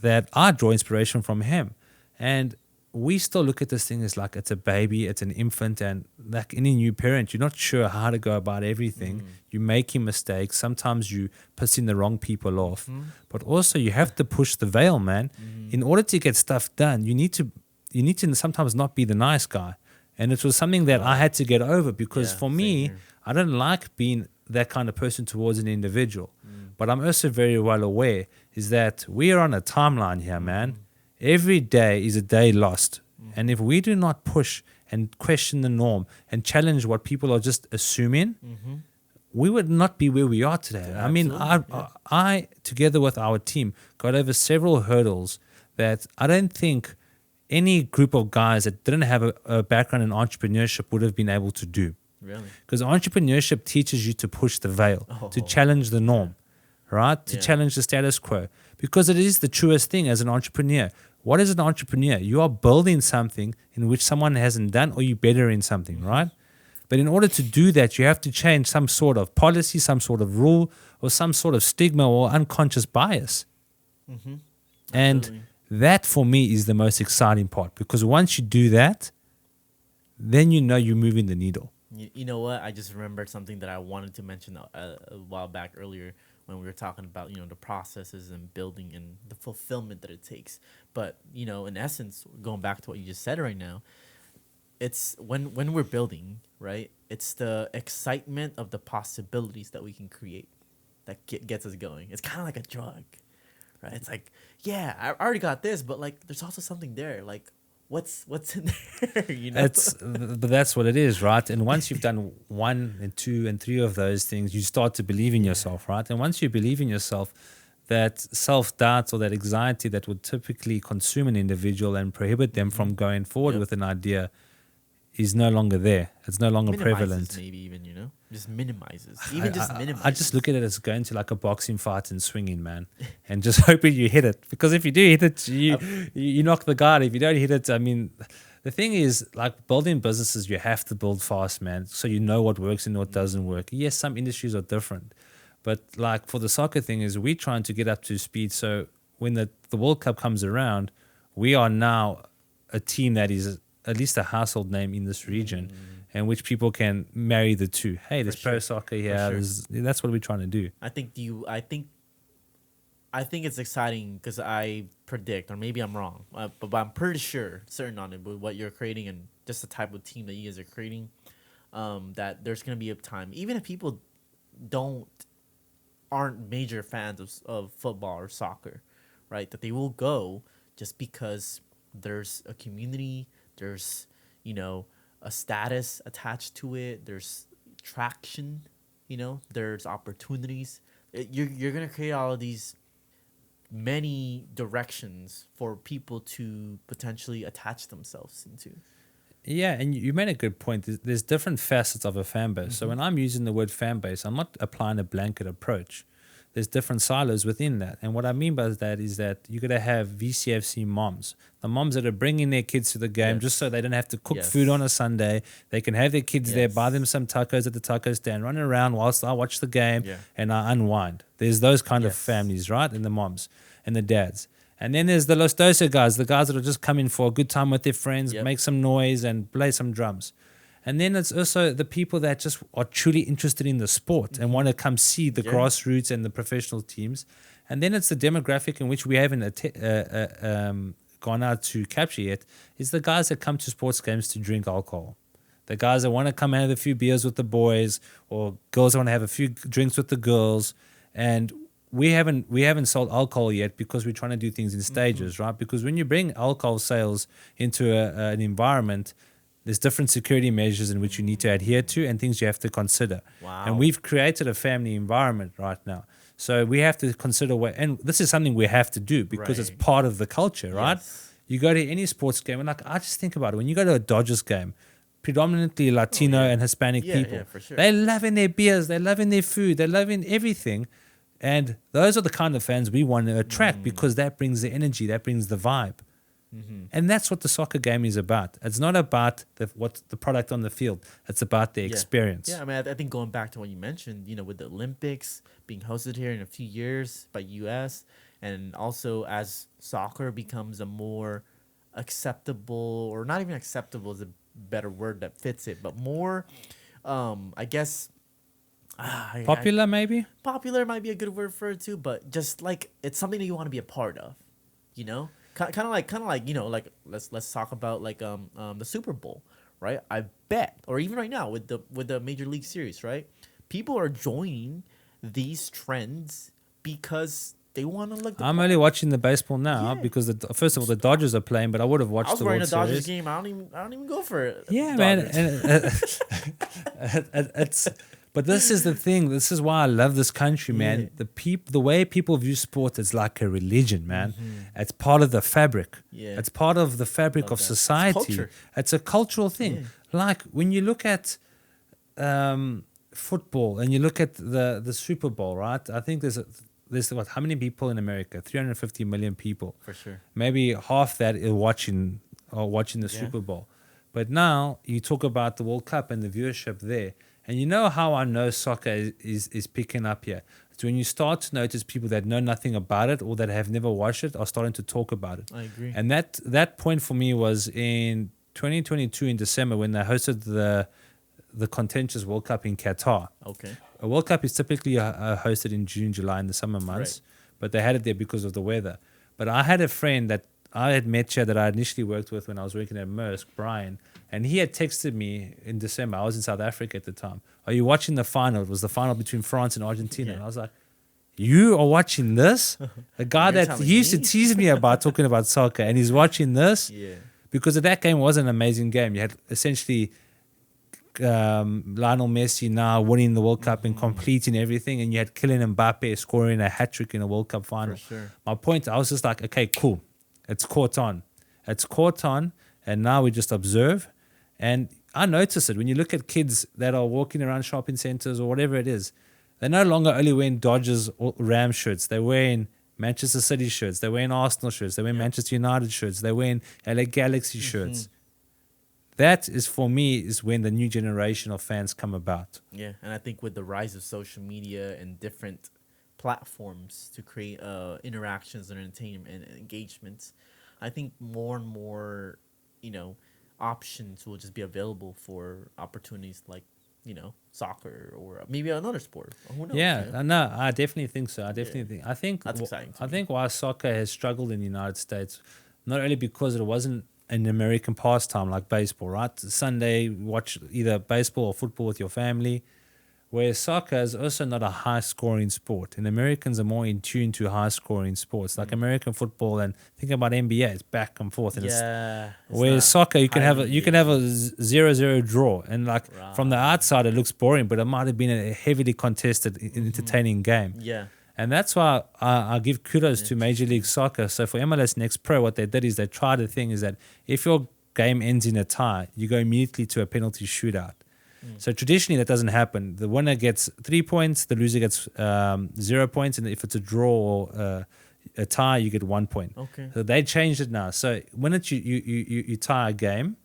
that I draw inspiration from him. And we still look at this thing as like it's a baby, it's an infant, and like any new parent, you're not sure how to go about everything. You're making mistakes. Sometimes you pissing the wrong people off. But also you have to push the veil, man. In order to get stuff done, you need to sometimes not be the nice guy. And it was something that I had to get over because Yeah, for same me, here. I don't like being that kind of person towards an individual. But I'm also very well aware is that we are on a timeline here, man. Every day is a day lost. And if we do not push and question the norm and challenge what people are just assuming, we would not be where we are today. I mean, Absolutely, I, together with our team, got over several hurdles that I don't think any group of guys that didn't have a background in entrepreneurship would have been able to do. Really? Because entrepreneurship teaches you to push the veil, to Oh. challenge the norm, right? To Yeah. challenge the status quo. Because it is the truest thing as an entrepreneur. What is an entrepreneur? You are building something in which someone hasn't done, or you're better in something, right? But in order to do that, you have to change some sort of policy, some sort of rule, or some sort of stigma or unconscious bias. And Absolutely. that, for me, is the most exciting part. Because once you do that, then you know you're moving the needle. You know what? I just remembered something that I wanted to mention a while back earlier when we were talking about, the processes and building and the fulfillment that it takes. But, in essence, going back to what you just said right now, it's when we're building, right? It's the excitement of the possibilities that we can create that gets us going. It's kind of like a drug, right? It's like, yeah, I already got this, but like, there's also something there. Like, what's in there? But that's what it is, right? And once you've done 1 and 2 and 3 of those things, you start to believe in yourself, right? And once you believe in yourself, that self-doubt or that anxiety that would typically consume an individual and prohibit them from going forward Yep. with an idea is no longer there. It's no longer minimizes prevalent. maybe even, just minimizes. Even just minimizes. I just look at it as going to like a boxing fight and swinging, man, and just hoping you hit it. Because if you do hit it, you knock the guard. If you don't hit it, I mean, the thing is, like, building businesses, you have to build fast, man, so you know what works and what doesn't work. Yes, some industries are different, but like for the soccer thing is we're trying to get up to speed. So when the World Cup comes around, we are now a team that is at least a household name in this region, and which people can marry the two. Hey, there's pro soccer here. sure. That's what we're trying to do. I think it's exciting because I predict, or maybe I'm wrong, but I'm pretty sure, certain on it, with what you're creating and just the type of team that you guys are creating, that there's gonna be a time, even if people aren't major fans of football or soccer, right? That they will go just because there's a community, there's a status attached to it, there's traction, there's opportunities. You're gonna create all of these many directions for people to potentially attach themselves into. Yeah, and you made a good point. There's different facets of a fan base. So when I'm using the word fan base, I'm not applying a blanket approach. There's different silos within that. And what I mean by that is that you're going to have VCFC moms, the moms that are bringing their kids to the game just so they don't have to cook food on a Sunday. They can have their kids there, buy them some tacos at the taco stand, run around whilst I watch the game and I unwind. There's those kind of families, right? And the moms and the dads. And then there's the Los Doce guys, the guys that are just coming for a good time with their friends, make some noise and play some drums. And then it's also the people that just are truly interested in the sport and want to come see the grassroots and the professional teams. And then it's the demographic in which we haven't gone out to capture yet, is the guys that come to sports games to drink alcohol. The guys that want to come and have a few beers with the boys, or girls that want to have a few drinks with the girls. And we haven't sold alcohol yet because we're trying to do things in stages, right? Because when you bring alcohol sales into an environment, there's different security measures in which you need to adhere to and things you have to consider. Wow. And we've created a family environment right now. So we have to consider and this is something we have to do because it's part of the culture, right? Yes. You go to any sports game, and like I just think about it, when you go to a Dodgers game, predominantly Latino and Hispanic people, Yeah, for sure. they're loving their beers, they're loving their food, they're loving everything. And those are the kind of fans we want to attract because that brings the energy, that brings the vibe. And that's what the soccer game is about. It's not about what's the product on the field. It's about the experience. Yeah, I mean, I think going back to what you mentioned, with the Olympics being hosted here in a few years by U.S., and also as soccer becomes a more acceptable, or not even acceptable is a better word that fits it, but more, I guess... Popular, maybe? Popular might be a good word for it too, but just like it's something that you want to be a part of, kind of like like let's talk about like the Super Bowl, right? I bet, or even right now with the Major League Series, right? People are joining these trends because they want to look. I'm only watching the baseball now because first of all the Dodgers are playing, but I would have watched the World Series. I was wearing a Dodgers game. I don't even go for it. Yeah, man. It's. But this is the thing. This is why I love this country, man. The way people view sport is like a religion, man. It's part of the fabric. Yeah. It's part of the fabric of society. It's a cultural thing. Yeah. Like when you look at football and you look at the Super Bowl, right? I think there's how many people in America? 350 million people. For sure. Maybe half that are watching the Super Bowl. But now you talk about the World Cup and the viewership there. And you know how I know soccer is picking up here? It's when you start to notice people that know nothing about it or that have never watched it are starting to talk about it. I agree. And that point for me was in 2022 in December when they hosted the contentious World Cup in Qatar. Okay. A World Cup is typically hosted in June, July in the summer months, but they had it there because of the weather. But I had a friend that I had met here that I initially worked with when I was working at Maersk, Brian, and he had texted me in December. I was in South Africa at the time. Are you watching the final? It was the final between France and Argentina. And I was like, you are watching this? A guy that he used to tease me about talking about soccer, and he's watching this? Yeah. Because that game was an amazing game. You had essentially Lionel Messi now winning the World Cup and completing everything, and you had Kylian Mbappe scoring a hat-trick in a World Cup final. For sure. My point, I was just like, okay, cool. It's caught on. And now we just observe. And I notice it when you look at kids that are walking around shopping centers or whatever it is. They're no longer only wearing Dodgers or Rams shirts. They're wearing Manchester City shirts. They're wearing Arsenal shirts. They're wearing Manchester United shirts. They're wearing LA Galaxy shirts. That is, for me, is when the new generation of fans come about. Yeah, and I think with the rise of social media and different platforms to create interactions and entertainment and engagements, I think more and more, options will just be available for opportunities like, soccer or maybe another sport. Who knows? Yeah, no, I definitely think so. I think That's exciting to I me. think why soccer has struggled in the United States, not only because it wasn't an American pastime like baseball, right? Sunday, watch either baseball or football with your family. Where soccer is also not a high-scoring sport, and Americans are more in tune to high-scoring sports, like American football. And think about NBA; it's back and forth. And whereas soccer, you can have a 0-0 draw, and from the outside, it looks boring, but it might have been a heavily contested, entertaining game. Yeah. And that's why I give kudos to Major League Soccer. So for MLS Next Pro, what they did is they tried a thing is that if your game ends in a tie, you go immediately to a penalty shootout. So traditionally that doesn't happen. The winner gets 3 points, the loser gets 0 points, and if it's a draw or a tie, you get 1 point. Okay. So they changed it now. So when you tie a game,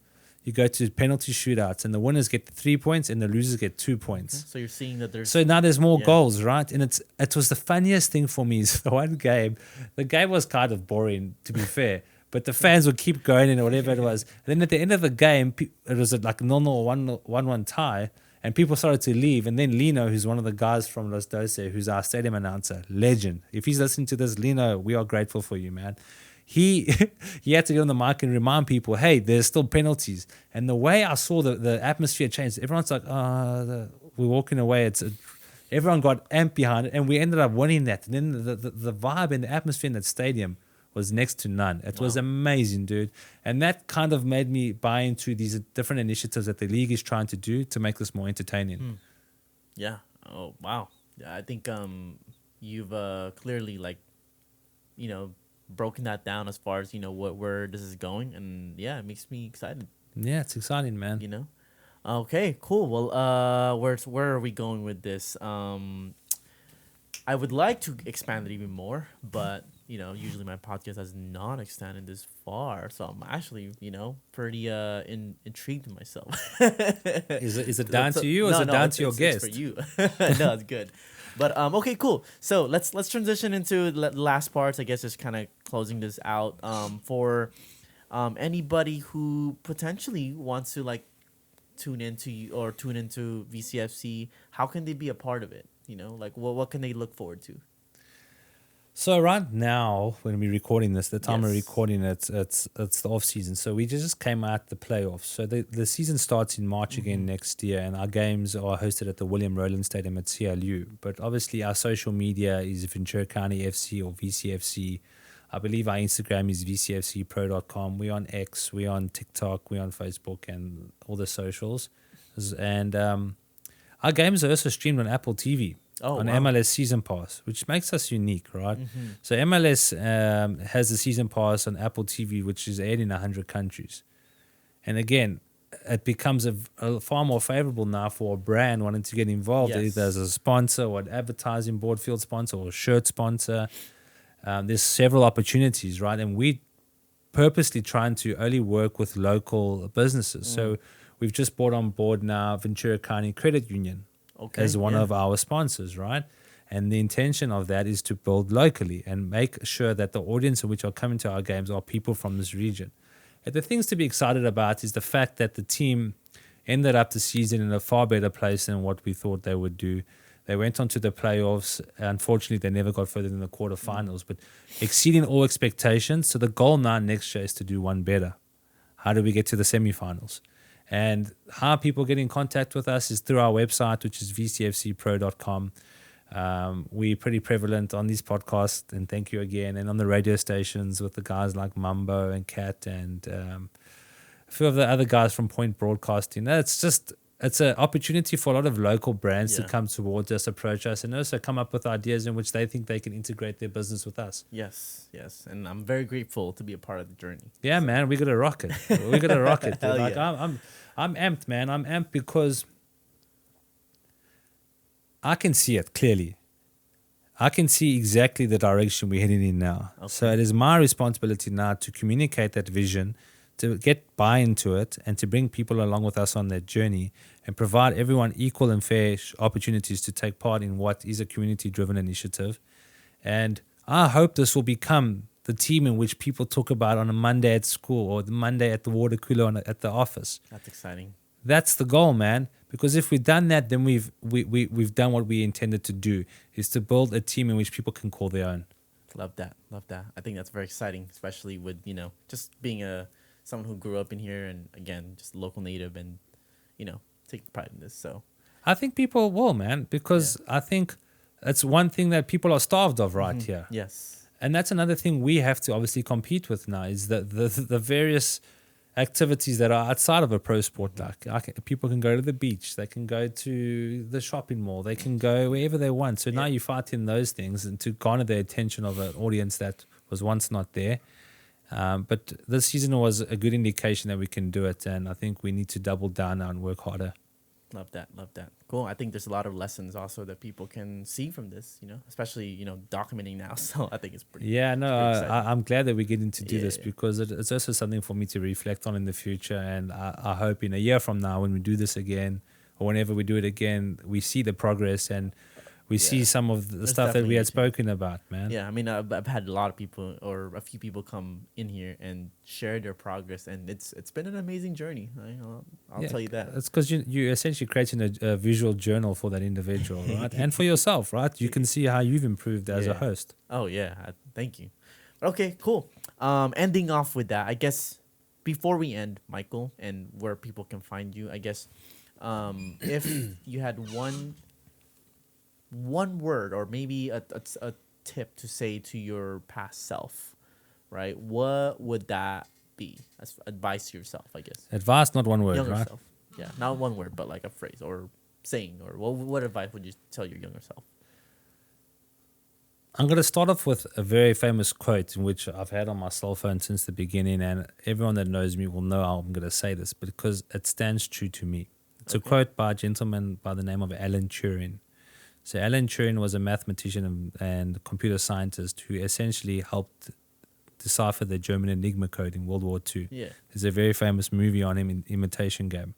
you go to penalty shootouts, and the winners get 3 points, and the losers get 2 points. Okay. So you're seeing that there's... So now there's more goals, right? And it was the funniest thing for me is the one game. The game was kind of boring, to be fair, but the fans would keep going in or whatever it was. And then at the end of the game, it was like a 0-0 or 1-1 tie, and people started to leave. And then Lino, who's one of the guys from Los Doce, who's our stadium announcer, legend. If he's listening to this, Lino, we are grateful for you, man. He had to get on the mic and remind people, hey, there's still penalties. And the way I saw the atmosphere change, everyone's like, we're walking away. Everyone got amped behind it, and we ended up winning that. And then the vibe and the atmosphere in that stadium was next to none. It was amazing, dude. And that kind of made me buy into these different initiatives that the league is trying to do to make this more entertaining. Yeah. Oh, wow. Yeah, I think you've clearly, like, broken that down as far as, where this is going. And, yeah, it makes me excited. Yeah, it's exciting, man. Okay, cool. Well, where are we going with this? I would like to expand it even more, but usually my podcast has not extended this far, so I'm actually pretty intrigued myself. Is it down to you, or is it down to your guest? It's for you. No, it's good. But okay, cool. So let's transition into the last parts. I guess just kind of closing this out. For anybody who potentially wants to tune into VCFC, how can they be a part of it? What can they look forward to? So right now, when we're recording this, the time we're recording it's the off season. So we just came out the playoffs. So the season starts in March again next year, and our games are hosted at the William Rowland Stadium at CLU. But obviously, our social media is Ventura County FC or VCFC. I believe our Instagram is vcfcpro.com. We're on X, we're on TikTok, we're on Facebook, and all the socials. And our games are also streamed on Apple TV. On MLS Season Pass, which makes us unique, right? So MLS has the Season Pass on Apple TV, which is aired in 100 countries. And again, it becomes a far more favorable now for a brand wanting to get involved, either as a sponsor or an advertising board field sponsor or a shirt sponsor. There's several opportunities, right? And we purposely trying to only work with local businesses. So we've just brought on board now Ventura County Credit Union. As one of our sponsors, right? And the intention of that is to build locally and make sure that the audience in which are coming to our games are people from this region. And the things to be excited about is the fact that the team ended up the season in a far better place than what we thought they would do. They went on to the playoffs. Unfortunately, they never got further than the quarterfinals, but exceeding all expectations. So the goal now next year is to do one better. How do we get to the semifinals? And how people get in contact with us is through our website, which is vcfcpro.com. We're pretty prevalent on these podcasts, and thank you again, and on the radio stations with the guys like Mambo and Kat and a few of the other guys from Point Broadcasting. It's an opportunity for a lot of local brands to come towards us, approach us, and also come up with ideas in which they think they can integrate their business with us. Yes. And I'm very grateful to be a part of the journey. Yeah, man, we're gonna rock it. We're gonna rock it. Hell like yeah. I'm amped, man. I'm amped because I can see it clearly. I can see exactly the direction we're heading in now. So it is my responsibility now to communicate that vision, to get buy-in to it, and to bring people along with us on that journey and provide everyone equal and fair opportunities to take part in what is a community-driven initiative. And I hope this will become the team in which people talk about on a Monday at school or the Monday at the water cooler at the office. That's exciting. That's the goal, man. Because if we've done that, then we've done what we intended to do, is to build a team in which people can call their own. Love that. I think that's very exciting, especially with, just being someone who grew up in here and, again, just local native and, take pride in this. So I think people will, man, because I think it's one thing that people are starved of right here. Yes. And that's another thing we have to obviously compete with now, is that the various activities that are outside of a pro sport. Like people can go to the beach, they can go to the shopping mall, they can go wherever they want. So now you fight in those things and to garner the attention of an audience that was once not there. But this season was a good indication that we can do it, and I think we need to double down now and work harder. Love that. Love that. Cool. I think there's a lot of lessons also that people can see from this, especially, documenting now. So I think it's pretty. Yeah, no, pretty exciting. I'm glad that we're getting to do this Yeah. because it's also something for me to reflect on in the future. And I hope in a year from now, when we do this again, or whenever we do it again, we see the progress and we see some of the There's stuff that we definitely had spoken about, man. Yeah, I mean, I've had a lot of people or a few people come in here and share their progress, and it's been an amazing journey. I'll Yeah, tell you that. It's because you're essentially creating a visual journal for that individual, right? And for yourself, right? You can see how you've improved as a Yeah. host. Oh yeah, thank you. Okay, cool. Ending off with that, I guess before we end, Michael, and where people can find you, I guess, if you had one word or maybe a tip to say to your past self, right? What would that be as advice to yourself, I guess? Advice, not one word, Younger right? self. Yeah, not one word, but like a phrase or saying, or what advice would you tell your younger self? I'm going to start off with a very famous quote, in which I've had on my cell phone since the beginning, and everyone that knows me will know how I'm going to say this, because it stands true to me. It's a quote by a gentleman by the name of Alan Turing. So Alan Turing was a mathematician and computer scientist who essentially helped decipher the German Enigma code in World War II. Yeah. There's a very famous movie on him, in Imitation Game.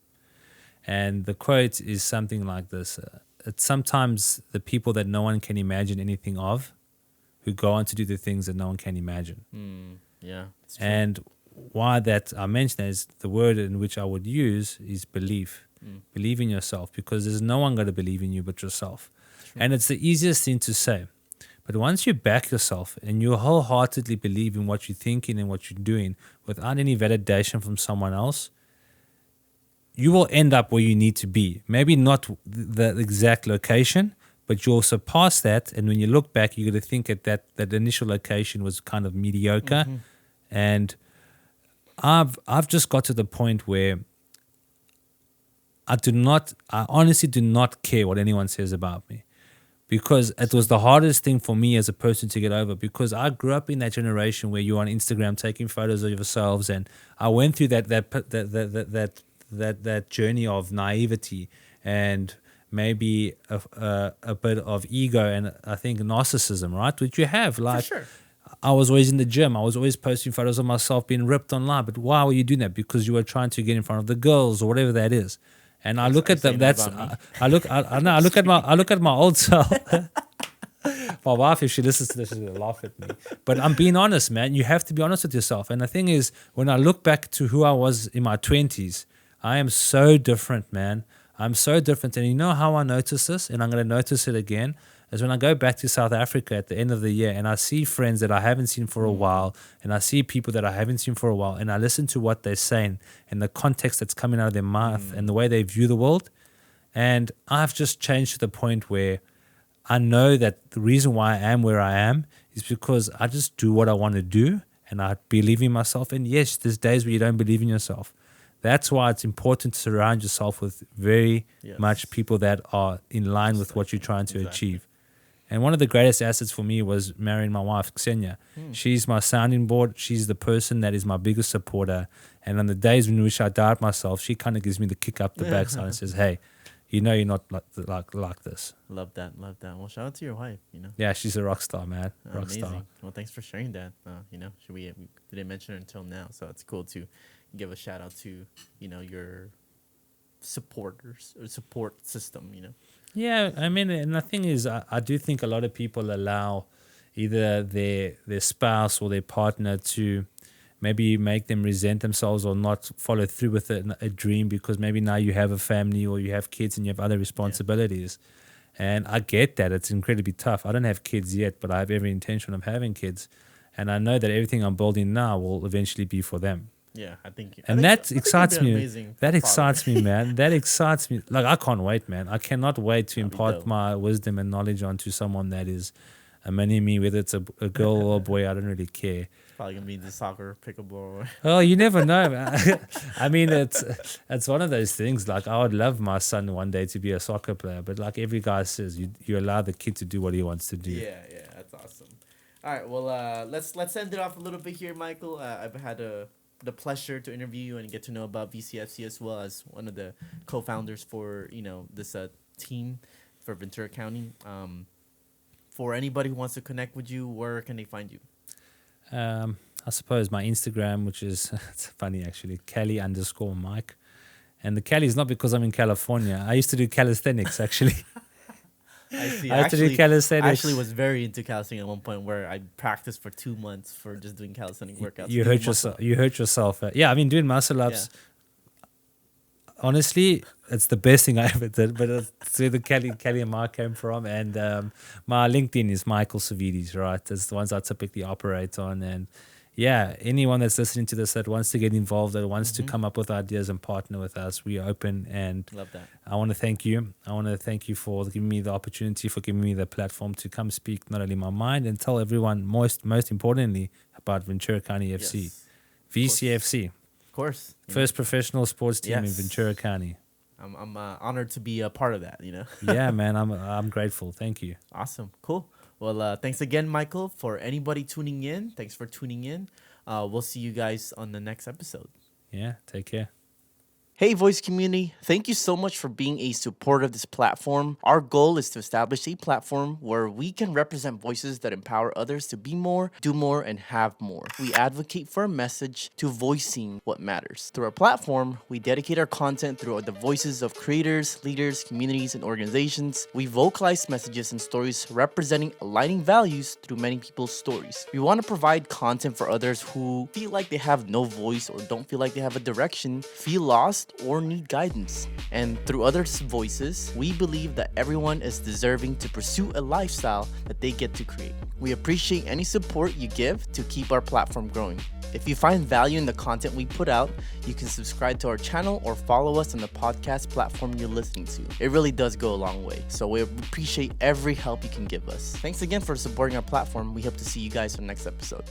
And the quote is something like this. It's sometimes the people that no one can imagine anything of who go on to do the things that no one can imagine. Yeah. It's true. And why that I mention that is the word in which I would use is belief. Believe in yourself, because there's no one going to believe in you but yourself. And it's the easiest thing to say. But once you back yourself and you wholeheartedly believe in what you're thinking and what you're doing without any validation from someone else, you will end up where you need to be. Maybe not the exact location, but you'll surpass that. And when you look back, you're going to think that initial location was kind of mediocre. And I've just got to the point where I honestly do not care what anyone says about me, because it was the hardest thing for me as a person to get over, because I grew up in that generation where you're on Instagram taking photos of yourselves, and I went through that journey of naivety and maybe a bit of ego and I think narcissism, right? Which you have, like. For sure. I was always in the gym. I was always posting photos of myself being ripped online. But why were you doing that? Because you were trying to get in front of the girls or whatever that is. And I look at them. I look at my old self. My wife, if she listens to this, she's gonna laugh at me. But I'm being honest, man. You have to be honest with yourself. And the thing is, when I look back to who I was in my 20s, I am so different, man. I'm so different. And you know how I notice this? And I'm going to notice it again. Is when I go back to South Africa at the end of the year and I see friends that I haven't seen for a while, and I see people that I haven't seen for a while, and I listen to what they're saying and the context that's coming out of their mouth and the way they view the world. And I've just changed to the point where I know that the reason why I am where I am is because I just do what I want to do and I believe in myself. And yes, there's days where you don't believe in yourself. That's why it's important to surround yourself with very much people that are in line with what you're trying to achieve. And one of the greatest assets for me was marrying my wife, Ksenia. She's my sounding board. She's the person that is my biggest supporter. And on the days in which I doubt myself, she kind of gives me the kick up the backside and says, hey, you know you're not like this. Love that. Well, shout out to your wife, Yeah, she's a rock star, man. Rock Amazing. star. Well, thanks for sharing that. We didn't mention it until now, so it's cool to give a shout out to, your supporters or support system, Yeah, I mean, and the thing is, I do think a lot of people allow either their spouse or their partner to maybe make them resent themselves or not follow through with a dream because maybe now you have a family or you have kids and you have other responsibilities. And I get that. It's incredibly tough. I don't have kids yet, but I have every intention of having kids. And I know that everything I'm building now will eventually be for them. Yeah, I think. And that excites me. That excites excites me, man. That excites me. Like, I can't wait, man. I cannot wait to That'd be impart dope. my wisdom and knowledge onto someone that is a mini-me, whether it's a girl or a boy. I don't really care. Probably gonna be the soccer, pickleball. Oh, you never know, man. I mean, it's one of those things. Like, I would love my son one day to be a soccer player, but like every guy says, you allow the kid to do what he wants to do. Yeah, that's awesome. All right. Well, let's end it off a little bit here, Michael. I've had the pleasure to interview you and get to know about VCFC as well as one of the co-founders for this team for Ventura County. For anybody who wants to connect with you, where can they find you? I suppose my Instagram, which is it's funny actually, Cali_Mike, and the Cali is not because I'm in California. I used to do calisthenics actually. I see. I used to do calisthenics. I actually was very into calisthenics at one point where I practiced for 2 months for just doing calisthenic workouts. You hurt yourself. You hurt yourself. Yeah, I've been doing muscle ups. Yeah. Honestly, it's the best thing I ever did. But it's where the Cali and Mark came from. And my LinkedIn is Michael Savvides, right? That's the ones I typically operate on. And yeah, anyone that's listening to this that wants to get involved, that wants to come up with ideas and partner with us, we are open. And love that. I want to thank you. I want to thank you for giving me the opportunity, for giving me the platform to come speak not only my mind and tell everyone most importantly about Ventura County FC, Yes. VCFC. Of course. First professional sports team in Yes. Ventura County. I'm honored to be a part of that. Yeah, man. I'm grateful. Thank you. Awesome. Cool. Well, thanks again, Michael. For anybody tuning in, thanks for tuning in. We'll see you guys on the next episode. Yeah, take care. Hey, Voice community. Thank you so much for being a supporter of this platform. Our goal is to establish a platform where we can represent voices that empower others to be more, do more, and have more. We advocate for a message to voicing what matters. Through our platform, we dedicate our content through the voices of creators, leaders, communities, and organizations. We vocalize messages and stories representing aligning values through many people's stories. We want to provide content for others who feel like they have no voice or don't feel like they have a direction, feel lost, or need guidance. And through others' voices, we believe that everyone is deserving to pursue a lifestyle that they get to create. We appreciate any support you give to keep our platform growing. If you find value in the content we put out, you can subscribe to our channel or follow us on the podcast platform you're listening to. It really does go a long way, so we appreciate every help you can give us. Thanks again for supporting our platform. We hope to see you guys on the next episode.